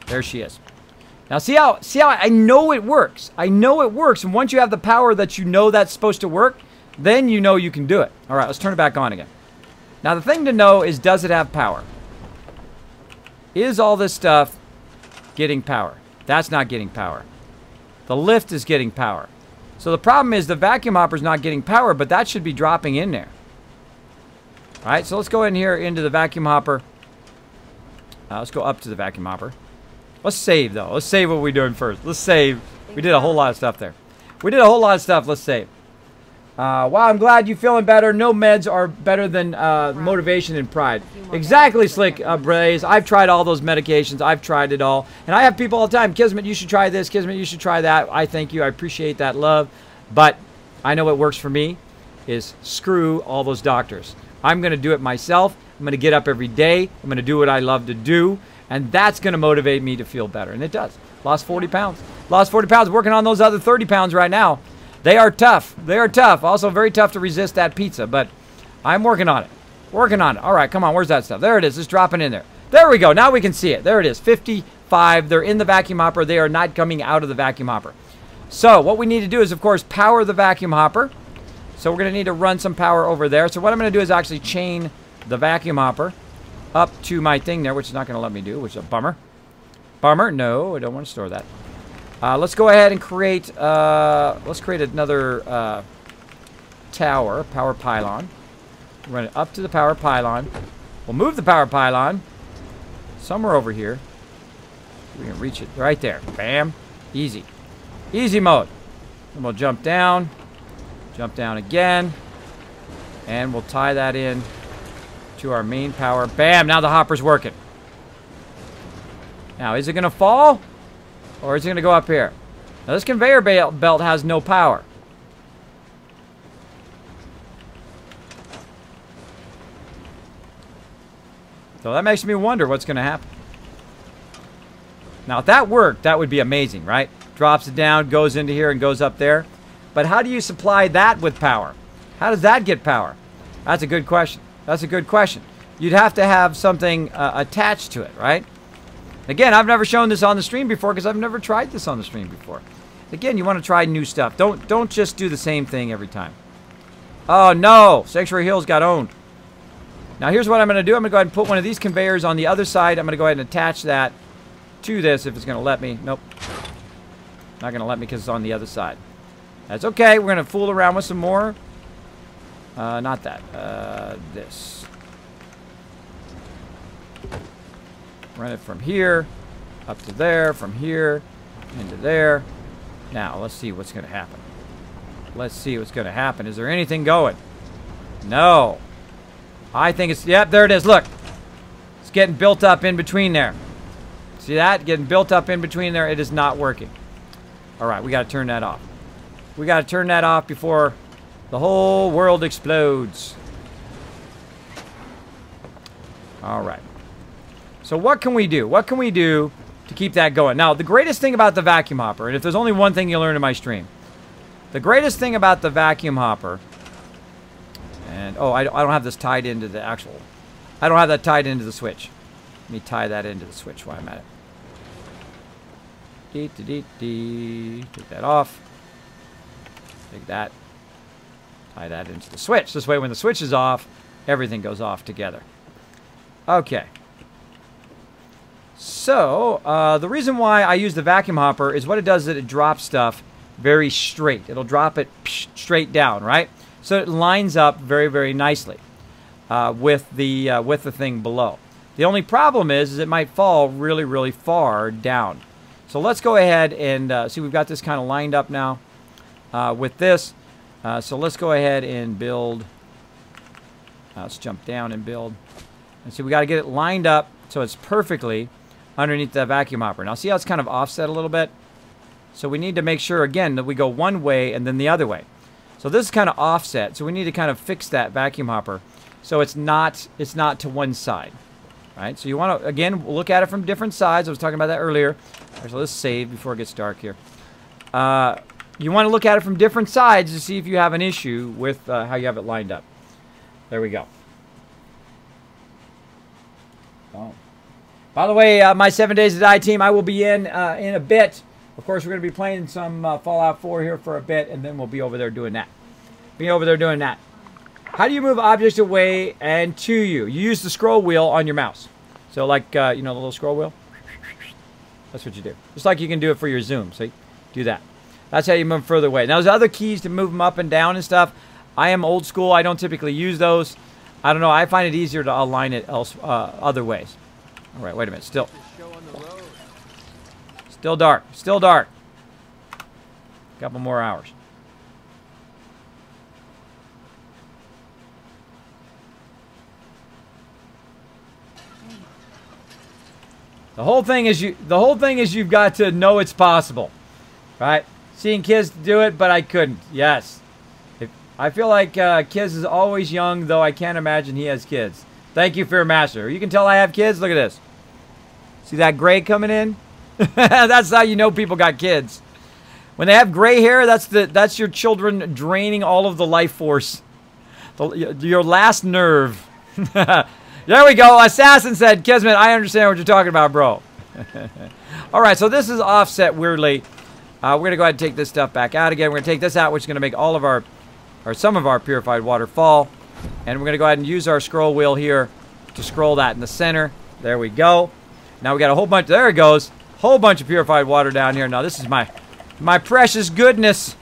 There she is. Now see how I know it works. I know it works, and once you have the power that you know that's supposed to work, then you know you can do it. All right, let's turn it back on again. Now the thing to know is, does it have power? Is all this stuff getting power? That's not getting power. The lift is getting power. So the problem is the vacuum hopper is not getting power, but that should be dropping in there. All right, so let's go in here into the vacuum hopper. Let's go up to the vacuum hopper. Let's save, though. Let's save what we're doing first. Let's save. We did a whole lot of stuff there. We did a whole lot of stuff. Let's save. Wow, I'm glad you're feeling better. No meds are better than motivation and pride. Exactly, Slick Braze. I've tried all those medications. I've tried it all. And I have people all the time. Kismet, you should try this. Kismet, you should try that. I thank you. I appreciate that love. But I know what works for me is screw all those doctors. I'm going to do it myself. I'm going to get up every day. I'm going to do what I love to do. And that's going to motivate me to feel better. And it does. Lost 40 pounds. Lost 40 pounds. Working on those other 30 pounds right now. They are tough. They are tough. Also very tough to resist that pizza. But I'm working on it. Working on it. All right, come on. Where's that stuff? There it is. It's dropping in there. There we go. Now we can see it. There it is. 55. They're in the vacuum hopper. They are not coming out of the vacuum hopper. So what we need to do is, of course, power the vacuum hopper. So we're going to need to run some power over there. So what I'm going to do is actually chain the vacuum hopper up to my thing there, which is not going to let me do, which is a bummer. Bummer. No, I don't want to store that. Let's go ahead and create, let's create another tower, power pylon. Run it up to the power pylon. We'll move the power pylon somewhere over here. We can reach it right there. Bam. Easy. Easy mode. And we'll jump down again, and we'll tie that in to our main power. Bam. Now the hopper's working. Now, is it going to fall? Or is it going to go up here? Now, this conveyor belt has no power. So that makes me wonder what's going to happen. Now, if that worked, that would be amazing, right? Drops it down, goes into here, and goes up there. But how do you supply that with power? How does that get power? That's a good question. That's a good question. You'd have to have something attached to it, right? Again, I've never shown this on the stream before because I've never tried this on the stream before. Again, you want to try new stuff. Don't just do the same thing every time. Oh, no. Sanctuary Hills got owned. Now, here's what I'm going to do. I'm going to go ahead and put one of these conveyors on the other side. I'm going to go ahead and attach that to this if it's going to let me. Nope. Not going to let me because it's on the other side. That's okay. We're going to fool around with some more. Not that. This. Run it from here up to there, from here into there. Now, let's see what's going to happen. Let's see what's going to happen. Is there anything going? No. I think it's... Yep, there it is. Look. It's getting built up in between there. See that? Getting built up in between there. It is not working. All right, we got to turn that off. We got to turn that off before the whole world explodes. All right. So what can we do? What can we do to keep that going? Now, the greatest thing about the vacuum hopper, and if there's only one thing you learn in my stream, the greatest thing about the vacuum hopper, and oh, I don't have this tied into the actual. I don't have that tied into the switch. Let me tie that into the switch while I'm at it. Take that off. Take that. Tie that into the switch. This way when the switch is off, everything goes off together. Okay. So, the reason why I use the vacuum hopper is what it does is that it drops stuff very straight. It'll drop it straight down, right? So it lines up very, very nicely with the thing below. The only problem is it might fall really, really far down. So let's go ahead and see, we've got this kind of lined up now with this. So let's go ahead and build. Let's jump down and build. And see, we got to get it lined up so it's perfectly underneath the vacuum hopper. Now see how it's kind of offset a little bit? So we need to make sure, again, that we go one way and then the other way. So this is kind of offset, so we need to kind of fix that vacuum hopper so it's not to one side. Right? So you want to, again, look at it from different sides. I was talking about that earlier. Right, so let's save before it gets dark here. You want to look at it from different sides to see if you have an issue with how you have it lined up. There we go. Oh. By the way, my 7 Days to Die team, I will be in a bit. Of course, we're going to be playing some Fallout 4 here for a bit, and then we'll be over there doing that. How do you move objects away and to you? You use the scroll wheel on your mouse. So like, you know, the little scroll wheel? That's what you do. Just like you can do it for your zoom. See? Do that. That's how you move further away. Now, there's other keys to move them up and down and stuff. I am old school. I don't typically use those. I don't know. I find it easier to align it other ways. All right, wait a minute. Still dark. Still dark. A couple more hours. The whole thing is you've got to know it's possible, right? Seeing kids do it, but I couldn't. Yes, I feel like Kiz is always young, though I can't imagine he has kids. Thank you, Fear Master. You can tell I have kids. Look at this. See that gray coming in? That's how you know people got kids. When they have gray hair, that's your children draining all of the life force, your last nerve. There we go. Assassin said, Kismet, I understand what you're talking about, bro. All right, so this is offset weirdly. We're going to go ahead and take this stuff back out again. We're going to take this out, which is going to make all of our, or some of our purified water fall. And we're going to go ahead and use our scroll wheel here to scroll that in the center. There we go. Now we got a whole bunch, there it goes. Whole bunch of purified water down here. Now this is my precious goodness.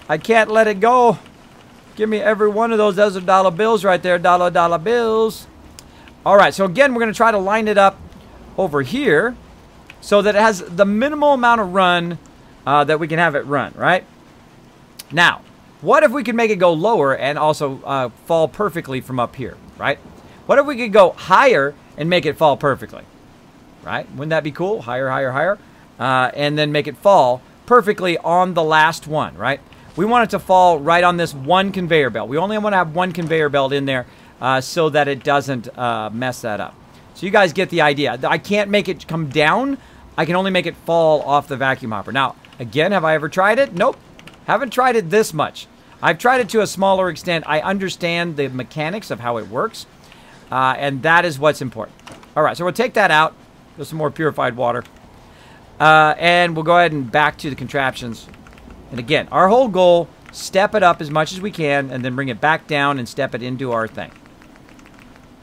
I can't let it go. Give me every one of those. Those are dollar bills right there. Dollar bills. All right, so again, we're going to try to line it up over here so that it has the minimal amount of run that we can have it run, right? Now, what if we could make it go lower and also fall perfectly from up here, right? What if we could go higher and make it fall perfectly, right? Wouldn't that be cool? Higher, higher, higher. And then make it fall perfectly on the last one, right? We want it to fall right on this one conveyor belt. We only want to have one conveyor belt in there so that it doesn't mess that up. So you guys get the idea. I can't make it come down. I can only make it fall off the vacuum hopper. Now, again, have I ever tried it? Nope. Haven't tried it this much. I've tried it to a smaller extent. I understand the mechanics of how it works. And that is what's important. All right, so we'll take that out. There's some more purified water. And we'll go ahead and back to the contraptions. And again, our whole goal, step it up as much as we can and then bring it back down and step it into our thing.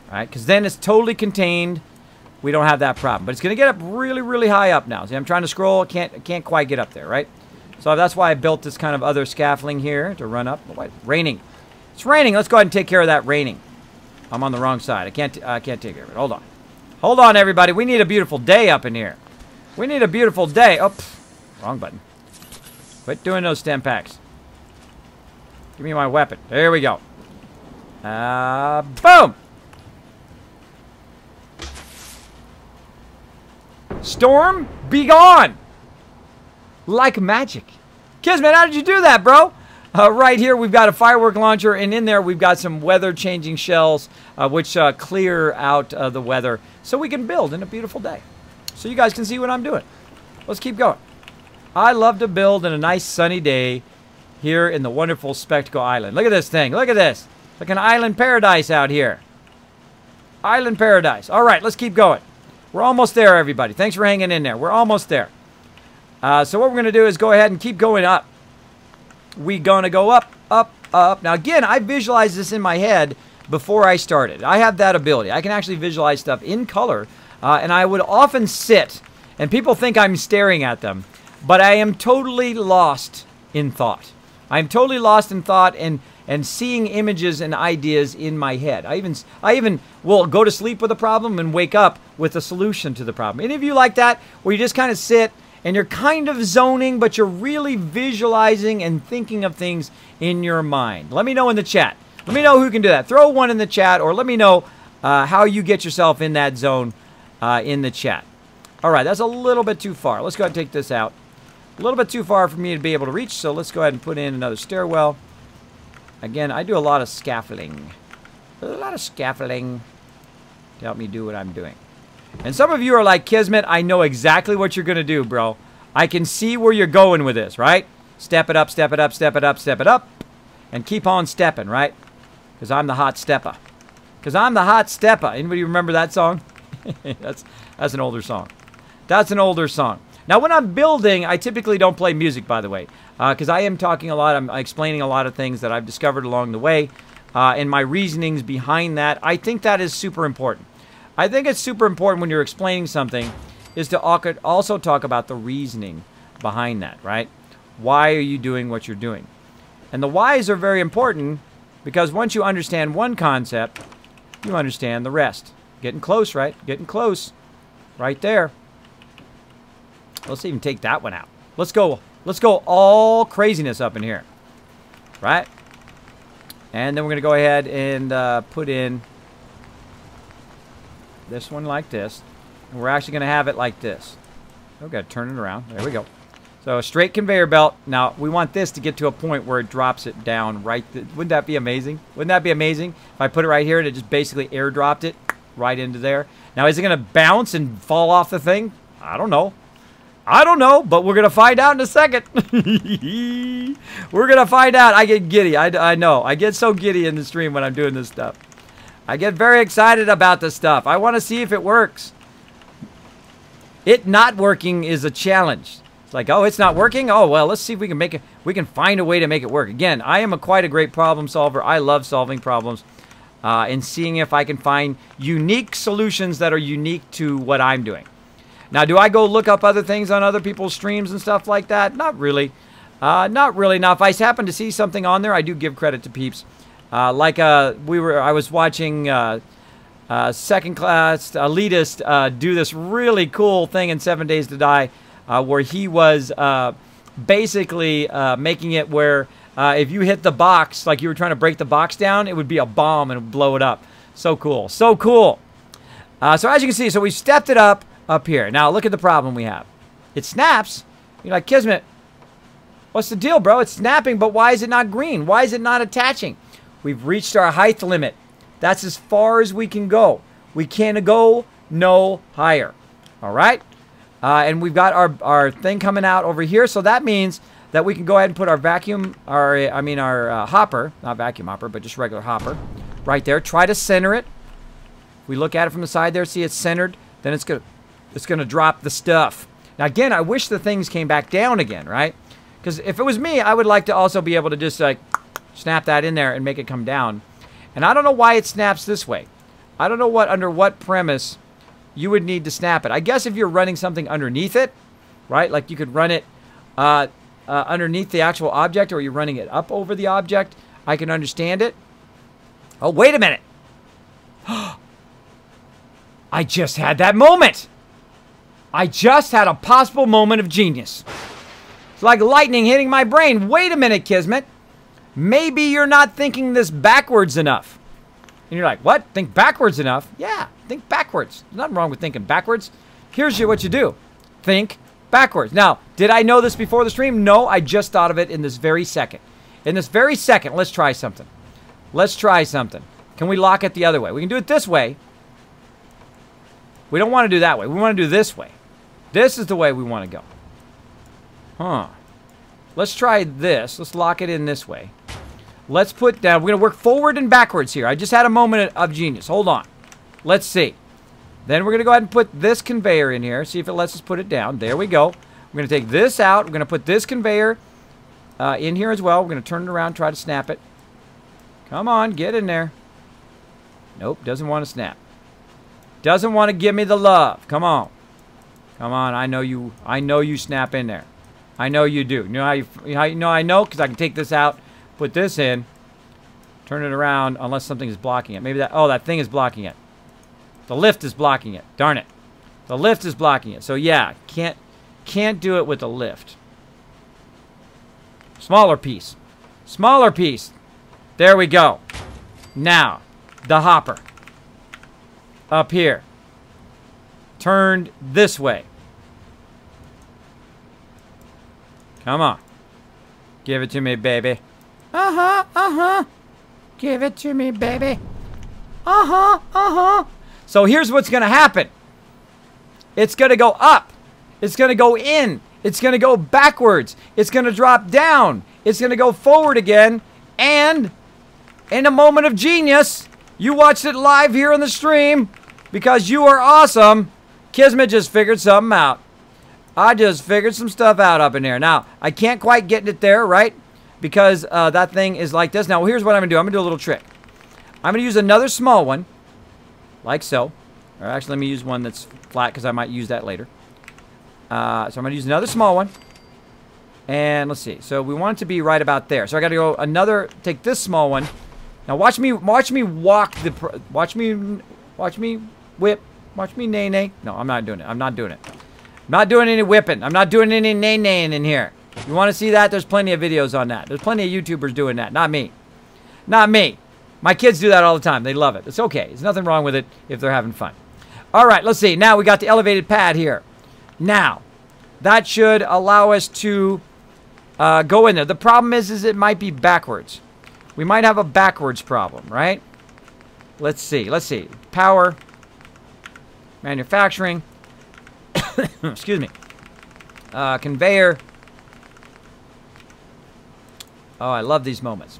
All right, because then it's totally contained. We don't have that problem. But it's going to get up really, really high up now. See, I'm trying to scroll. Can't quite get up there, right? So that's why I built this kind of other scaffolding here to run up. Oh, wait, raining. It's raining. Let's go ahead and take care of that raining. I'm on the wrong side. I can't take care of it. Hold on. Hold on, everybody. We need a beautiful day up in here. We need a beautiful day. Oh, wrong button. Quit doing those stem packs. Give me my weapon. There we go. Boom! Storm, be gone! Like magic. Kismet, how did you do that, bro? Right here, we've got a firework launcher, and in there, we've got some weather-changing shells, which clear out the weather, so we can build in a beautiful day. So you guys can see what I'm doing. Let's keep going. I love to build in a nice sunny day here in the wonderful Spectacle Island. Look at this thing. Look at this. Like an island paradise out here. Island paradise. All right, let's keep going. We're almost there, everybody. Thanks for hanging in there. We're almost there. So what we're going to do is go ahead and keep going up. We're going to go up, up, up. Now, again, I visualized this in my head before I started. I have that ability. I can actually visualize stuff in color, and I would often sit, and people think I'm staring at them, but I am totally lost in thought. I'm totally lost in thought and seeing images and ideas in my head. I even will go to sleep with a problem and wake up with a solution to the problem. Any of you like that, where you just kind of sit and you're kind of zoning, but you're really visualizing and thinking of things in your mind? Let me know in the chat. Let me know who can do that. Throw one in the chat, or let me know how you get yourself in that zone in the chat. All right, that's a little bit too far. Let's go ahead and take this out. A little bit too far for me to be able to reach, so let's go ahead and put in another stairwell. Again, I do a lot of scaffolding. A lot of scaffolding to help me do what I'm doing. And some of you are like, Kismet, I know exactly what you're going to do, bro. I can see where you're going with this, right? Step it up, step it up, step it up, step it up. And keep on stepping, right? Because I'm the hot stepper. Because I'm the hot stepper. Anybody remember that song? That's an older song. That's an older song. Now, when I'm building, I typically don't play music, by the way, because I am talking a lot. I'm explaining a lot of things that I've discovered along the way and my reasonings behind that. I think that is super important. I think it's super important when you're explaining something is to also talk about the reasoning behind that, right? Why are you doing what you're doing? And the whys are very important because once you understand one concept, you understand the rest. Getting close, right? Getting close. Right there. Let's even take that one out. Let's go all craziness up in here. Right? And then we're going to go ahead and put in this one like this. And we're actually going to have it like this. We've got to turn it around. There we go. So a straight conveyor belt. Now, we want this to get to a point where it drops it down right. Wouldn't that be amazing? Wouldn't that be amazing? If I put it right here and it just basically airdropped it right into there. Now, is it going to bounce and fall off the thing? I don't know. I don't know, but we're going to find out in a second. We're going to find out. I get giddy. I know. I get so giddy in the stream when I'm doing this stuff. I get very excited about this stuff. I want to see if it works. It not working is a challenge. It's like, oh, it's not working? Oh, well, let's see if we can make it. We can find a way to make it work. Again, I am quite a great problem solver. I love solving problems and seeing if I can find unique solutions that are unique to what I'm doing. Now, do I go look up other things on other people's streams and stuff like that? Not really. Not really. Now, if I happen to see something on there, I do give credit to peeps. I was watching second class elitist do this really cool thing in 7 Days to Die, where he was basically making it where if you hit the box, like you were trying to break the box down, it would be a bomb and it would blow it up. So cool. So cool. So as you can see, so we stepped it up here. Now, look at the problem we have. It snaps. You're like, Kismet, what's the deal, bro? It's snapping, but why is it not green? Why is it not attaching? We've reached our height limit. That's as far as we can go. We can't go no higher. All right? And we've got our thing coming out over here, so that means that we can go ahead and put our hopper, not vacuum hopper, but just regular hopper, right there. Try to center it. If we look at it from the side there, see it's centered, then it's gonna drop the stuff. Now, again, I wish the things came back down again, right? Because if it was me, I would like to also be able to just like snap that in there and make it come down. And I don't know why it snaps this way. I don't know under what premise you would need to snap it. I guess if you're running something underneath it, right? Like you could run it underneath the actual object, or you're running it up over the object. I can understand it. Oh, wait a minute. I just had that moment. I just had a possible moment of genius. It's like lightning hitting my brain. Wait a minute, Kismet. Maybe you're not thinking this backwards enough. And you're like, what? Think backwards enough? Yeah, think backwards. There's nothing wrong with thinking backwards. Here's what you do. Think backwards. Now, did I know this before the stream? No, I just thought of it in this very second. In this very second, let's try something. Let's try something. Can we lock it the other way? We can do it this way. We don't want to do that way. We want to do this way. This is the way we want to go. Huh. Let's try this. Let's lock it in this way. Let's put down. We're going to work forward and backwards here. I just had a moment of genius. Hold on. Let's see. Then we're going to go ahead and put this conveyor in here. See if it lets us put it down. There we go. We're going to take this out. We're going to put this conveyor in here as well. We're going to turn it around, try to snap it. Come on, get in there. Nope, doesn't want to snap. Doesn't want to give me the love. Come on. Come on, I know you snap in there. I know you do. You know how you know I know? Because I can take this out, put this in, turn it around, unless something is blocking it. Maybe that, oh, that thing is blocking it. The lift is blocking it. Darn it. The lift is blocking it. So yeah, can't do it with the lift. Smaller piece. Smaller piece. There we go. Now, the hopper. Up here. Turned this way. Come on. Give it to me, baby. Uh-huh, uh-huh. Give it to me, baby. Uh-huh, uh-huh. So here's what's going to happen. It's going to go up. It's going to go in. It's going to go backwards. It's going to drop down. It's going to go forward again. And in a moment of genius, you watched it live here on the stream because you are awesome. Kismet just figured something out. I just figured some stuff out up in here. Now, I can't quite get it there, right? Because that thing is like this. Now, here's what I'm going to do. I'm going to do a little trick. I'm going to use another small one. Like so. Or actually, let me use one that's flat because I might use that later. So I'm going to use another small one. And let's see. So we want it to be right about there. So I got to go another, take this small one. Now watch me walk the, watch me whip, watch me nay-nay. No, I'm not doing it. I'm not doing it. I'm not doing any whipping. I'm not doing any nay-naying in here. You want to see that? There's plenty of videos on that. There's plenty of YouTubers doing that. Not me. Not me. My kids do that all the time. They love it. It's okay. There's nothing wrong with it if they're having fun. All right, let's see. Now we got the elevated pad here. Now, that should allow us to go in there. The problem is it might be backwards. We might have a backwards problem, right? Let's see. Let's see. Power. Manufacturing. Excuse me. Conveyor. Oh, I love these moments.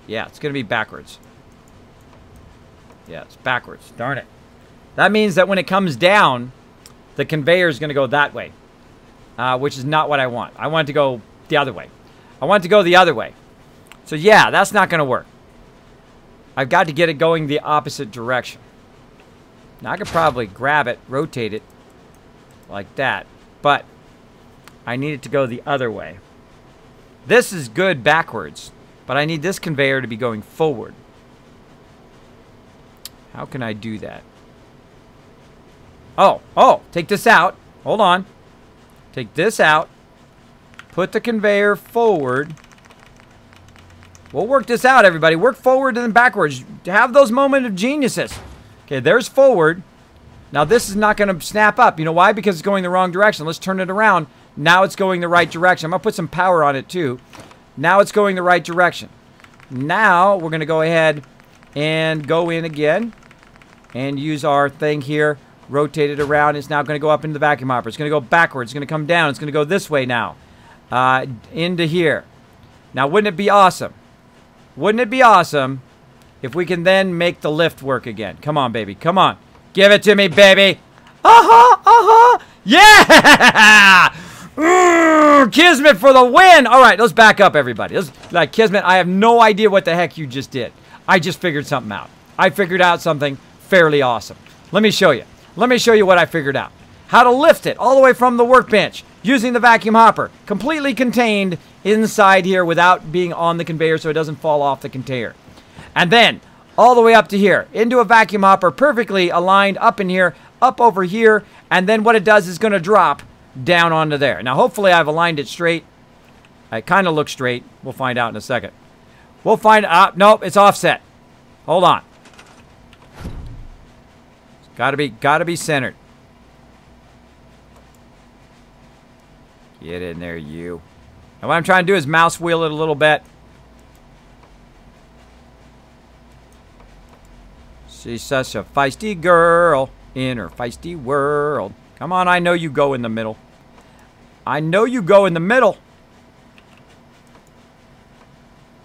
Yeah, it's going to be backwards. Yeah, it's backwards. Darn it. That means that when it comes down, the conveyor is going to go that way, which is not what I want. I want it to go the other way. I want it to go the other way. So, yeah, that's not going to work. I've got to get it going the opposite direction. Now, I could probably grab it, rotate it like that, but I need it to go the other way. This is good backwards, but I need this conveyor to be going forward. How can I do that? Oh, take this out. Hold on. Take this out. Put the conveyor forward. We'll work this out, everybody. Work forward and then backwards. Have those moments of geniuses. Okay, there's forward. Now, this is not going to snap up. You know why? Because it's going the wrong direction. Let's turn it around. Now it's going the right direction. I'm going to put some power on it, too. Now it's going the right direction. Now, we're going to go ahead and go in again and use our thing here. Rotate it around. It's now going to go up into the vacuum hopper. It's going to go backwards. It's going to come down. It's going to go this way now. Into here. Now, wouldn't it be awesome? Wouldn't it be awesome if we can then make the lift work again? Come on, baby. Come on. Give it to me, baby. Uh-huh. Uh-huh. Yeah! Kismet for the win. All right, let's back up, everybody. Like, Kismet, I have no idea what the heck you just did. I just figured something out. I figured out something fairly awesome. Let me show you. Let me show you what I figured out. How to lift it all the way from the workbench using the vacuum hopper. Completely contained inside here without being on the conveyor so it doesn't fall off the container. And then all the way up to here into a vacuum hopper perfectly aligned up in here, up over here. And then what it does is going to drop down onto there. Now, hopefully I've aligned it straight. It kind of looks straight. We'll find out in a second. We'll find out. Nope, it's offset. Hold on. Gotta be centered. Get in there, you. And what I'm trying to do is mouse wheel it a little bit. She's such a feisty girl in her feisty world. Come on, I know you go in the middle. I know you go in the middle.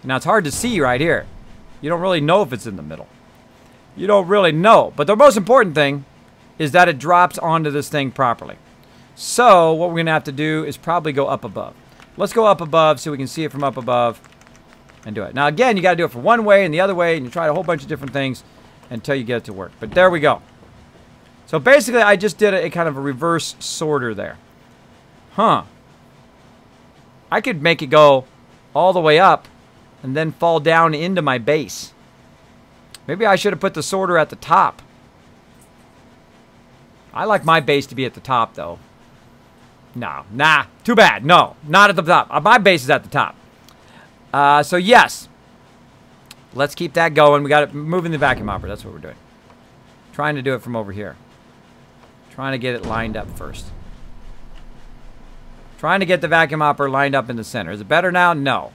Now, it's hard to see right here. You don't really know if it's in the middle. you don't really know. But the most important thing is that it drops onto this thing properly. So what we're going to have to do is probably go up above. Let's go up above so we can see it from up above and do it. Now, again, you got to do it for one way and the other way, and you try a whole bunch of different things until you get it to work. But there we go. So basically, I just did a kind of a reverse sorter there. Huh. I could make it go all the way up and then fall down into my base. Maybe I should have put the sorter at the top. I like my base to be at the top, though. No, nah, too bad. No, not at the top. My base is at the top. So yes, let's keep that going. We got it moving the vacuum hopper. That's what we're doing. Trying to do it from over here. Trying to get it lined up first. Trying to get the vacuum hopper lined up in the center. Is it better now? No.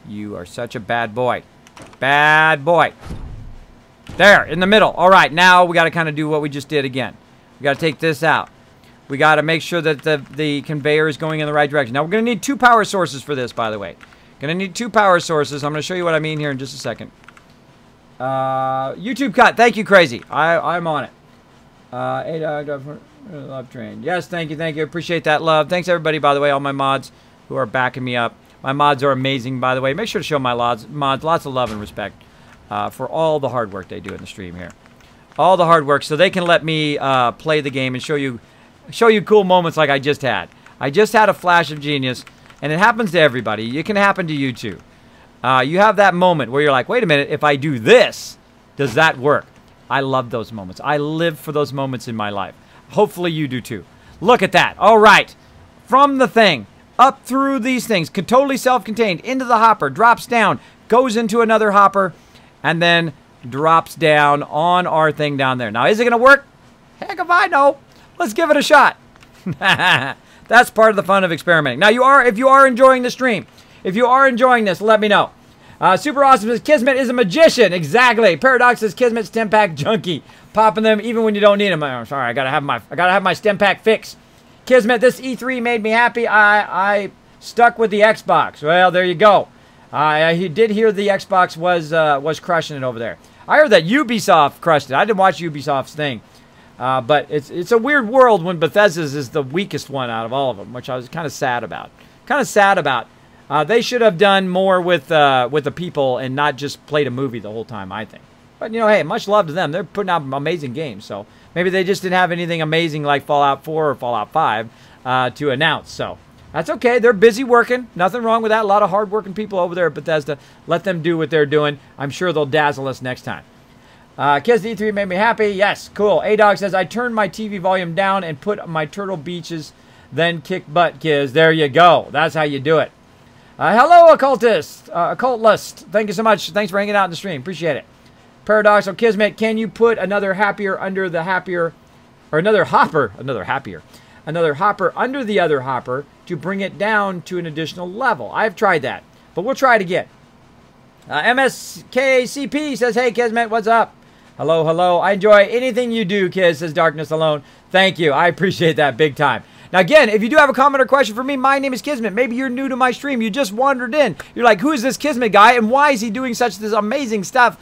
You are such a bad boy. Bad boy. There, in the middle. All right, now we got to kind of do what we just did again. We got to take this out. We got to make sure that the conveyor is going in the right direction. Now, we're going to need 2 power sources for this, by the way. Going to need 2 power sources. I'm going to show you what I mean here in just a second. YouTube cut. Thank you, Crazy. I'm on it. Love train. Yes, thank you, thank you. Appreciate that love. Thanks, everybody, by the way, all my mods who are backing me up. My mods are amazing, by the way. Make sure to show my mods lots of love and respect for all the hard work they do in the stream here. All the hard work so they can let me play the game and show you cool moments like I just had. I just had a flash of genius, and it happens to everybody. It can happen to you, too. You have that moment where you're like, wait a minute, if I do this, does that work? I love those moments. I live for those moments in my life. Hopefully you do, too. Look at that. All right. From the thing, up through these things, totally self-contained, into the hopper, drops down, goes into another hopper, and then drops down on our thing down there. Now, is it going to work? Heck if I know. Let's give it a shot. That's part of the fun of experimenting. Now, if you are enjoying the stream, if you are enjoying this, let me know. Super Awesome says, Kismet is a magician. Exactly. Paradox says, Kismet stem pack junkie. Popping them even when you don't need them. I'm sorry, I gotta have my stem pack fix. Kismet, this E3 made me happy. I stuck with the Xbox. Well, there you go. I did hear the Xbox was crushing it over there. I heard that Ubisoft crushed it. I didn't watch Ubisoft's thing. But it's a weird world when Bethesda's is the weakest one out of all of them, which I was kind of sad about. They should have done more with the people and not just played a movie the whole time, I think. But, you know, hey, much love to them. They're putting out amazing games. So maybe they just didn't have anything amazing like Fallout 4 or Fallout 5 to announce. So that's okay. They're busy working. Nothing wrong with that. A lot of hard-working people over there at Bethesda. Let them do what they're doing. I'm sure they'll dazzle us next time. Kiz, the E3 made me happy. Yes, cool. A-Dog says, I turned my TV volume down and put my Turtle Beaches, then kick butt, Kiz. There you go. That's how you do it. Hello, Occultist. Occultist. Thank you so much. Thanks for hanging out in the stream. Appreciate it. Paradoxal Kismet, can you put another happier under the happier, or another hopper under the other hopper to bring it down to an additional level? I've tried that, but we'll try it again. MSKCP says, hey, Kismet, what's up? Hello, hello. I enjoy anything you do, Kiz, says Darkness Alone. Thank you. I appreciate that big time. Now, again, if you do have a comment or question for me, my name is Kismet. Maybe you're new to my stream. You just wandered in. You're like, who is this Kismet guy, and why is he doing this amazing stuff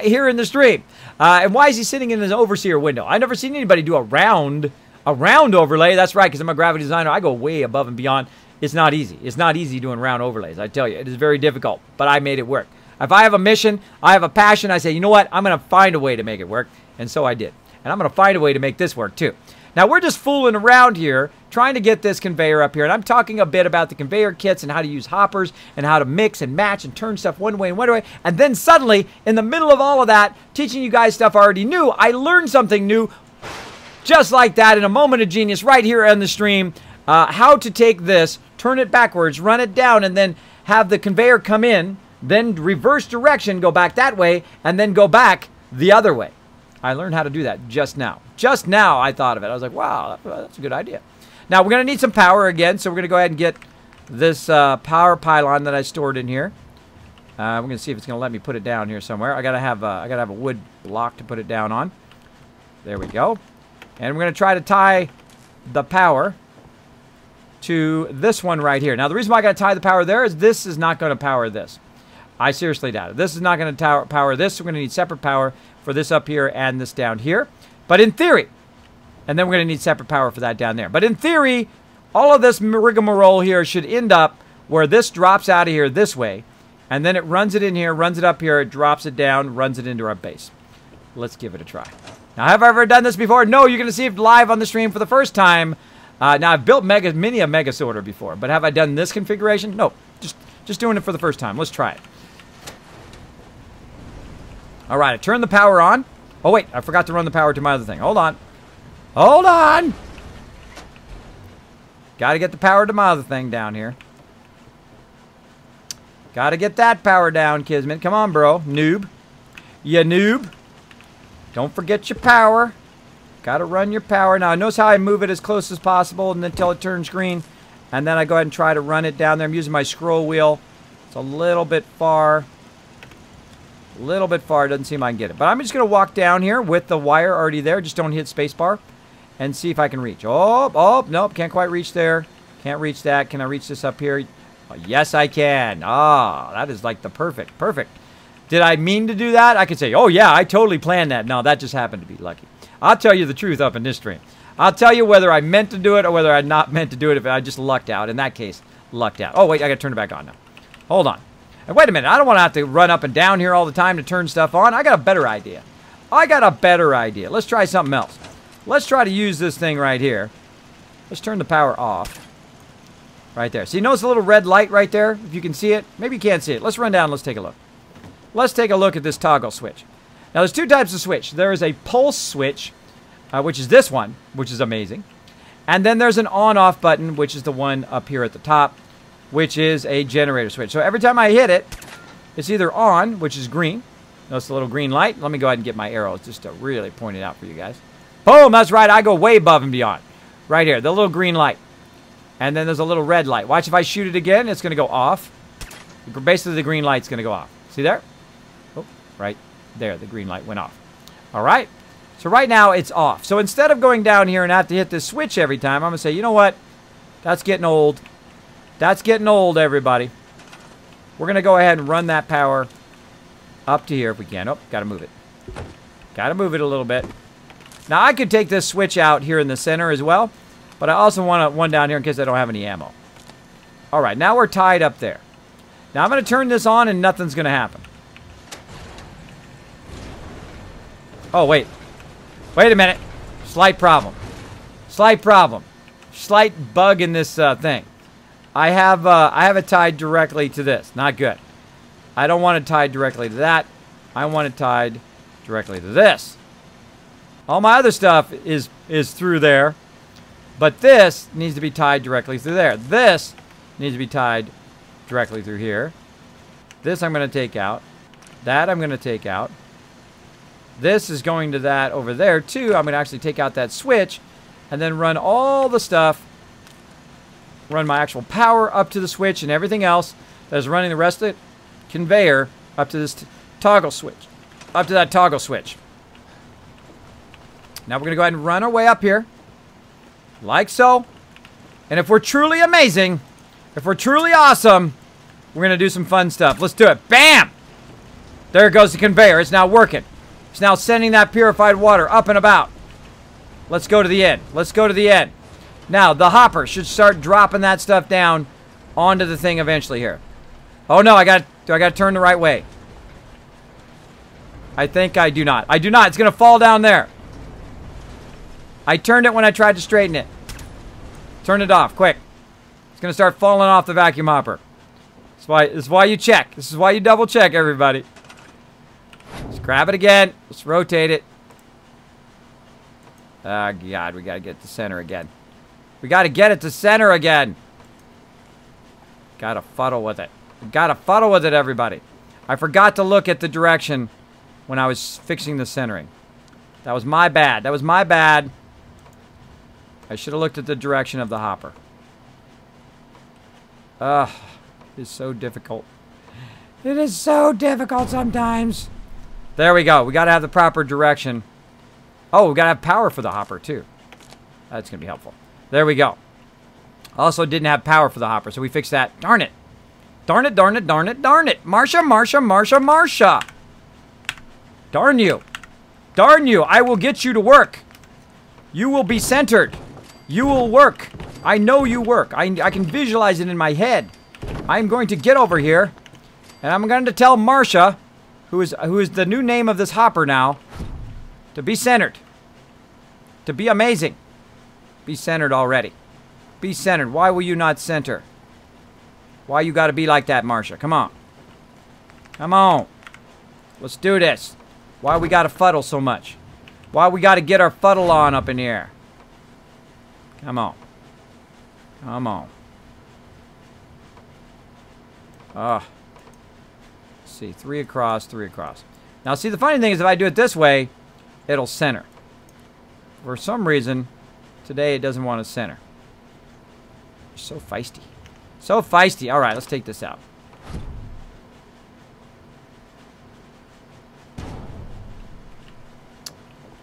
here in the stream? And why is he sitting in his overseer window? I've never seen anybody do a round overlay. That's right, because I'm a graphic designer. I go way above and beyond. It's not easy. It's not easy doing round overlays, I tell you. It is very difficult, but I made it work. If I have a mission, I have a passion, I say, you know what? I'm going to find a way to make it work. And so I did. And I'm going to find a way to make this work, too. Now, we're just fooling around here, trying to get this conveyor up here. And I'm talking a bit about the conveyor kits and how to use hoppers and how to mix and match and turn stuff one way and one way. And then suddenly, in the middle of all of that, teaching you guys stuff I already knew, I learned something new just like that in a moment of genius right here on the stream. How to take this, turn it backwards, run it down, and then have the conveyor come in, then reverse direction, go back that way, and then go back the other way. I learned how to do that just now. Just now I thought of it. I was like, wow, that's a good idea. Now, we're going to need some power again, so we're going to go ahead and get this power pylon that I stored in here. We're going to see if it's going to let me put it down here somewhere. I got to have a wood block to put it down on. There we go. And we're going to try to tie the power to this one right here. Now, the reason why I got to tie the power there is this is not going to power this. I seriously doubt it. This is not going to power this. We're going to need separate power for this up here and this down here. But in theory, and then we're going to need separate power for that down there. But in theory, all of this rigmarole here should end up where this drops out of here this way. And then it runs it in here, runs it up here, it drops it down, runs it into our base. Let's give it a try. Now, have I ever done this before? No, you're going to see it live on the stream for the first time. Now, I've built mini a mega sorter before, but have I done this configuration? No, just doing it for the first time. Let's try it. All right, I turned the power on. Oh, wait, I forgot to run the power to my other thing. Hold on. Hold on. Got to get the power to my other thing down here. Got to get that power down, Kismet. Come on, bro. Noob. You noob. Don't forget your power. Got to run your power. Now, notice how I move it as close as possible and until it turns green. And then I go ahead and try to run it down there. I'm using my scroll wheel. It's a little bit far. A little bit far. Doesn't seem I can get it. But I'm just going to walk down here with the wire already there. Just don't hit spacebar. And see if I can reach. Oh, nope. Can't quite reach there. Can't reach that. Can I reach this up here? Oh, yes, I can. Ah, that is like the perfect. Did I mean to do that? I could say, oh, yeah, I totally planned that. No, that just happened to be lucky. I'll tell you the truth up in this stream. I'll tell you whether I meant to do it or whether I not meant to do it if I just lucked out. In that case, lucked out. Oh, wait, I got to turn it back on now. Hold on. And wait a minute. I don't want to have to run up and down here all the time to turn stuff on. I got a better idea. Let's try something else. Let's try to use this thing right here. Let's turn the power off. Right there. See, notice a little red light right there? If you can see it. Maybe you can't see it. Let's run down. Let's take a look. Let's take a look at this toggle switch. Now, there's two types of switch. There is a pulse switch, which is this one, which is amazing. And then there's an on-off button, which is the one up here at the top, which is a generator switch. So every time I hit it, it's either on, which is green. Notice the little green light. Let me go ahead and get my arrows just to really point it out for you guys. Boom, that's right. I go way above and beyond. Right here, the little green light. And then there's a little red light. Watch, if I shoot it again, it's going to go off. Basically, the green light's going to go off. See there? Oh, right there, the green light went off. All right. So right now, it's off. So instead of going down here and have to hit this switch every time, I'm going to say, you know what? That's getting old. That's getting old, everybody. We're going to go ahead and run that power up to here if we can. Oh, got to move it. Got to move it a little bit. Now, I could take this switch out here in the center as well, but I also want one down here in case I don't have any ammo. All right, now we're tied up there. Now, I'm going to turn this on and nothing's going to happen. Oh, wait. Wait a minute. Slight problem. Slight problem. Slight bug in this thing. I have it tied directly to this. Not good. I don't want it tied directly to that. I want it tied directly to this. All my other stuff is through there. But this needs to be tied directly through there. This needs to be tied directly through here. This I'm going to take out. That I'm going to take out. This is going to that over there too. I'm going to actually take out that switch and then run all the stuff. Run my actual power up to the switch and everything else that is running the rest of the conveyor up to this toggle switch. Up to that toggle switch. Now we're going to go ahead and run our way up here. Like so. And if we're truly amazing, if we're truly awesome, we're going to do some fun stuff. Let's do it. Bam! There goes the conveyor. It's now working. It's now sending that purified water up and about. Let's go to the end. Let's go to the end. Now, the hopper should start dropping that stuff down onto the thing eventually here. Oh, no. I got to turn the right way. I think I do not. I do not. It's going to fall down there. I turned it when I tried to straighten it. Turn it off, quick. It's going to start falling off the vacuum hopper. This is why you check. This is why you double check, everybody. Let's grab it again. Let's rotate it. Oh, God, we got to get it to center again. We got to get it to center again. Got to fuddle with it. Got to fuddle with it, everybody. I forgot to look at the direction when I was fixing the centering. That was my bad. That was my bad. I should have looked at the direction of the hopper. Ugh. It is so difficult. It is so difficult sometimes. There we go. We got to have the proper direction. Oh, we got to have power for the hopper, too. That's going to be helpful. There we go. Also didn't have power for the hopper, so we fixed that. Darn it. Darn it, darn it, darn it, darn it. Marsha, Marsha, Marsha, Marsha. Darn you. Darn you. I will get you to work. You will be centered. You will work. I know you work. I can visualize it in my head. I'm going to get over here, and I'm going to tell Marsha, who is the new name of this hopper now, to be centered. To be amazing. Be centered already. Be centered. Why will you not center? Why you got to be like that, Marsha? Come on. Come on. Let's do this. Why we got to fuddle so much? Why we got to get our fuddle on up in here? Come on. Come on. Let's see. 3 across, 3 across. Now, see, the funny thing is if I do it this way, it'll center. For some reason, today it doesn't want to center. You're so feisty. So feisty. All right, let's take this out.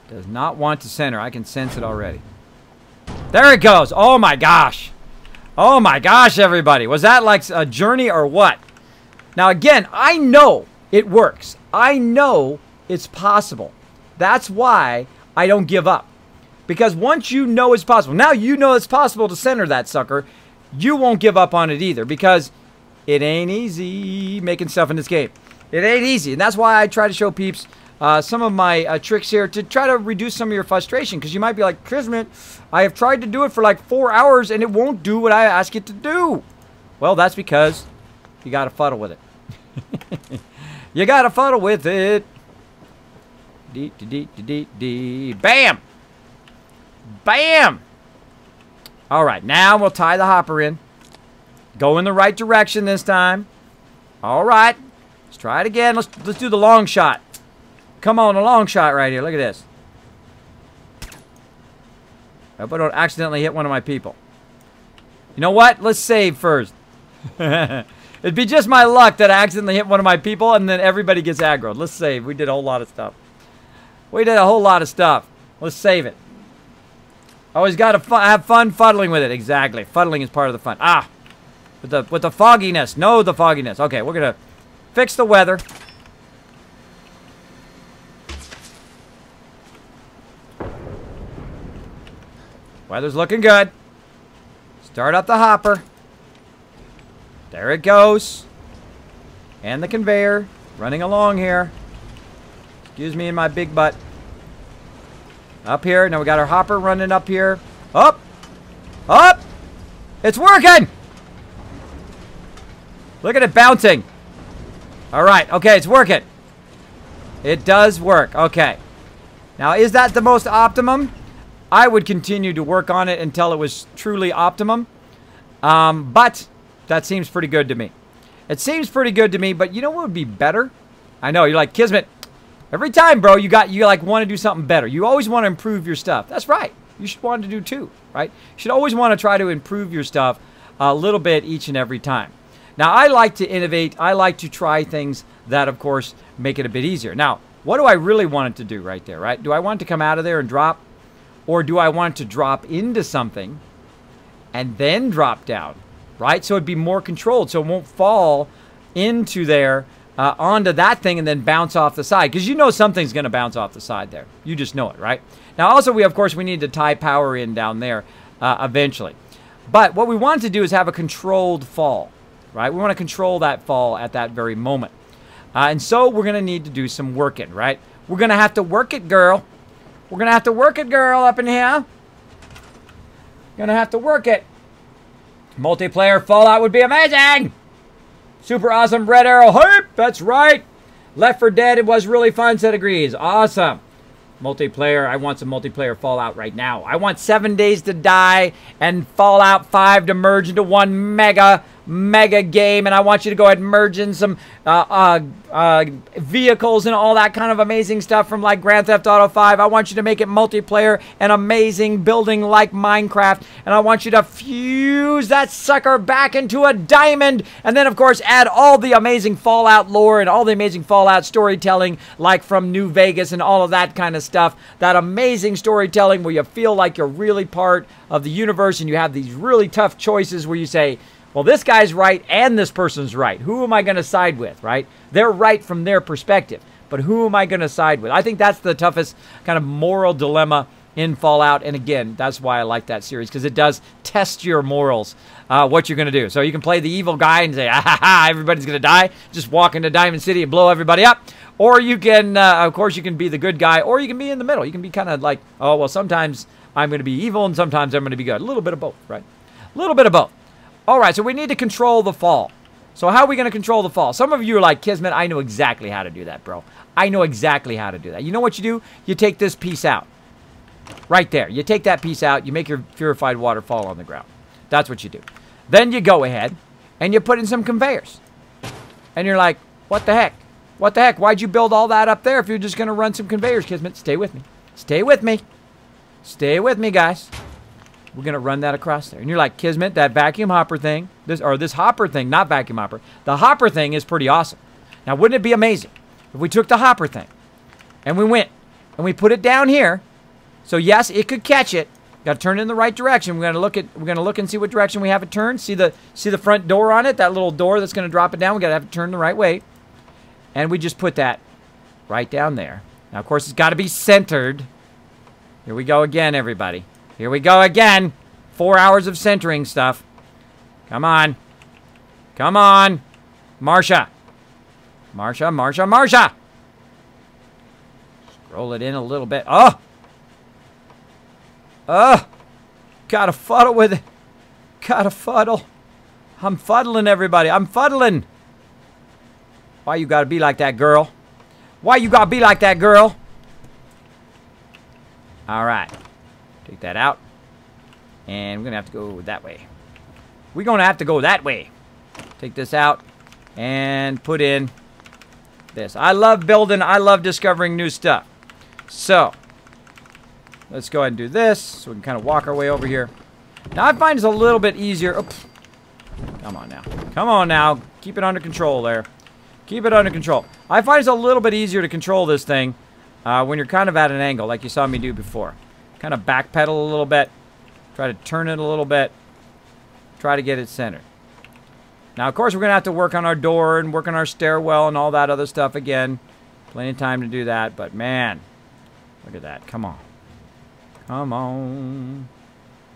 Does not want to center. I can sense it already. There it goes. Oh my gosh. Oh my gosh, everybody. Was that like a journey or what? Now again, I know it works. I know it's possible. That's why I don't give up. Because once you know it's possible, now you know it's possible to center that sucker, you won't give up on it either. Because it ain't easy making stuff in this game. It ain't easy. And that's why I try to show peeps some of my tricks here to try to reduce some of your frustration. Because you might be like, Kismet, I have tried to do it for like 4 hours and it won't do what I ask it to do. Well, that's because you got to fuddle with it. You got to fuddle with it. Bam! Bam! All right, now we'll tie the hopper in. Go in the right direction this time. All right. Let's try it again. Let's do the long shot. Come on, a long shot right here. Look at this. I hope I don't accidentally hit one of my people. You know what? Let's save first. It'd be just my luck that I accidentally hit one of my people and then everybody gets aggroed. Let's save. We did a whole lot of stuff. We did a whole lot of stuff. Let's save it. Always got to have fun fuddling with it. Exactly. Fuddling is part of the fun. Ah! With the fogginess. No, the fogginess. Okay, we're going to fix the weather. Weather's looking good. Start up the hopper. There it goes. And the conveyor running along here. Excuse me and my big butt. Up here. Now we got our hopper running up here. Up. Up. It's working. Look at it bouncing. All right. Okay, it's working. It does work. Okay. Now, is that the most optimum? I would continue to work on it until it was truly optimum. But that seems pretty good to me. It seems pretty good to me, but you know what would be better? I know, you're like, Kismet, every time, bro, you like want to do something better. You always want to improve your stuff. That's right. You should want to do too, right? You should always want to try to improve your stuff a little bit each and every time. Now, I like to innovate. I like to try things that, of course, make it a bit easier. Now, what do I really want it to do right there, right? Do I want it to come out of there and drop? Or do I want to drop into something and then drop down, right? So it'd be more controlled, so it won't fall into there, onto that thing and then bounce off the side. Because you know something's going to bounce off the side there. You just know it, right? Now, also, of course, we need to tie power in down there eventually. But what we want to do is have a controlled fall, right? We want to control that fall at that very moment. And so we're going to need to do some working, right? We're going to have to work it, girl. We're going to have to work it, girl, up in here. Going to have to work it. Multiplayer Fallout would be amazing. Super awesome Red Arrow hype. That's right. Left 4 Dead, it was really fun, set agrees. Awesome. Multiplayer, I want some multiplayer Fallout right now. I want 7 Days to Die and Fallout 5 to merge into one mega game, and I want you to go ahead and merge in some vehicles and all that kind of amazing stuff from like Grand Theft Auto 5. I want you to make it multiplayer and amazing building like Minecraft, and I want you to fuse that sucker back into a diamond, and then of course add all the amazing Fallout lore and all the amazing Fallout storytelling like from New Vegas and all of that kind of stuff. That amazing storytelling where you feel like you're really part of the universe and you have these really tough choices where you say, Well, this guy's right and this person's right. Who am I going to side with, right? They're right from their perspective, but who am I going to side with? I think that's the toughest kind of moral dilemma in Fallout. And again, that's why I like that series, because it does test your morals, what you're going to do. So you can play the evil guy and say, ah, ha, ha, everybody's going to die. Just walk into Diamond City and blow everybody up. Or you can, of course, you can be the good guy, or you can be in the middle. You can be kind of like, oh, well, sometimes I'm going to be evil and sometimes I'm going to be good. A little bit of both, right? A little bit of both. All right, so we need to control the fall. So how are we going to control the fall? Some of you are like, Kismet, I know exactly how to do that, bro. I know exactly how to do that. You know what you do? You take this piece out. Right there. You take that piece out. You make your purified water fall on the ground. That's what you do. Then you go ahead and you put in some conveyors. And you're like, what the heck? What the heck? Why'd you build all that up there if you're just going to run some conveyors, Kismet? Stay with me. Stay with me. Stay with me, guys. We're going to run that across there. And you're like, Kismet, that vacuum hopper thing, this hopper thing, not vacuum hopper. The hopper thing is pretty awesome. Now, wouldn't it be amazing if we took the hopper thing and we went and we put it down here? So yes, it could catch it. Got to turn it in the right direction. We're going to look and see what direction we have it turned. See the front door on it, that little door that's going to drop it down. We got to have it turned the right way. And we just put that right down there. Now, of course, it's got to be centered. Here we go again, everybody. Here we go again. 4 hours of centering stuff. Come on. Come on. Marsha. Marsha, Marsha, Marsha. Scroll it in a little bit. Oh. Oh. Gotta fuddle with it. Gotta fuddle. I'm fuddling, everybody. I'm fuddling. Why you gotta be like that, girl? Why you gotta be like that, girl? All right. Take that out. And we're going to have to go that way. We're going to have to go that way. Take this out and put in this. I love building. I love discovering new stuff. So, let's go ahead and do this so we can kind of walk our way over here. Now, I find it's a little bit easier. Oops. Come on now. Come on now. Keep it under control there. Keep it under control. I find it's a little bit easier to control this thing when you're kind of at an angle like you saw me do before. Kind of backpedal a little bit. Try to turn it a little bit. Try to get it centered. Now, of course, we're going to have to work on our door and work on our stairwell and all that other stuff again. Plenty of time to do that, but man, look at that. Come on. Come on.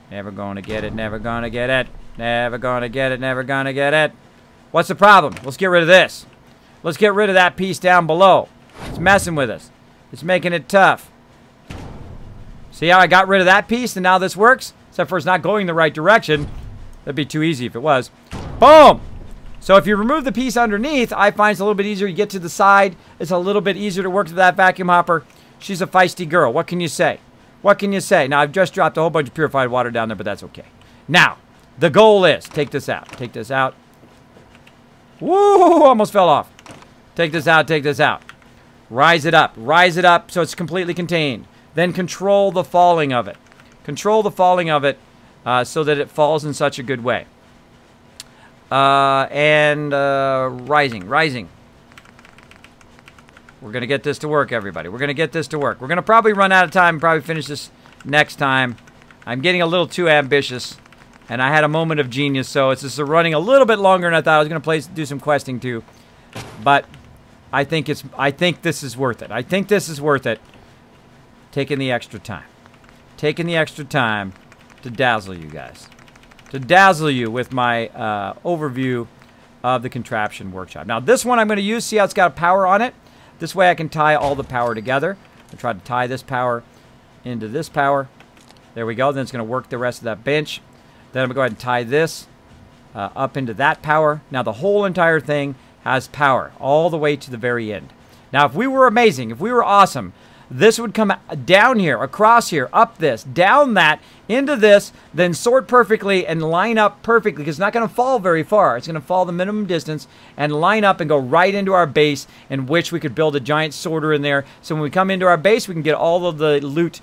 Never going to get it, never going to get it. Never going to get it, never going to get it. What's the problem? Let's get rid of this. Let's get rid of that piece down below. It's messing with us. It's making it tough. See how I got rid of that piece and now this works? Except for it's not going the right direction. That'd be too easy if it was. Boom! So if you remove the piece underneath, I find it's a little bit easier. You get to the side, it's a little bit easier to work with that vacuum hopper. She's a feisty girl. What can you say? What can you say? Now, I've just dropped a whole bunch of purified water down there, but that's okay. Now, the goal is, take this out. Take this out. Woo! Almost fell off. Take this out. Take this out. Rise it up. Rise it up so it's completely contained. Then control the falling of it. Control the falling of it so that it falls in such a good way. Rising. Rising. We're going to get this to work, everybody. We're going to get this to work. We're going to probably run out of time and probably finish this next time. I'm getting a little too ambitious. And I had a moment of genius, so it's just running a little bit longer than I thought. I was going to do some questing too. But I think this is worth it. I think this is worth it. Taking the extra time. Taking the extra time to dazzle you guys. To dazzle you with my overview of the contraption workshop. Now this one I'm going to use, see how it's got power on it? This way I can tie all the power together. I'll try to tie this power into this power. There we go. Then it's going to work the rest of that bench. Then I'm going to go ahead and tie this up into that power. Now the whole entire thing has power all the way to the very end. Now if we were amazing, if we were awesome, this would come down here, across here, up this, down that, into this, then sort perfectly and line up perfectly because it's not going to fall very far. It's going to fall the minimum distance and line up and go right into our base, in which we could build a giant sorter in there. So when we come into our base, we can get all of the loot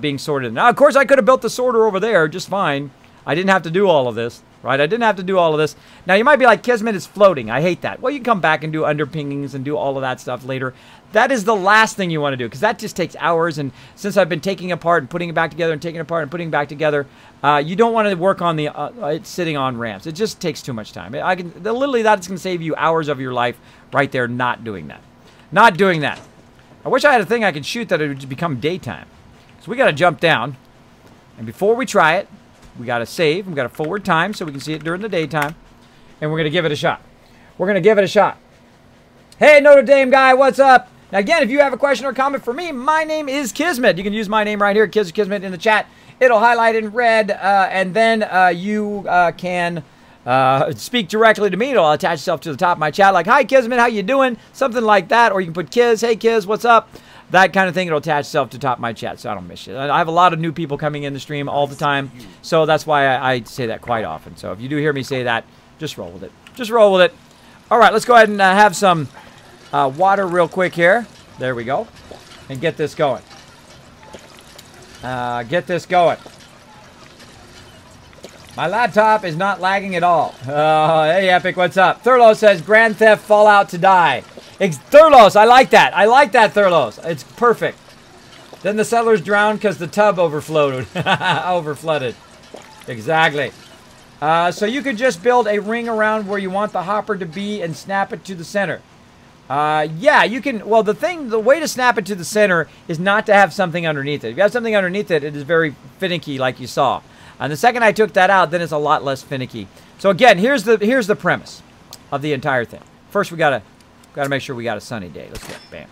being sorted. Now, of course, I could have built the sorter over there just fine. I didn't have to do all of this, right? I didn't have to do all of this. Now, you might be like, Kismet is floating. I hate that. Well, you can come back and do underpingings and do all of that stuff later. That is the last thing you want to do because that just takes hours. And since I've been taking it apart and putting it back together and taking it apart and putting it back together, you don't want to work on the it sitting on ramps. It just takes too much time. Literally, that's going to save you hours of your life right there not doing that. Not doing that. I wish I had a thing I could shoot that it would become daytime. So we got to jump down. And before we try it, we got to save. We got to forward time so we can see it during the daytime. And we're going to give it a shot. We're going to give it a shot. Hey, Notre Dame guy, what's up? Now, again, if you have a question or comment for me, my name is Kismet. You can use my name right here, Kismet, in the chat. It'll highlight in red, and then you can speak directly to me. It'll attach itself to the top of my chat, like, hi, Kismet, how you doing? Something like that. Or you can put Kiz, hey, Kiz, what's up? That kind of thing. It'll attach itself to the top of my chat, so I don't miss you. I have a lot of new people coming in the stream all the time, so that's why I say that quite often. So if you do hear me say that, just roll with it. Just roll with it. All right, let's go ahead and have some water real quick here. There we go. And get this going. Get this going. My laptop is not lagging at all. Hey, Epic, what's up? Thurlos says, Grand Theft Fallout to die. Thurlos, I like that. I like that, Thurlos. It's perfect. Then the settlers drowned because the tub overflowed. Overflooded. Exactly. So you could just build a ring around where you want the hopper to be and snap it to the center. Yeah, you can. Well, the way to snap it to the center is not to have something underneath it. If you have something underneath it, it is very finicky, like you saw. And the second I took that out, then it's a lot less finicky. So again, here's the premise of the entire thing. First, we gotta make sure we got a sunny day. Let's get bam.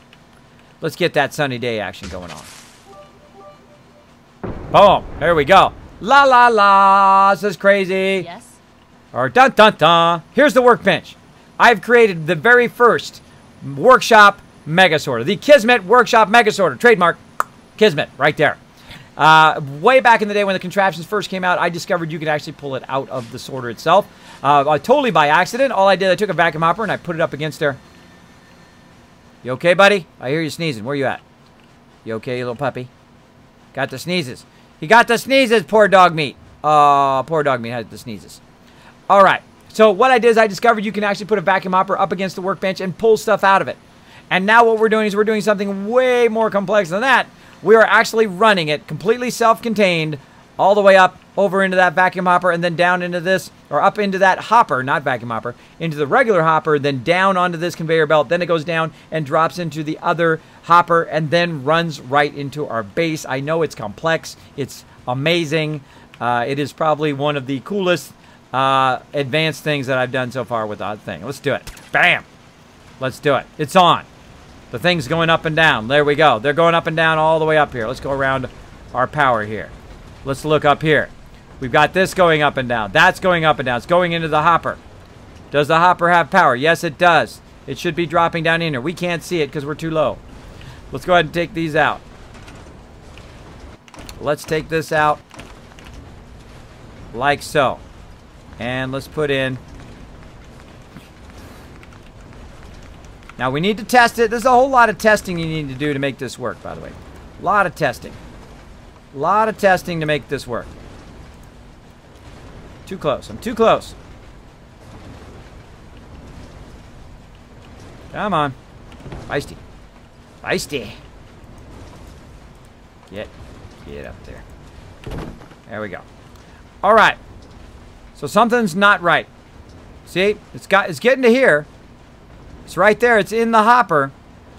Let's get that sunny day action going on. Boom. There we go. La la la. This is crazy. Yes. Or dun dun dun. Here's the workbench. I've created the very first workshop mega sorter. The Kismet workshop mega sorter. Trademark Kismet right there. Way back in the day when the contraptions first came out, I discovered you could actually pull it out of the sorter itself. Totally by accident. All I did, I took a vacuum hopper and I put it up against there. You okay, buddy? I hear you sneezing. Where you at? You okay, you little puppy? Got the sneezes. He got the sneezes, poor dog meat. Poor dog meat has the sneezes. All right. So what I did is I discovered you can actually put a vacuum hopper up against the workbench and pull stuff out of it. And now what we're doing is we're doing something way more complex than that. We are actually running it completely self-contained all the way up over into that vacuum hopper and then down into this, or up into that hopper, not vacuum hopper, into the regular hopper, then down onto this conveyor belt. Then it goes down and drops into the other hopper and then runs right into our base. I know it's complex. It's amazing. It is probably one of the coolest advanced things that I've done so far with that thing. Let's do it. Bam. Let's do it. It's on. The thing's going up and down. There we go. They're going up and down all the way up here. Let's go around our power here. Let's look up here. We've got this going up and down. That's going up and down. It's going into the hopper. Does the hopper have power? Yes, it does. It should be dropping down in here. We can't see it because we're too low. Let's go ahead and take these out. Let's take this out like so. And let's put in. Now we need to test it. There's a whole lot of testing you need to do to make this work, by the way. A lot of testing. A lot of testing to make this work. Too close. I'm too close. Come on. Feisty. Feisty. Get up there. There we go. All right. So something's not right. See? It's getting to here. It's right there. It's in the hopper.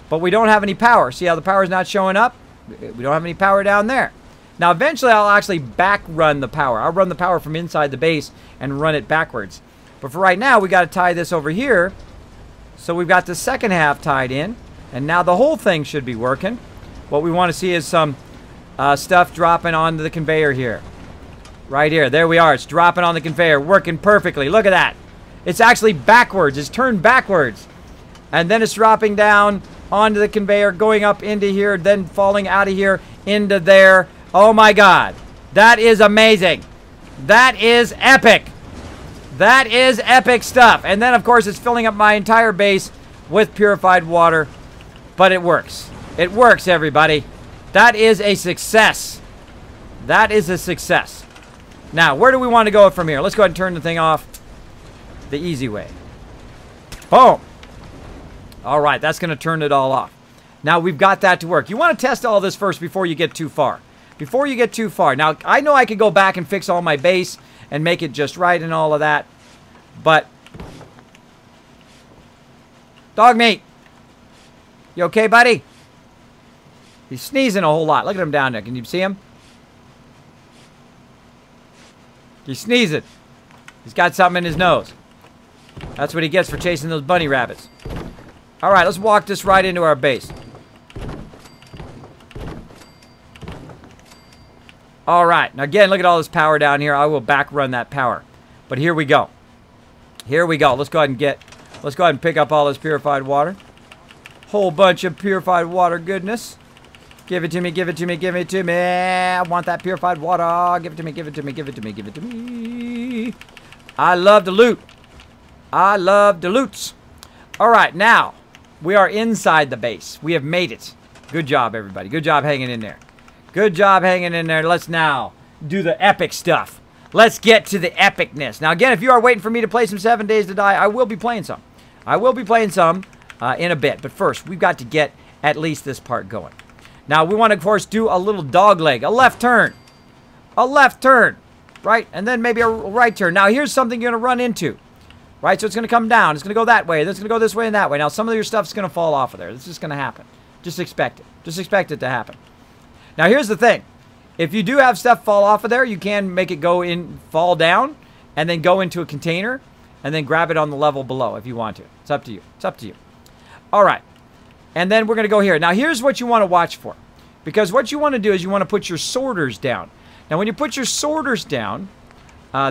But we don't have any power. See how the power's not showing up? We don't have any power down there. Now, eventually, I'll actually back run the power. I'll run the power from inside the base and run it backwards. But for right now, we got to tie this over here. So we've got the second half tied in. And now the whole thing should be working. What we want to see is some stuff dropping onto the conveyor here. Right here. There we are. It's dropping on the conveyor. Working perfectly. Look at that. It's actually backwards. It's turned backwards. And then it's dropping down onto the conveyor, going up into here, then falling out of here into there. Oh my God. That is amazing. That is epic. That is epic stuff. And then, of course, it's filling up my entire base with purified water. But it works. It works, everybody. That is a success. That is a success. Now, where do we want to go from here? Let's go ahead and turn the thing off the easy way. Boom. All right, that's going to turn it all off. Now, we've got that to work. You want to test all this first before you get too far. Before you get too far. Now, I know I could go back and fix all my base and make it just right and all of that. But, dog meat, you okay, buddy? He's sneezing a whole lot. Look at him down there. Can you see him? He's sneezing. He's got something in his nose. That's what he gets for chasing those bunny rabbits. All right, let's walk this right into our base. All right. Now, again, look at all this power down here. I will back run that power. But here we go. Here we go. Let's go ahead and pick up all this purified water. Whole bunch of purified water goodness. Give it to me, give it to me, give it to me. I want that purified water. Give it to me, give it to me, give it to me, give it to me. I love the loot. I love the loots. All right, now we are inside the base. We have made it. Good job, everybody. Good job hanging in there. Good job hanging in there. Let's now do the epic stuff. Let's get to the epicness. Now, again, if you are waiting for me to play some 7 Days to Die, I will be playing some. I will be playing some in a bit. But first, we've got to get at least this part going. Now, we want to, of course, do a little dog leg. A left turn. A left turn. Right? And then maybe a right turn. Now, here's something you're going to run into. Right? So it's going to come down. It's going to go that way. Then it's going to go this way and that way. Now, some of your stuff's going to fall off of there. This is going to happen. Just expect it. Just expect it to happen. Now, here's the thing. If you do have stuff fall off of there, you can make it go in, fall down, and then go into a container, and then grab it on the level below if you want to. It's up to you. It's up to you. All right. And then we're going to go here. Now, here's what you want to watch for. Because what you want to do is you want to put your sorters down. Now, when you put your sorters down,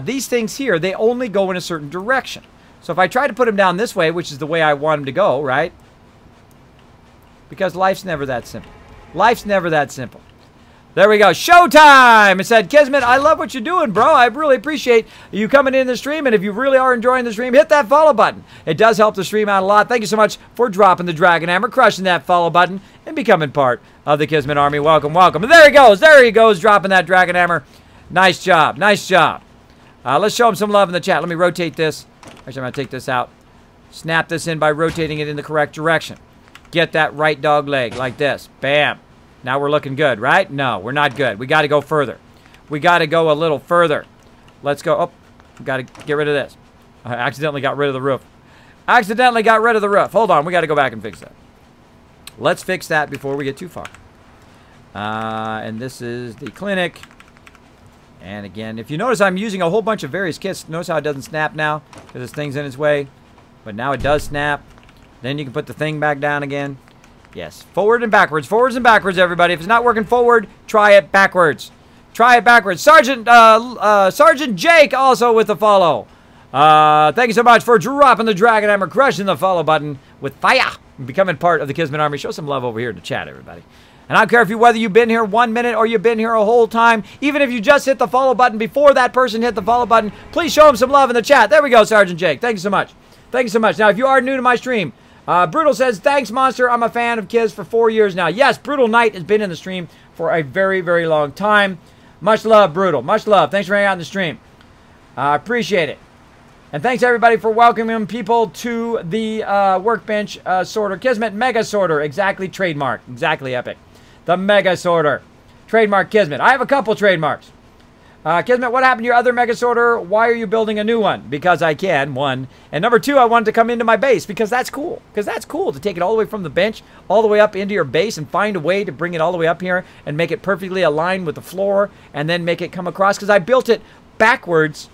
these things here, they only go in a certain direction. So if I try to put them down this way, which is the way I want them to go, right? Because life's never that simple. Life's never that simple. There we go. Showtime! It said, Kismet, I love what you're doing, bro. I really appreciate you coming in the stream. And if you really are enjoying the stream, hit that follow button. It does help the stream out a lot. Thank you so much for dropping the Dragon Hammer, crushing that follow button, and becoming part of the Kismet Army. Welcome, welcome. And there he goes. There he goes, dropping that Dragon Hammer. Nice job. Nice job. Let's show him some love in the chat. Let me rotate this. Actually, I'm going to take this out. Snap this in by rotating it in the correct direction. Get that right dog leg like this. Bam. Now we're looking good, right? No, we're not good. We got to go further. We got to go a little further. Let's go. Oh, we got to get rid of this. I accidentally got rid of the roof. Accidentally got rid of the roof. Hold on. We got to go back and fix that. Let's fix that before we get too far. And this is the clinic. And again, if you notice, I'm using a whole bunch of various kits. Notice how it doesn't snap now because this thing's in its way. But now it does snap. Then you can put the thing back down again. Yes, forward and backwards. Forwards and backwards, everybody. If it's not working forward, try it backwards. Try it backwards. Sergeant Jake also with the follow. Thank you so much for dropping the Dragon Hammer, crushing the follow button with fire, and becoming part of the Kismet Army. Show some love over here in the chat, everybody. And I don't care whether you've been here 1 minute or you've been here a whole time. Even if you just hit the follow button before that person hit the follow button, please show them some love in the chat. There we go, Sergeant Jake. Thank you so much. Thank you so much. Now, if you are new to my stream, Brutal says, thanks, Monster. I'm a fan of Kiz for 4 years now. Yes, Brutal Knight has been in the stream for a very, very long time. Much love, Brutal. Much love. Thanks for hanging out in the stream. I appreciate it. And thanks, everybody, for welcoming people to the Workbench Sorter. Kismet Mega Sorter. Exactly trademark. Exactly epic. The Mega Sorter. Trademark Kismet. I have a couple trademarks. Kismet, what happened to your other Mega Sorter? Why are you building a new one? Because I can, one. And number two, I wanted to come into my base because that's cool. Because that's cool to take it all the way from the bench, all the way up into your base and find a way to bring it all the way up here and make it perfectly aligned with the floor and then make it come across. Because I built it backwards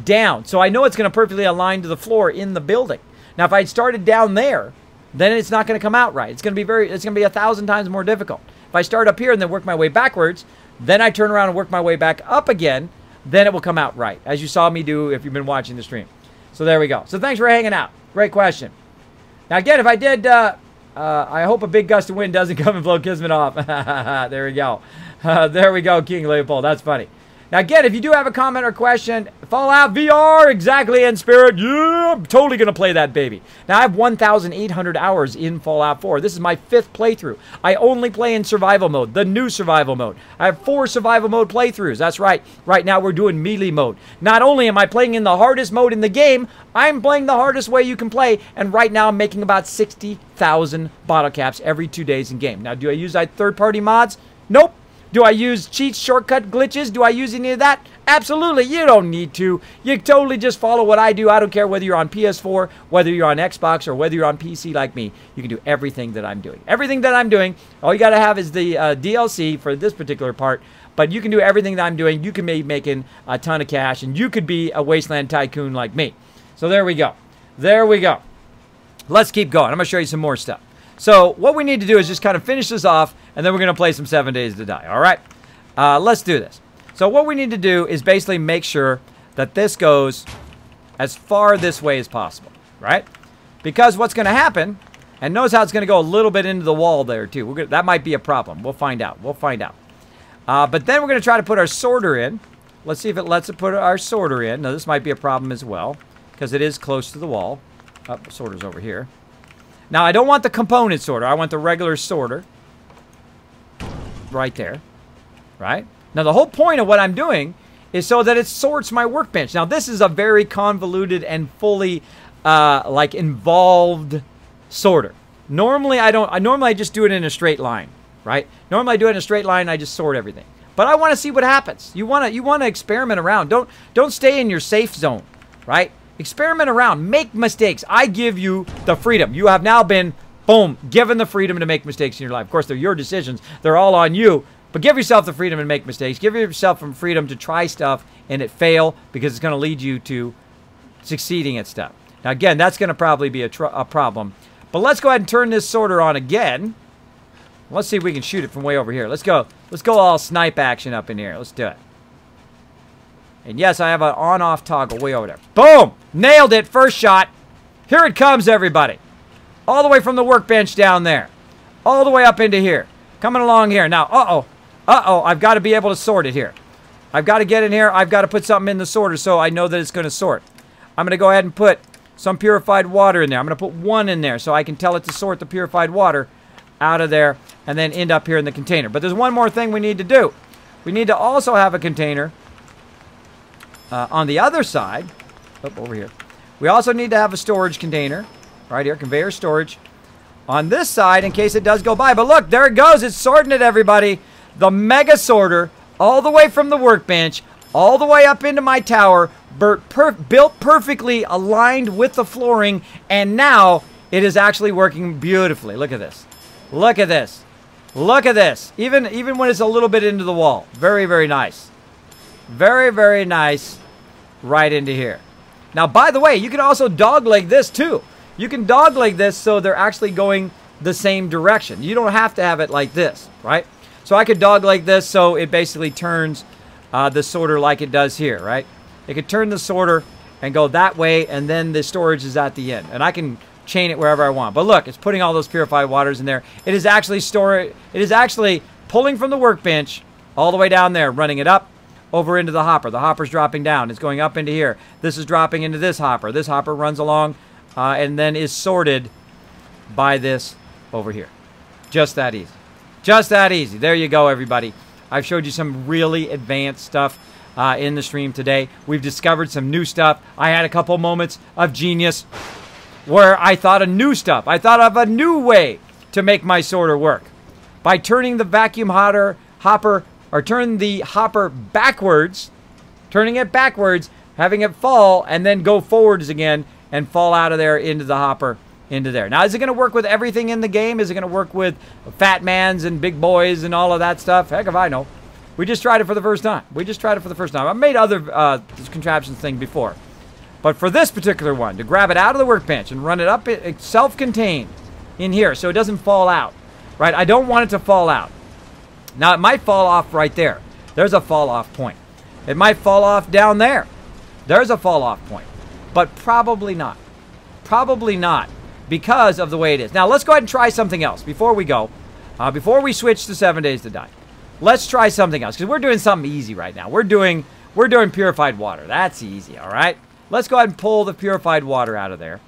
down. So I know it's going to perfectly align to the floor in the building. Now, if I had started down there, then it's not going to come out right. It's going to be it's going to be 1,000 times more difficult. If I start up here and then work my way backwards, then I turn around and work my way back up again, then it will come out right, as you saw me do if you've been watching the stream. So there we go. So thanks for hanging out. Great question. Now, again, if I did, I hope a big gust of wind doesn't come and blow Kismet off. There we go. There we go, King Leopold. That's funny. Now, again, if you do have a comment or question, Fallout VR, exactly, in spirit, yeah, I'm totally going to play that baby. Now, I have 1,800 hours in Fallout 4. This is my 5th playthrough. I only play in survival mode, the new survival mode. I have 4 survival mode playthroughs. That's right. Right now, we're doing melee mode. Not only am I playing in the hardest mode in the game, I'm playing the hardest way you can play, and right now, I'm making about 60,000 bottle caps every 2 days in game. Now, do I use third-party mods? Nope. Do I use cheats, shortcut glitches? Do I use any of that? Absolutely. You don't need to. You totally just follow what I do. I don't care whether you're on PS4, whether you're on Xbox, or whether you're on PC like me. You can do everything that I'm doing. Everything that I'm doing, all you got to have is the DLC for this particular part. But you can do everything that I'm doing. You can be making a ton of cash, and you could be a wasteland tycoon like me. So there we go. There we go. Let's keep going. I'm going to show you some more stuff. So what we need to do is just kind of finish this off, and then we're going to play some 7 Days to Die. All right? Let's do this. So what we need to do is basically make sure that this goes as far this way as possible, right? Because what's going to happen, and notice how it's going to go a little bit into the wall there too. That might be a problem. We'll find out. We'll find out. But then we're going to try to put our sorter in. Let's see if it lets us put our sorter in. Now this might be a problem as well, because it is close to the wall. Oh, sorter's over here. Now, I don't want the component sorter. I want the regular sorter. Right there. Right? Now, the whole point of what I'm doing is so that it sorts my workbench. Now, this is a very convoluted and fully, involved sorter. Normally, I just do it in a straight line. Right? Normally, I do it in a straight line and I just sort everything. But I want to see what happens. You want to experiment around. Don't stay in your safe zone. Right? Experiment around. Make mistakes. I give you the freedom. You have now been, boom, given the freedom to make mistakes in your life. Of course, they're your decisions. They're all on you. But give yourself the freedom to make mistakes. Give yourself some freedom to try stuff and it fail, because it's going to lead you to succeeding at stuff. Now, again, that's going to probably be a problem. But let's go ahead and turn this sorter on again. Let's see if we can shoot it from way over here. Let's go all snipe action up in here. Let's do it. And yes, I have an on-off toggle way over there. Boom! Nailed it. First shot. Here it comes, everybody. All the way from the workbench down there. All the way up into here. Coming along here. Now, I've got to be able to sort it here. I've got to get in here. I've got to put something in the sorter so I know that it's going to sort. I'm going to go ahead and put some purified water in there. I'm going to put 1 in there so I can tell it to sort the purified water out of there and then end up here in the container. But there's one more thing we need to do. We need to also have a container on the other side. Over here. We also need to have a storage container. Right here, conveyor storage. On this side, in case it does go by. But look, there it goes. It's sorting it, everybody. The mega sorter, all the way from the workbench, all the way up into my tower, built perfectly, aligned with the flooring, and now it is actually working beautifully. Look at this. Look at this. Look at this. Even when it's a little bit into the wall. Very, very nice. Very, very nice. Right into here. Now, by the way, you can also dogleg this too. You can dogleg this so they're actually going the same direction. You don't have to have it like this, right? So I could dogleg this so it basically turns the sorter like it does here, right? It could turn the sorter and go that way, and then the storage is at the end. And I can chain it wherever I want. But look, it's putting all those purified waters in there. It is actually pulling from the workbench all the way down there, running it up over into the hopper. The hopper's dropping down. It's going up into here. This is dropping into this hopper. This hopper runs along and then is sorted by this over here. Just that easy. Just that easy. There you go, everybody. I've showed you some really advanced stuff in the stream today. We've discovered some new stuff. I had a couple moments of genius where I thought of new stuff. I thought of a new way to make my sorter work. By turning the vacuum hopper, or turn the hopper backwards, turning it backwards, having it fall, and then go forwards again and fall out of there into the hopper, into there. Now, is it going to work with everything in the game? Is it going to work with fat mans and big boys and all of that stuff? Heck if I know. We just tried it for the first time. I've made other contraptions thing before. But for this particular one, to grab it out of the workbench and run it up, it's self-contained in here so it doesn't fall out, right? I don't want it to fall out. Now, it might fall off right there. There's a fall-off point. It might fall off down there. There's a fall-off point. But probably not. Probably not because of the way it is. Now, let's go ahead and try something else before we go. Before we switch to 7 Days to Die. Let's try something else, because we're doing something easy right now. We're doing purified water. That's easy, all right? Let's go ahead and pull the purified water out of there.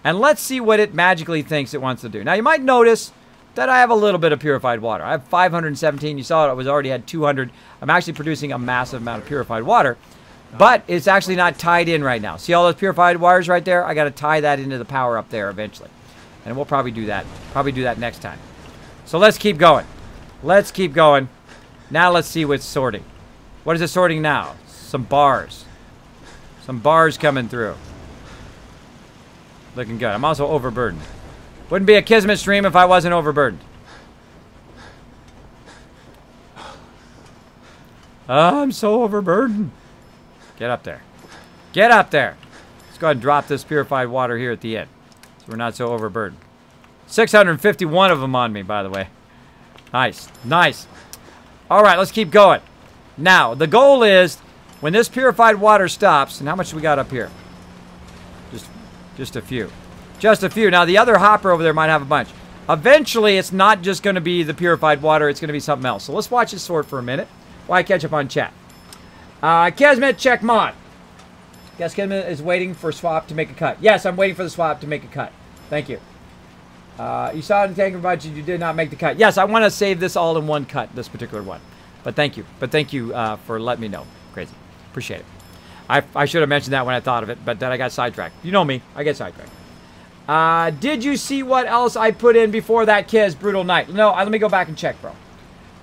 And let's see what it magically thinks it wants to do. Now, you might notice that I have a little bit of purified water. I have 517. You saw it already had 200. I'm actually producing a massive amount of purified water. But it's actually not tied in right now. See all those purified wires right there? I got to tie that into the power up there eventually. And we'll probably do that. Probably do that next time. So let's keep going. Let's keep going. Now let's see what's sorting. What is it sorting now? Some bars. Some bars coming through. Looking good. I'm also overburdened. Wouldn't be a Kismet stream if I wasn't overburdened. I'm so overburdened. Get up there. Get up there. Let's go ahead and drop this purified water here at the end, so we're not so overburdened. 651 of them on me, by the way. Nice. Nice. All right, let's keep going. Now, the goal is, when this purified water stops, and how much do we got up here? Just a few. Just a few. Now, the other hopper over there might have a bunch. Eventually, it's not just going to be the purified water. It's going to be something else. So let's watch it sort for a minute while I catch up on chat. Kismet, check mod. Guess Kismet is waiting for swap to make a cut. Yes, I'm waiting for the swap to make a cut. Thank you. You saw it in tank budget. You did not make the cut. Yes, I want to save this all in one cut, this particular one. But thank you. But thank you for letting me know. Crazy. Appreciate it. I should have mentioned that when I thought of it, but then I got sidetracked. You know me. I get sidetracked. Did you see what else I put in before that Kiz Brutal Night? No, let me go back and check, bro.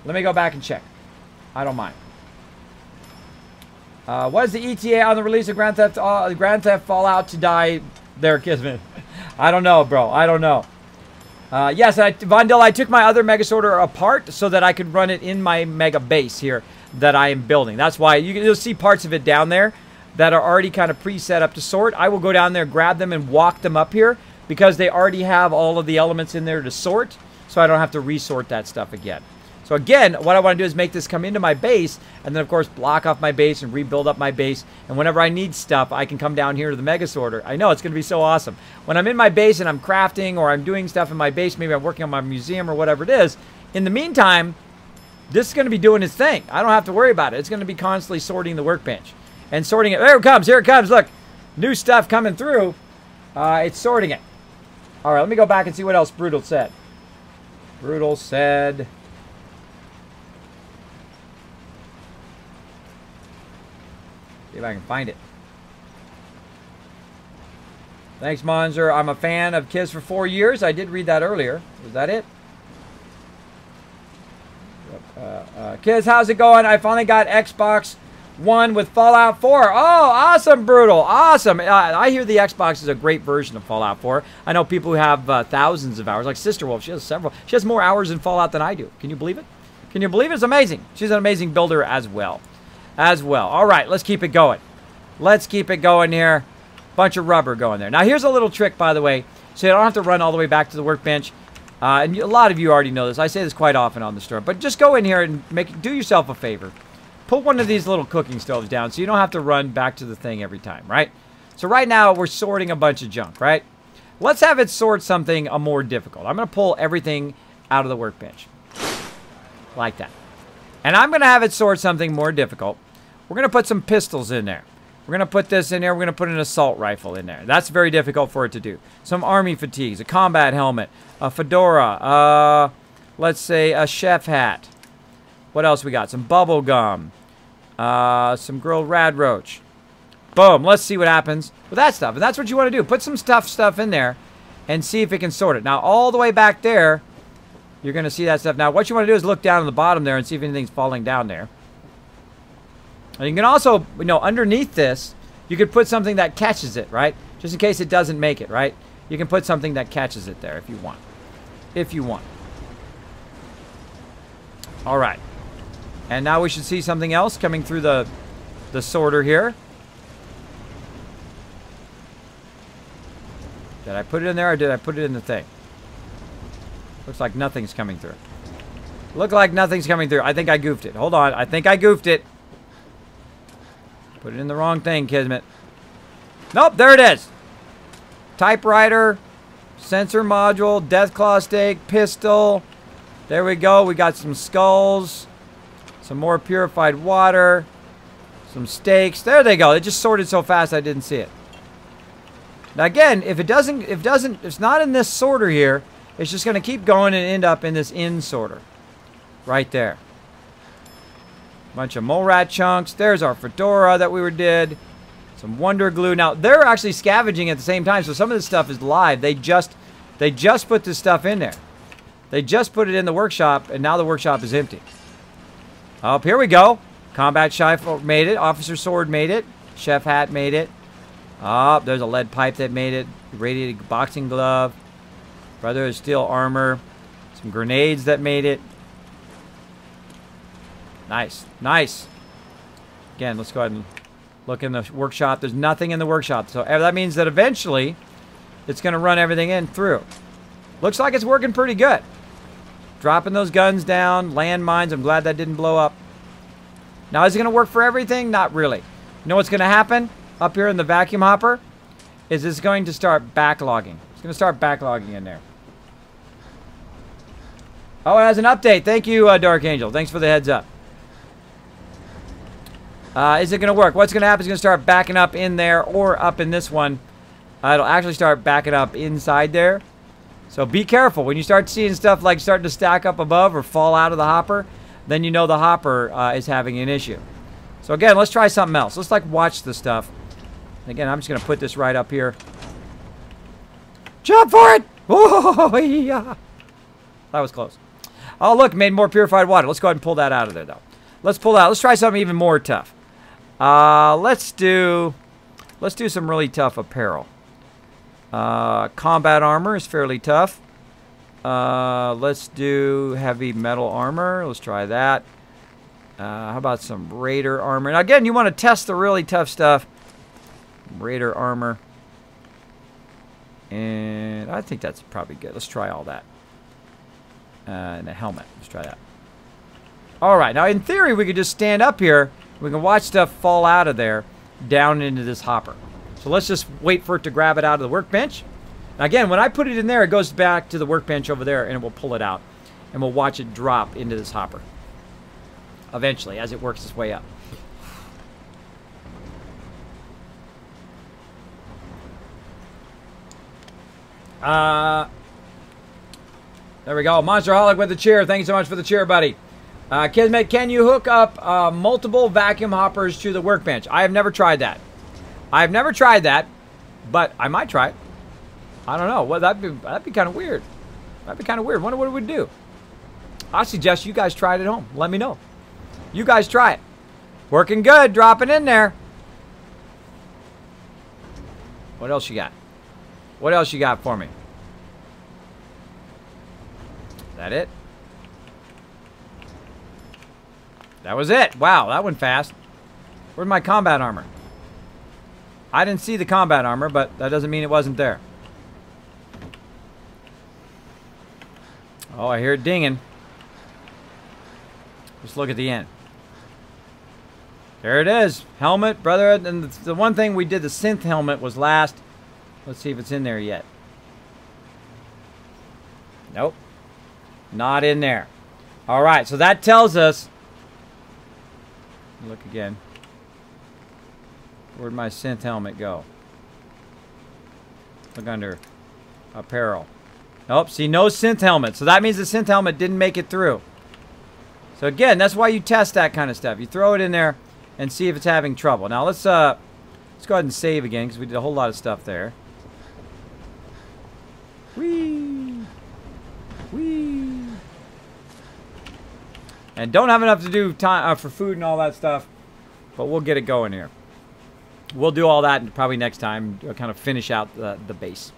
Let me go back and check. I don't mind. What is the ETA on the release of Grand Theft Fallout to die there, Kismet? I don't know, bro. I don't know. Yes, Vondel, I took my other Mega Sorter apart so that I could run it in my Mega Base here that I am building. That's why you'll see parts of it down there that are already kind of pre-set up to sort. I will go down there, grab them, and walk them up here because they already have all of the elements in there to sort, so I don't have to resort that stuff again. So again, what I want to do is make this come into my base, and then of course block off my base and rebuild up my base. And whenever I need stuff, I can come down here to the Mega Sorter. I know, it's going to be so awesome. When I'm in my base and I'm crafting or I'm doing stuff in my base, maybe I'm working on my museum or whatever it is, in the meantime, this is going to be doing its thing. I don't have to worry about it. It's going to be constantly sorting the workbench. And sorting it. There it comes. Here it comes. Look. New stuff coming through. It's sorting it. All right, let me go back and see what else Brutal said. Brutal said... See if I can find it. Thanks, Monzer. I'm a fan of Kiz for 4 years. I did read that earlier. Was that it? Kiz, how's it going? I finally got Xbox One with Fallout 4. Oh, awesome, Brutal. Awesome. I hear the Xbox is a great version of Fallout 4. I know people who have thousands of hours, like Sister Wolf. She has several. She has more hours in Fallout than I do. Can you believe it? Can you believe it? It's amazing. She's an amazing builder as well. All right, let's keep it going. Let's keep it going here. Bunch of rubber going there. Now, here's a little trick, by the way, so you don't have to run all the way back to the workbench. And a lot of you already know this. I say this quite often on the store. But just go in here and do yourself a favor. Put one of these little cooking stoves down so you don't have to run back to the thing every time, right? So right now, we're sorting a bunch of junk, right? Let's have it sort something more difficult. I'm going to pull everything out of the workbench. Like that. And I'm going to have it sort something more difficult. We're going to put some pistols in there. We're going to put this in there. We're going to put an assault rifle in there. That's very difficult for it to do. Some army fatigues, a combat helmet, a fedora, let's say a chef hat. What else we got? Some bubble gum, some grilled rad roach. Boom. Let's see what happens with that stuff. And that's what you want to do. Put some stuff in there and see if it can sort it. Now, all the way back there, you're going to see that stuff. Now, what you want to do is look down on the bottom there and see if anything's falling down there. And you can also, underneath this, you could put something that catches it, right? Just in case it doesn't make it, right? You can put something that catches it there if you want. If you want. All right. And now we should see something else coming through the sorter here. Did I put it in there or did I put it in the thing? Looks like nothing's coming through. Look like nothing's coming through. I think I goofed it. Hold on. I think I goofed it. Put it in the wrong thing, Kismet. Nope, there it is. Typewriter, sensor module, deathclaw stake, pistol. There we go. We got some skulls. Some more purified water. Some steaks. There they go. It just sorted so fast I didn't see it. Now again, if it's not in this sorter here, it's just going to keep going and end up in this in sorter. Right there. Bunch of mole rat chunks. There's our fedora that we did. Some Wonder Glue. Now, they're actually scavenging at the same time, so some of this stuff is live. They just put this stuff in there. They just put it in the workshop, and now the workshop is empty. Oh, here we go. Combat Rifle made it. Officer Sword made it. Chef Hat made it. Oh, there's a lead pipe that made it. Radiated boxing glove. Brother of Steel armor. Some grenades that made it. Nice. Nice. Again, let's go ahead and look in the workshop. There's nothing in the workshop. So that means that eventually it's going to run everything in through. Looks like it's working pretty good. Dropping those guns down. Landmines. I'm glad that didn't blow up. Now, is it going to work for everything? Not really. You know what's going to happen up here in the vacuum hopper? Is it's going to start backlogging. It's going to start backlogging in there. Oh, it has an update. Thank you, Dark Angel. Thanks for the heads up. Is it going to work? What's going to happen is going to start backing up in there or up in this one. It'll actually start backing up inside there. So be careful. When you start seeing stuff like starting to stack up above or fall out of the hopper, then you know the hopper is having an issue. So again, let's try something else. Let's like watch the stuff. Again, I'm just going to put this right up here. Jump for it! Oh, yeah. That was close. Oh, look, made more purified water. Let's go ahead and pull that out of there, though. Let's pull that out. Let's try something even more tough. Let's do some really tough apparel. Combat armor is fairly tough. Let's do heavy metal armor. Let's try that. How about some Raider armor? Now, again, you want to test the really tough stuff. Raider armor. And I think that's probably good. Let's try all that. And a helmet. Let's try that. All right. Now, in theory, we could just stand up here. We can watch stuff fall out of there down into this hopper. So let's just wait for it to grab it out of the workbench. Now, again, when I put it in there, it goes back to the workbench over there, and it will pull it out. And we'll watch it drop into this hopper. Eventually, as it works its way up. There we go. Monsterholic with the cheer. Thank you so much for the cheer, buddy. Kismet, can you hook up multiple vacuum hoppers to the workbench? I have never tried that. I've never tried that, but I might try it. I don't know. Well, that'd be kind of weird. That'd be kind of weird. Wonder what it would do. I suggest you guys try it at home. Let me know. You guys try it. Working good. Dropping in there. What else you got? What else you got for me? Is that it? That was it. Wow, that went fast. Where's my combat armor? I didn't see the combat armor, but that doesn't mean it wasn't there. Oh, I hear it dinging. Just look at the end. There it is. Helmet, brother. And the one thing we did, the synth helmet, was last. Let's see if it's in there yet. Nope. Not in there. All right, so that tells us. Look again. Where'd my synth helmet go? Look under apparel. Nope, see, no synth helmet. So that means the synth helmet didn't make it through. So again, that's why you test that kind of stuff. You throw it in there and see if it's having trouble. Now let's go ahead and save again because we did a whole lot of stuff there. Whee! Whee! And don't have enough to do time for food and all that stuff, but we'll get it going here. We'll do all that probably next time. We'll kind of finish out the base.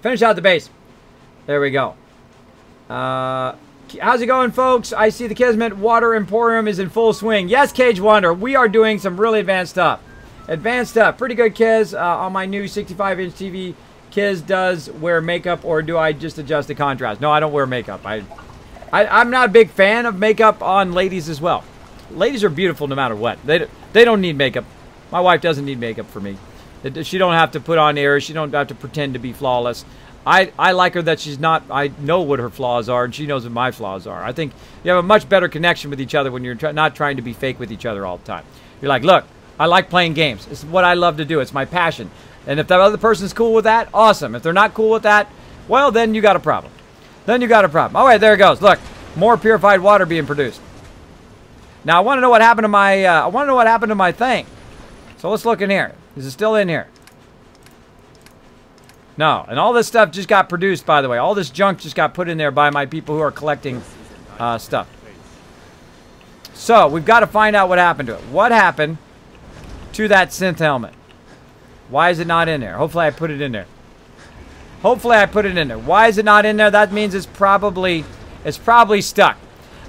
Finish out the base. There we go. How's it going, folks? I see the Kismet Water Emporium is in full swing. Yes, Cage Wonder, we are doing some really advanced stuff. Advanced stuff. Pretty good, Kiz. On my new 65-inch TV, Kiz does wear makeup, or do I just adjust the contrast? No, I don't wear makeup. I'm not a big fan of makeup on ladies as well. Ladies are beautiful no matter what. They don't need makeup. My wife doesn't need makeup for me. She don't have to put on airs. She don't have to pretend to be flawless. I like her that she's not, I know what her flaws are, and she knows what my flaws are. I think you have a much better connection with each other when you're not trying to be fake with each other all the time. You're like, look, I like playing games. It's what I love to do. It's my passion. And if that other person's cool with that, awesome. If they're not cool with that, well, then you got a problem. Then you got a problem. All right, there it goes. Look, more purified water being produced. Now I want to know what happened to my thing. So let's look in here. Is it still in here? No. And all this stuff just got produced, by the way. All this junk just got put in there by my people who are collecting stuff. So we've got to find out what happened to it. What happened to that synth helmet? Why is it not in there? Hopefully I put it in there. Hopefully I put it in there. Why is it not in there? That means it's probably stuck.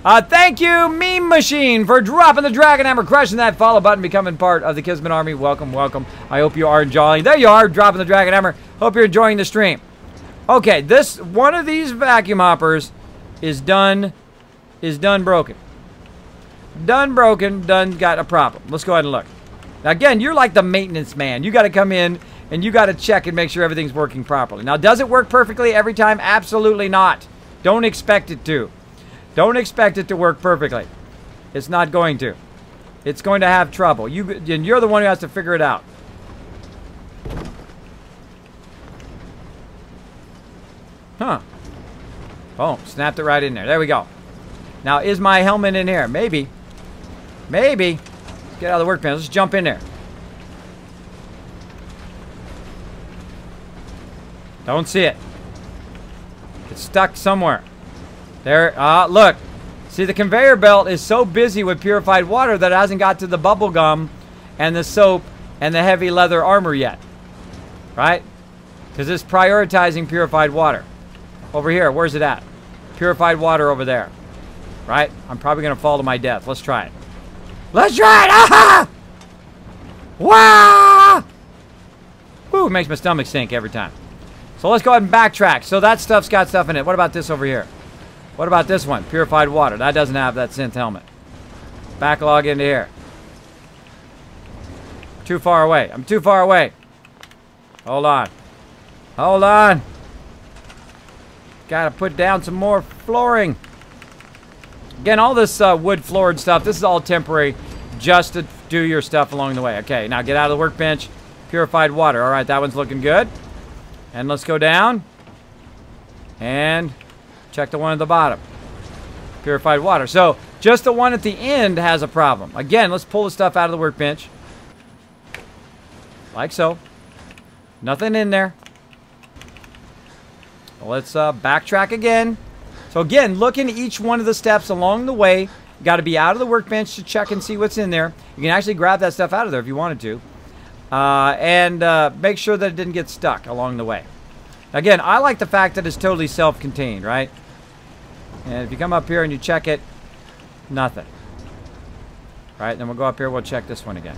Thank you, Meme Machine, for dropping the Dragon Hammer, crushing that follow button, becoming part of the Kismet Army. Welcome, welcome. I hope you are enjoying. There you are, dropping the Dragon Hammer. Hope you're enjoying the stream. Okay, this one of these vacuum hoppers is done broken. Done broken, done got a problem. Let's go ahead and look. Now again, you're like the maintenance man. You got to come in and you got to check and make sure everything's working properly. Now, does it work perfectly every time? Absolutely not. Don't expect it to. Don't expect it to work perfectly. It's not going to. It's going to have trouble. And you're the one who has to figure it out. Huh. Boom. Snapped it right in there. There we go. Now, is my helmet in here? Maybe. Maybe. Let's get out of the workbench. Let's jump in there. Don't see it. It's stuck somewhere. There. Look. See, the conveyor belt is so busy with purified water that it hasn't got to the bubble gum and the soap and the heavy leather armor yet. Right? Because it's prioritizing purified water. Over here. Where's it at? Purified water over there. Right? I'm probably going to fall to my death. Let's try it. Let's try it! Aha! Wow! Woo, it makes my stomach sink every time. So let's go ahead and backtrack. So that stuff's got stuff in it. What about this over here? What about this one? Purified water. That doesn't have that synth helmet. Backlog into here. Too far away. I'm too far away. Hold on. Hold on. Gotta put down some more flooring. Again, all this wood floored stuff, this is all temporary just to do your stuff along the way. Okay, now get out of the workbench. Purified water. All right, that one's looking good. And let's go down. And check the one at the bottom. Purified water. So, just the one at the end has a problem. Again, let's pull the stuff out of the workbench. Like so. Nothing in there. Well, let's backtrack again. So again, look into each one of the steps along the way. You got to be out of the workbench to check and see what's in there. You can actually grab that stuff out of there if you wanted to. And make sure that it didn't get stuck along the way. Again, I like the fact that it's totally self-contained, right? And if you come up here and you check it, nothing. Right, then we'll go up here, we'll check this one again.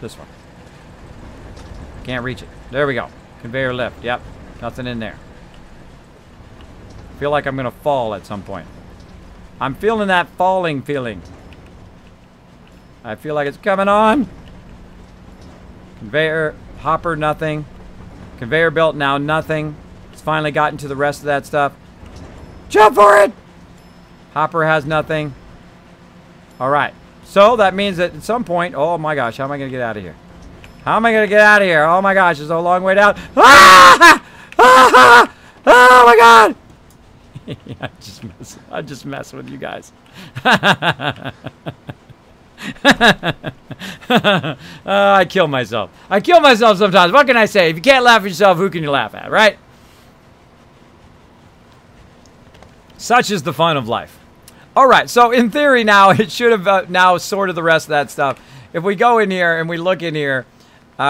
This one. Can't reach it. There we go. Conveyor lift, yep. Nothing in there. Feel like I'm gonna fall at some point. I'm feeling that falling feeling. I feel like it's coming on. Conveyor, hopper, nothing. Conveyor belt, now nothing. It's finally gotten to the rest of that stuff. Jump for it! Hopper has nothing. Alright. So that means that at some point, oh my gosh, how am I gonna get out of here? How am I gonna get out of here? Oh my gosh, it's a long way down. Ah! Ah! Oh my god! I just mess with you guys. I kill myself. I kill myself sometimes. What can I say? If you can't laugh at yourself, who can you laugh at, right? Such is the fun of life. All right, so in theory now, it should have now sorted the rest of that stuff. If we go in here and we look in here,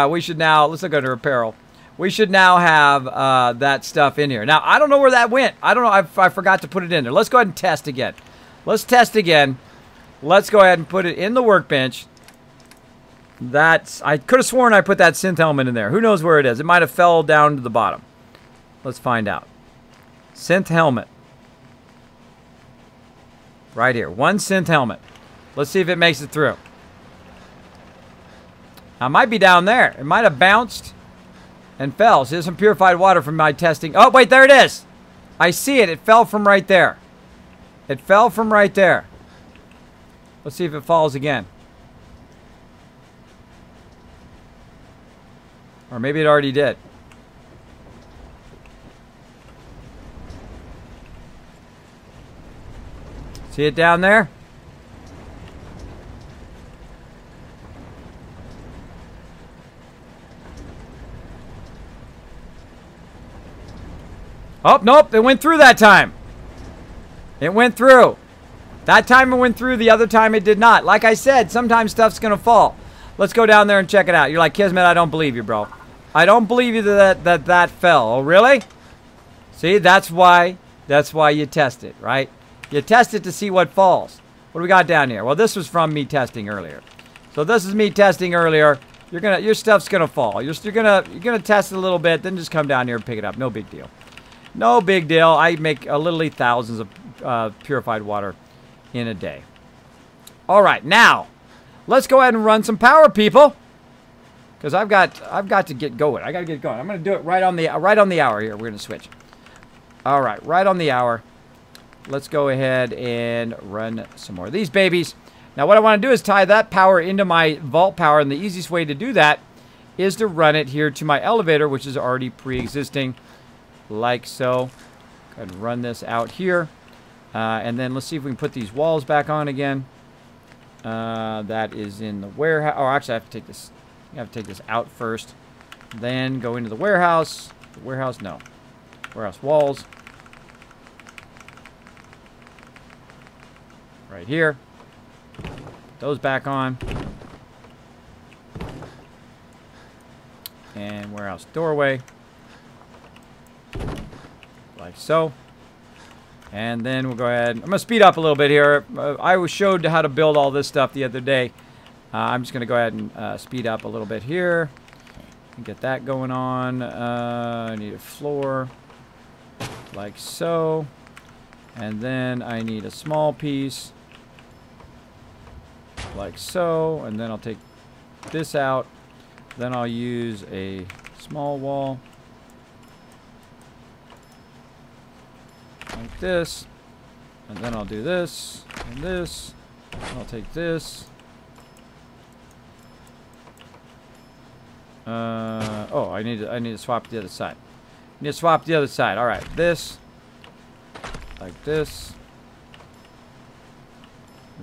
we should now, let's look under apparel. We should now have that stuff in here. Now, I don't know where that went. I don't know. I forgot to put it in there. Let's go ahead and test again. Let's test again. Let's go ahead and put it in the workbench. I could have sworn I put that synth helmet in there. Who knows where it is? It might have fell down to the bottom. Let's find out. Synth helmet. Right here. One synth helmet. Let's see if it makes it through. Now, it might be down there. It might have bounced and fell. See, there's some purified water from my testing. Oh, wait, there it is. I see it. It fell from right there. It fell from right there. Let's see if it falls again. Or maybe it already did. See it down there? Oh, nope, it went through that time. It went through. That time it went through, the other time it did not. Like I said, sometimes stuff's gonna fall. Let's go down there and check it out. You're like, Kismet, I don't believe you, bro. I don't believe you that fell. Oh, really? See, that's why you test it, right? You test it to see what falls. What do we got down here? Well, this was from me testing earlier. So this is me testing earlier. Your stuff's gonna fall. You're gonna test it a little bit, then just come down here and pick it up. No big deal. No big deal. I make literally thousands of purified water in a day. All right, now let's go ahead and run some power, people, because I've got to get going. I got to get going. I'm going to do it right on the hour here. We're going to switch. All right, right on the hour. Let's go ahead and run some more of these babies. Now, what I want to do is tie that power into my vault power, and the easiest way to do that is to run it here to my elevator, which is already pre-existing, like so. Go ahead and run this out here. And then let's see if we can put these walls back on again. That is in the warehouse. Oh, actually, I have to take this. I have to take this out first. Then go into the warehouse. The warehouse, no. Warehouse walls. Right here. Put those back on. And warehouse doorway. Like so. And then we'll go ahead. I'm going to speed up a little bit here. I was showed how to build all this stuff the other day. I'm just going to go ahead and speed up a little bit here. And get that going on. I need a floor. Like so. And then I need a small piece. Like so. And then I'll take this out. Then I'll use a small wall. Like this, and then I'll do this, and this, and I'll take this. Oh, I need to swap the other side. I need to swap the other side. All right, this, like this,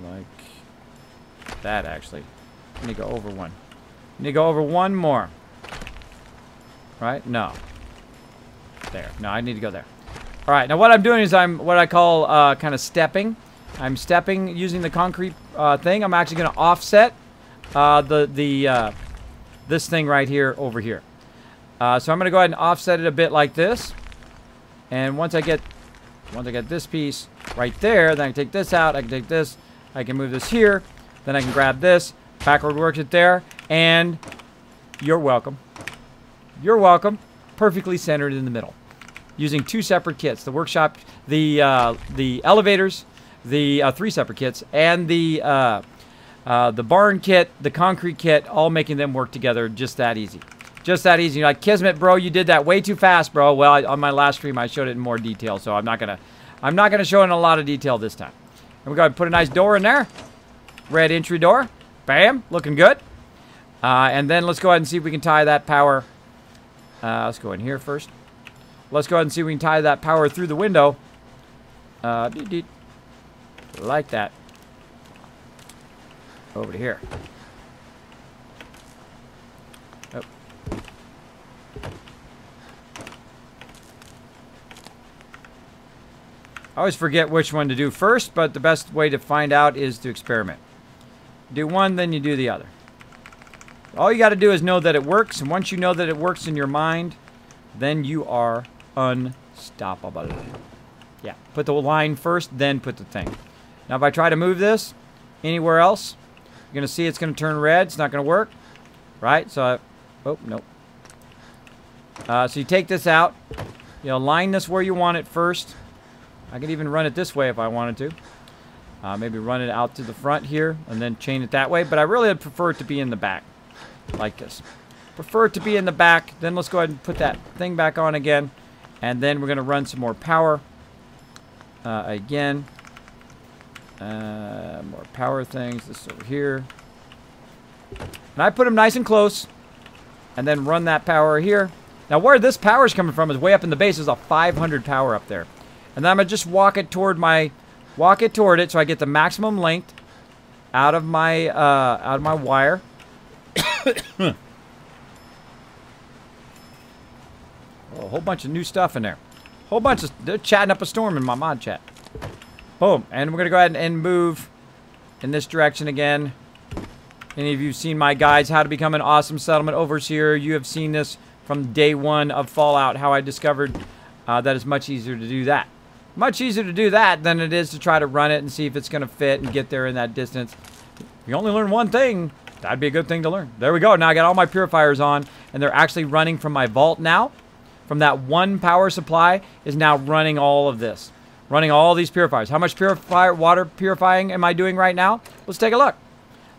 like that. Actually, I need to go over one. I need to go over one more. Right? No. There. No, I need to go there. All right, now what I'm doing is I'm what I call kind of stepping. I'm stepping using the concrete thing. I'm actually going to offset this thing right here over here. So I'm going to go ahead and offset it a bit like this. And once I get this piece right there, then I can take this out. I can take this. I can move this here. Then I can grab this. Backward works it there. And you're welcome. You're welcome. Perfectly centered in the middle. Using two separate kits, the workshop, the elevators, the 3 separate kits, and the barn kit, the concrete kit, all making them work together. Just that easy. Just that easy. You're like, Kismet, bro, you did that way too fast, bro. Well, on my last stream, I showed it in more detail, so I'm not gonna show it in a lot of detail this time. And we're gonna put a nice door in there, red entry door. Bam, looking good. And then let's go ahead and see if we can tie that power. Let's go in here first. Let's go ahead and see if we can tie that power through the window. Like that. Over to here. Oh. I always forget which one to do first, but the best way to find out is to experiment. Do one, then you do the other. All you got to do is know that it works, and once you know that it works in your mind, then you are unstoppable. Yeah, put the line first, then put the thing. Now if I try to move this anywhere else, you're going to see it's going to turn red. It's not going to work. Right? So, oh, nope. So you take this out. You know, line this where you want it first. I could even run it this way if I wanted to. Maybe run it out to the front here and then chain it that way. But I really would prefer it to be in the back. Like this. Prefer it to be in the back. Then let's go ahead and put that thing back on again. And then we're going to run some more power. Again. More power things. This over here. And I put them nice and close. And then run that power here. Now where this power is coming from is way up in the base. There's a 500 power up there. And then I'm going to just walk it toward it so I get the maximum length out of my wire. Oh, a whole bunch of new stuff in there. Whole bunch of... They're chatting up a storm in my mod chat. Boom. And we're going to go ahead and move in this direction again. Any of you seen my guides, How to Become an Awesome Settlement Overseer? You have seen this from day one of Fallout, how I discovered that it's much easier to do that. Much easier to do that than it is to try to run it and see if it's going to fit and get there in that distance. If you only learn one thing, that'd be a good thing to learn. There we go. Now I got all my purifiers on, and they're actually running from my vault now. From that one power supply is now running all of this. Running all these purifiers. How much water purifying am I doing right now? Let's take a look.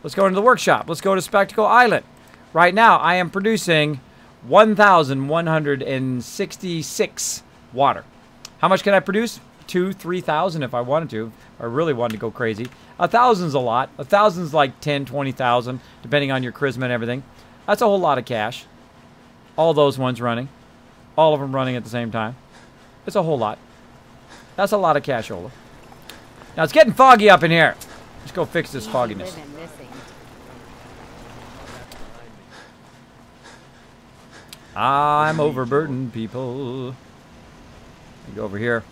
Let's go into the workshop. Let's go to Spectacle Island. Right now, I am producing 1,166 water. How much can I produce? 2,000, 3,000 if I wanted to. If I really wanted to go crazy. 1,000's a lot. 1,000's like 10, 20,000, depending on your charisma and everything. That's a whole lot of cash. All those ones running. All of them running at the same time. It's a whole lot. That's a lot of cashola. Now it's getting foggy up in here. Let's go fix this fogginess. I'm overburdened, people. Let me go over here.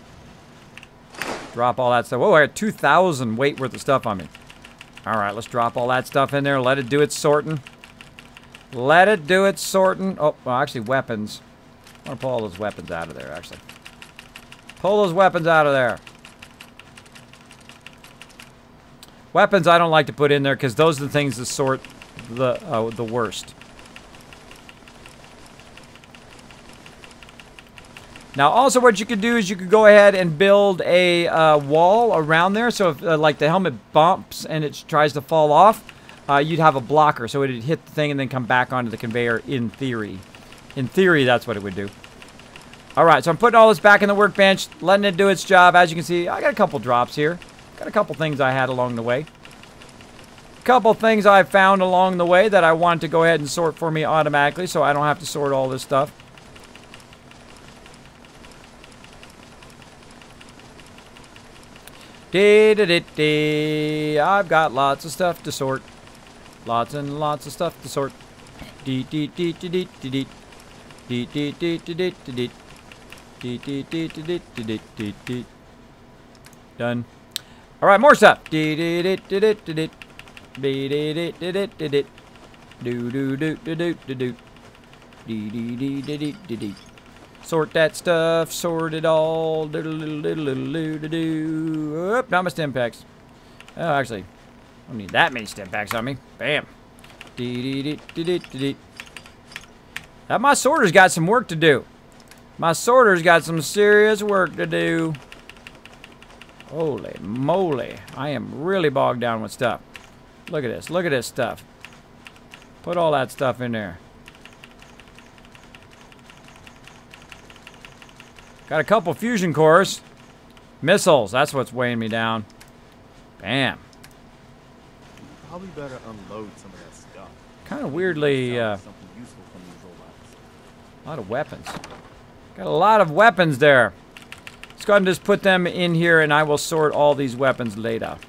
Drop all that stuff. Whoa, I got 2,000 weight worth of stuff on me. Alright, let's drop all that stuff in there. Let it do its sorting. Let it do its sorting. Oh, well, actually, weapons. I want to pull all those weapons out of there, actually. Pull those weapons out of there. Weapons I don't like to put in there because those are the things that sort the worst. Now, also what you could do is you could go ahead and build a wall around there. So if like the helmet bumps and it tries to fall off, you'd have a blocker. So it'd hit the thing and then come back onto the conveyor in theory. In theory, that's what it would do. Alright, so I'm putting all this back in the workbench, letting it do its job. As you can see, I got a couple drops here. Got a couple things I had along the way. A couple things I found along the way that I want to go ahead and sort for me automatically so I don't have to sort all this stuff. I've got lots of stuff to sort. Lots and lots of stuff to sort. Done. Alright, more stuff. Sort that stuff. Sort it all. Oop, not my stim packs. Oh, actually, I don't need that many stim packs on me. Bam. Now my sorter's got some work to do. My sorter's got some serious work to do. Holy moly. I am really bogged down with stuff. Look at this. Look at this stuff. Put all that stuff in there. Got a couple fusion cores. Missiles. That's what's weighing me down. Bam. Probably better unload some of that stuff. Kind of weirdly... Something useful from these robots. A lot of weapons. Got a lot of weapons there. Let's go ahead and just put them in here and I will sort all these weapons later.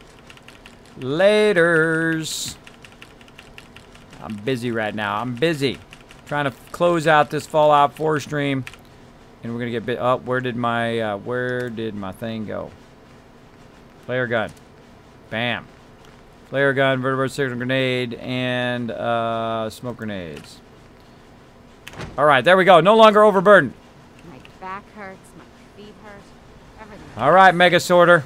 Laters. I'm busy right now. I'm busy. Trying to close out this Fallout 4 stream. And we're going to get oh, where did my thing go? Flare gun. Bam. Flare gun, vertebrate signal grenade, and smoke grenades. Alright, there we go. No longer overburdened. My back hurts, my feet hurt, everything. Alright, Mega Sorter.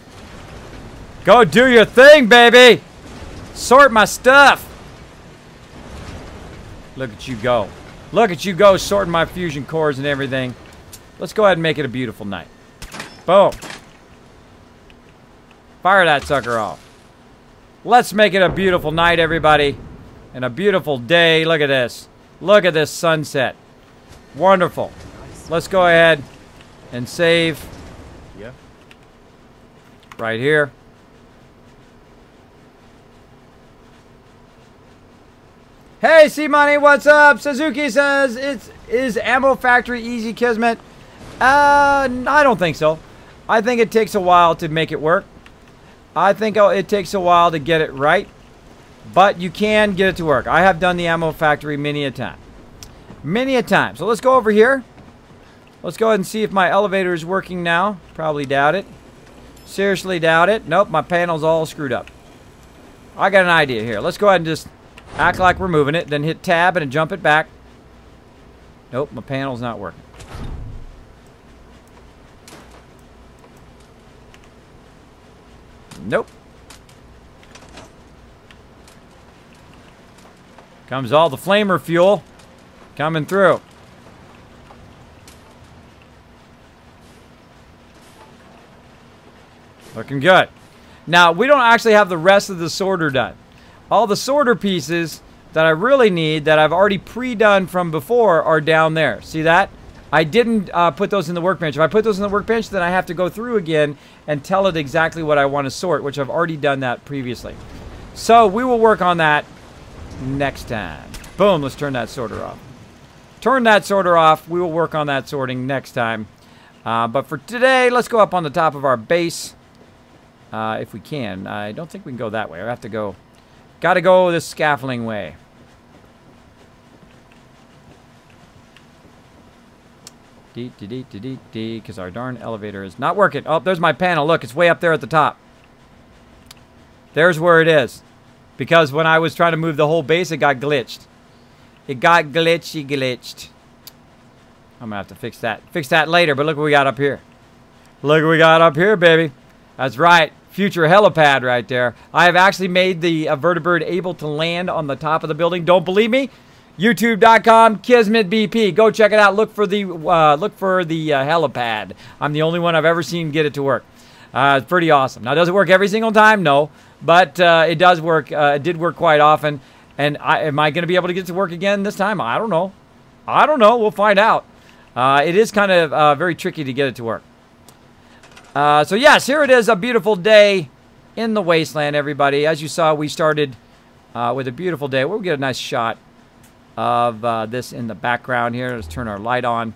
Go do your thing, baby! Sort my stuff! Look at you go. Look at you go sorting my fusion cores and everything. Let's go ahead and make it a beautiful night. Boom. Fire that sucker off. Let's make it a beautiful night, everybody. And a beautiful day. Look at this. Look at this sunset. Wonderful. Let's go ahead and save. Yeah. Right here. Hey, C-Money, what's up? Suzuki says, is Ammo Factory easy, Kismet? I don't think so. I think it takes a while to make it work. I think it takes a while to get it right. But you can get it to work. I have done the Ammo Factory many a time. Many a time. So let's go over here. Let's go ahead and see if my elevator is working now. Probably doubt it. Seriously doubt it. Nope, my panel's all screwed up. I got an idea here. Let's go ahead and just act like we're moving it. Then hit tab and jump it back. Nope, my panel's not working. Nope. Comes all the flamer fuel coming through. Looking good. Now, we don't actually have the rest of the sorter done. All the sorter pieces that I really need that I've already pre-done from before are down there. See that? I didn't put those in the workbench. If I put those in the workbench, then I have to go through again and tell it exactly what I want to sort, which I've already done that previously. So we will work on that next time. Boom, let's turn that sorter off. Turn that sorter off. We will work on that sorting next time. But for today, let's go up on the top of our base. If we can. I don't think we can go that way. I have to go. Gotta go this scaffolding way. Because our darn elevator is not working. Oh, there's my panel. Look, it's way up there at the top. There's where it is. Because when I was trying to move the whole base, it got glitched. It got glitched. I'm gonna have to fix that. Fix that later, but look what we got up here. Look what we got up here, baby. That's right. Future helipad right there. I have actually made the vertibird able to land on the top of the building. Don't believe me? YouTube.com Kismet BP. Go check it out. Look for the helipad. I'm the only one I've ever seen get it to work. It's pretty awesome. Now, does it work every single time? No, but it does work. It did work quite often. And am I going to be able to get it to work again this time? I don't know. I don't know. We'll find out. It is kind of very tricky to get it to work. So yes, here it is, a beautiful day in the wasteland, everybody. As you saw, we started with a beautiful day. We'll get a nice shot of this in the background here. Let's turn our light on.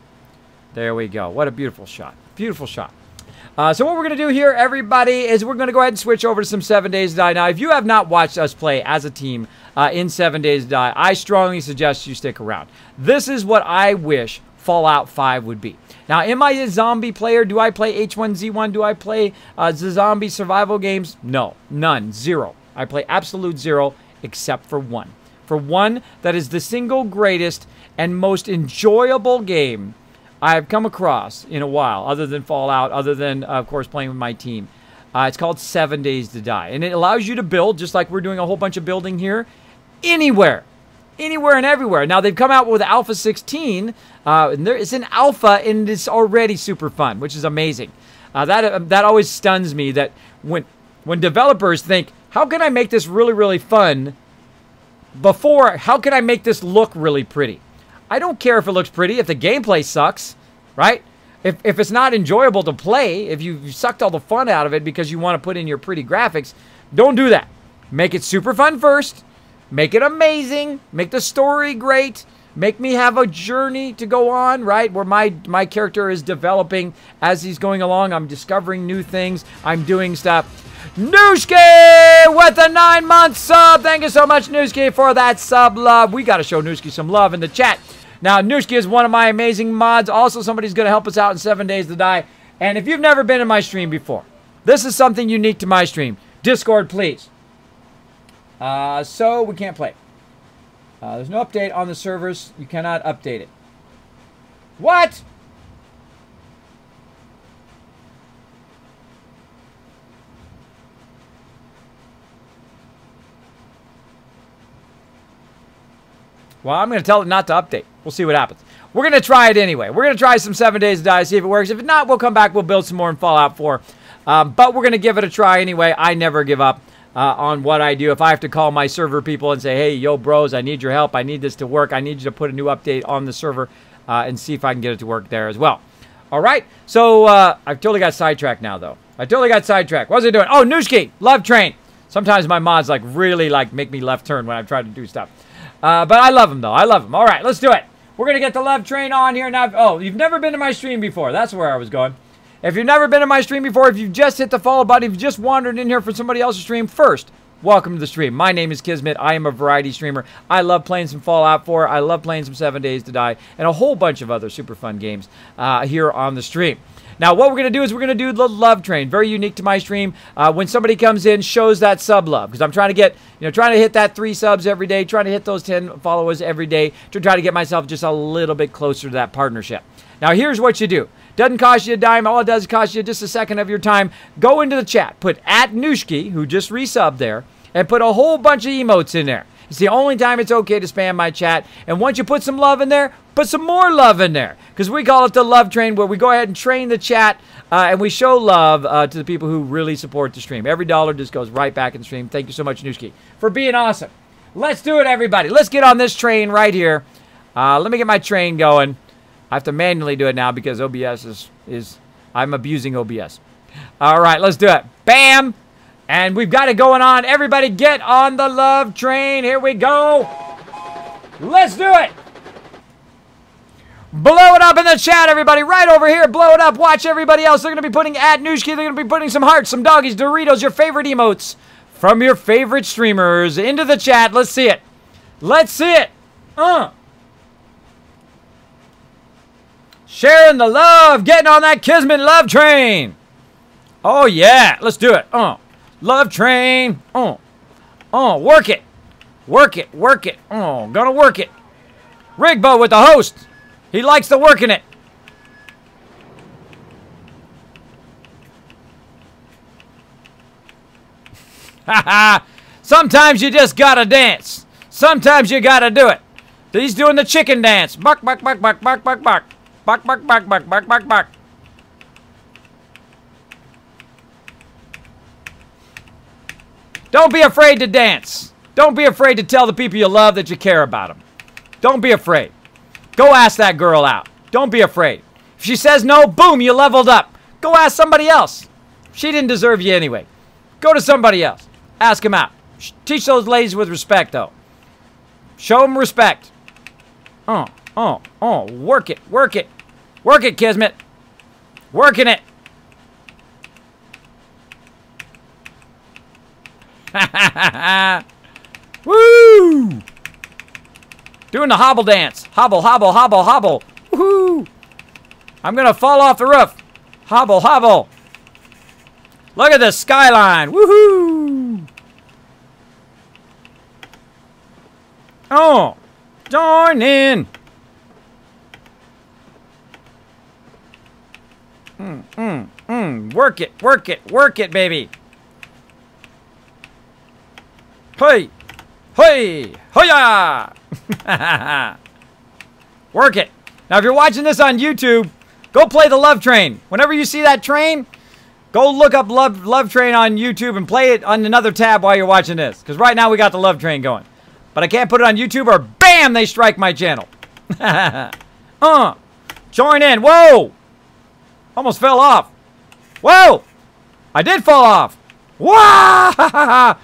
There we go. What a beautiful shot. Beautiful shot. So what we're going to do here, everybody, is we're going to go ahead and switch over to some 7 Days to Die. Now, if you have not watched us play as a team in 7 Days to Die, I strongly suggest you stick around. This is what I wish Fallout 5 would be. Now, am I a zombie player? Do I play H1Z1? Do I play the zombie survival games? No, none, zero. I play absolute zero except for one. For one that is the single greatest and most enjoyable game I've come across in a while, other than Fallout, other than, of course, playing with my team. It's called 7 Days to Die. And it allows you to build, just like we're doing a whole bunch of building here, anywhere. Anywhere and everywhere. Now, they've come out with Alpha 16. And there is an alpha, and it's already super fun, which is amazing. That always stuns me that when developers think, how can I make this really, really fun before, how can I make this look really pretty? I don't care if it looks pretty, if the gameplay sucks, right? If it's not enjoyable to play, if you sucked all the fun out of it because you want to put in your pretty graphics, don't do that. Make it super fun first. Make it amazing. Make the story great. Make me have a journey to go on, right? Where my character is developing as he's going along. I'm discovering new things. I'm doing stuff. Nooski with a 9-month sub. Thank you so much, Nooski, for that sub love. We got to show Nooski some love in the chat. Now, Nooski is one of my amazing mods. Also, somebody's going to help us out in 7 Days to Die. And if you've never been in my stream before, this is something unique to my stream. Discord, please. So we can't play. There's no update on the servers. You cannot update it. What? Well, I'm going to tell it not to update. We'll see what happens. We're going to try it anyway. We're going to try some 7 Days to Die, see if it works. If not, we'll come back. We'll build some more in Fallout 4. But we're going to give it a try anyway. I never give up. on what I do. If I have to call my server people and say, hey, yo, bros, I need your help. I need this to work. I need you to put a new update on the server and see if I can get it to work there as well. All right. So I've totally got sidetracked now, though. I totally got sidetracked. What was I doing? Oh, Nooshki, Love Train. Sometimes my mods really make me left turn when I'm trying to do stuff. But I love them, though. I love them. All right, let's do it. We're going to get the Love Train on here now. Oh, you've never been to my stream before. That's where I was going. If you've never been to my stream before, if you've just hit the follow button, if you've just wandered in here for somebody else's stream, first, welcome to the stream. My name is Kismet. I am a variety streamer. I love playing some Fallout 4. I love playing some 7 Days to Die and a whole bunch of other super fun games here on the stream. Now, what we're going to do is we're going to do the Love Train. Very unique to my stream. When somebody comes in, shows that sub love. Because I'm trying to get, trying to hit that 3 subs every day. Trying to hit those 10 followers every day. To try to get myself just a little bit closer to that partnership. Now, here's what you do. Doesn't cost you a dime. All it does is cost you just a second of your time. Go into the chat. Put @Nooshki, who just resubbed there. And put a whole bunch of emotes in there. It's the only time it's okay to spam my chat. And once you put some love in there, put some more love in there. Because we call it the Love Train, where we go ahead and train the chat and we show love to the people who really support the stream. Every dollar just goes right back in the stream. Thank you so much, Nooshki, for being awesome. Let's do it, everybody. Let's get on this train right here. Let me get my train going. I have to manually do it now because OBS I'm abusing OBS. All right, let's do it. Bam! And we've got it going on. Everybody get on the Love Train. Here we go. Let's do it. Blow it up in the chat, everybody. Right over here. Blow it up. Watch everybody else. They're going to be putting @Nooshki. They're going to be putting some hearts, some doggies, Doritos, your favorite emotes from your favorite streamers into the chat. Let's see it. Let's see it. Sharing the love. Getting on that Kismet Love Train. Oh, yeah. Let's do it. Love Train. Work it. Work it. Work it. Gonna work it. Rigbo with the host. He likes the working it. Sometimes you just gotta dance. Sometimes you gotta do it. He's doing the chicken dance. Bark, bark, bark, bark, bark, bark, bark. Bark, bark, bark, bark, bark, bark, bark. Don't be afraid to dance. Don't be afraid to tell the people you love that you care about them. Don't be afraid. Go ask that girl out. Don't be afraid. If she says no, boom, you leveled up. Go ask somebody else. She didn't deserve you anyway. Go to somebody else. Ask him out. Teach those ladies with respect, though. Show them respect. Work it, work it. Work it, Kismet. Working it. Woo! Doing the hobble dance. Hobble, hobble, hobble, hobble. Woohoo! I'm gonna fall off the roof. Hobble, hobble. Look at the skyline. Woohoo! Join in. Work it, work it, work it, baby. Hey! Hey! Hoya! Work it. Now, if you're watching this on YouTube, go play the Love Train. Whenever you see that train, go look up Love Train on YouTube and play it on another tab while you're watching this. Because right now we got the Love Train going. But I can't put it on YouTube or BAM! They strike my channel. Join in. Whoa! Almost fell off. Whoa! I did fall off. Wow!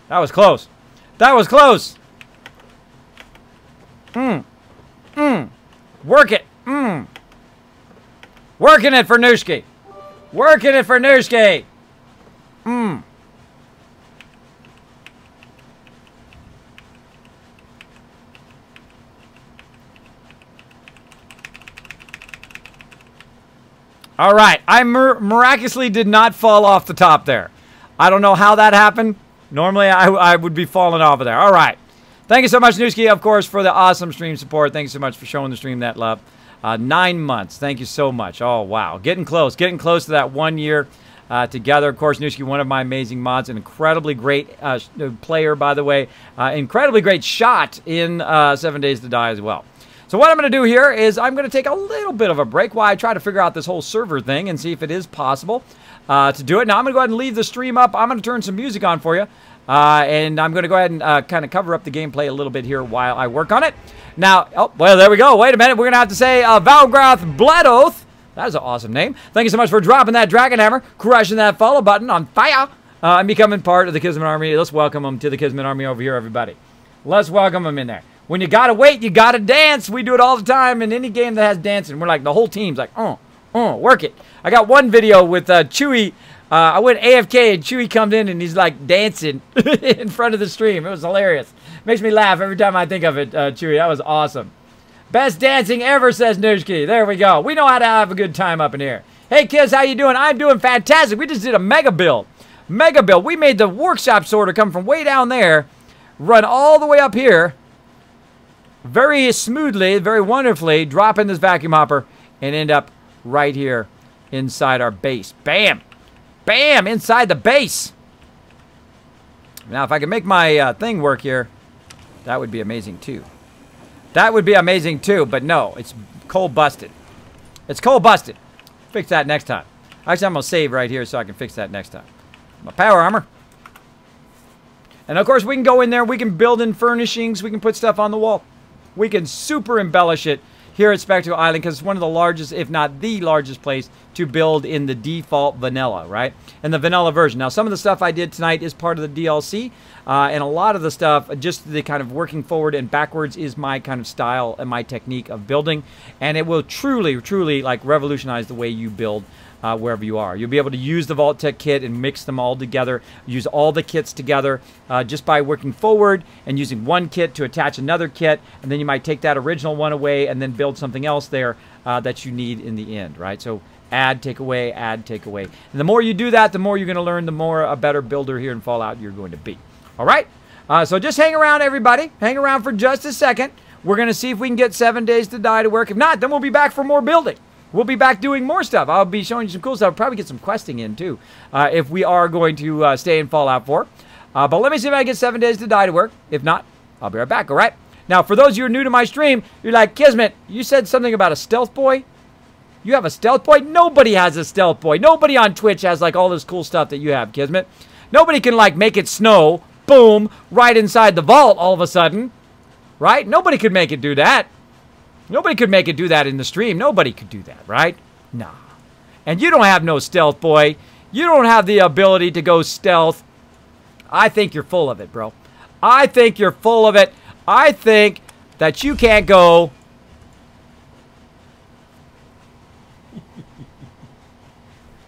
That was close. That was close. Work it. Working it for Nooshki. Working it for Nooshki. All right. I miraculously did not fall off the top there. I don't know how that happened. Normally, I would be falling off of there. All right. Thank you so much, Nooshki, of course, for the awesome stream support. Thank you so much for showing the stream that love. 9 months. Thank you so much. Oh, wow. Getting close to that 1 year together. Of course, Nooshki, one of my amazing mods, an incredibly great player, by the way. Incredibly great shot in 7 Days to Die as well. So what I'm going to do here is I'm going to take a little bit of a break while I try to figure out this whole server thing and see if it is possible to do it. Now, I'm going to go ahead and leave the stream up. I'm going to turn some music on for you. And I'm going to go ahead and kind of cover up the gameplay a little bit here while I work on it. Now, oh, well, there we go. Wait a minute. We're going to have to say Valgrath Blood Oath. That is an awesome name. Thank you so much for dropping that Dragon Hammer, crushing that follow button on fire, and becoming part of the Kismet Army. Let's welcome them to the Kismet Army over here, everybody. Let's welcome them in there. When you got to wait, you got to dance. We do it all the time in any game that has dancing. We're like, the whole team's like, work it. I got one video with Chewy. I went AFK and Chewy comes in and he's like dancing in front of the stream. It was hilarious. Makes me laugh every time I think of it, Chewy. That was awesome. Best dancing ever, says Nushki. There we go. We know how to have a good time up in here. Hey, kids, how you doing? I'm doing fantastic. We just did a mega build. Mega build. We made the workshop sorter come from way down there, run all the way up here, very smoothly, very wonderfully, drop in this vacuum hopper, and end up right here inside our base. Bam! Bam! Inside the base. Now, if I can make my thing work here, that would be amazing, too. That would be amazing, too, but no, it's coal busted. It's coal busted. Fix that next time. Actually, I'm going to save right here so I can fix that next time. My power armor. And, of course, we can go in there. We can build in furnishings. We can put stuff on the wall. We can super embellish it here at Spectacle Island because it's one of the largest, if not the largest place to build in the default vanilla, right? And the vanilla version. Now, some of the stuff I did tonight is part of the DLC, and a lot of the stuff, just the kind of working forward and backwards is my kind of style and my technique of building, and it will truly, truly, like, revolutionize the way you build wherever you are. You'll be able to use the vault-tec kit and mix them all together, use all the kits together just by working forward and using one kit to attach another kit, and then you might take that original one away and then build something else there that you need in the end, right? So add, take away, add, take away. And the more you do that, the more you're going to learn, the more a better builder here in Fallout you're going to be. All right? So just hang around, everybody. Hang around for just a second. We're going to see if we can get 7 days to die to work. If not, then we'll be back for more building. We'll be back doing more stuff. I'll be showing you some cool stuff. I'll probably get some questing in, too, if we are going to stay in Fallout 4. But let me see if I can get 7 days to die to work. If not, I'll be right back, all right? Now, for those of you who are new to my stream, you're like, Kismet, you said something about a stealth boy? You have a stealth boy? Nobody has a stealth boy. Nobody on Twitch has, like, all this cool stuff that you have, Kismet. Nobody can, like, make it snow, boom, right inside the vault all of a sudden. Right? Nobody could make it do that. Nobody could make it do that in the stream. Nobody could do that, right? Nah. And you don't have no stealth, boy. You don't have the ability to go stealth. I think you're full of it, bro. I think you're full of it. I think that you can't go.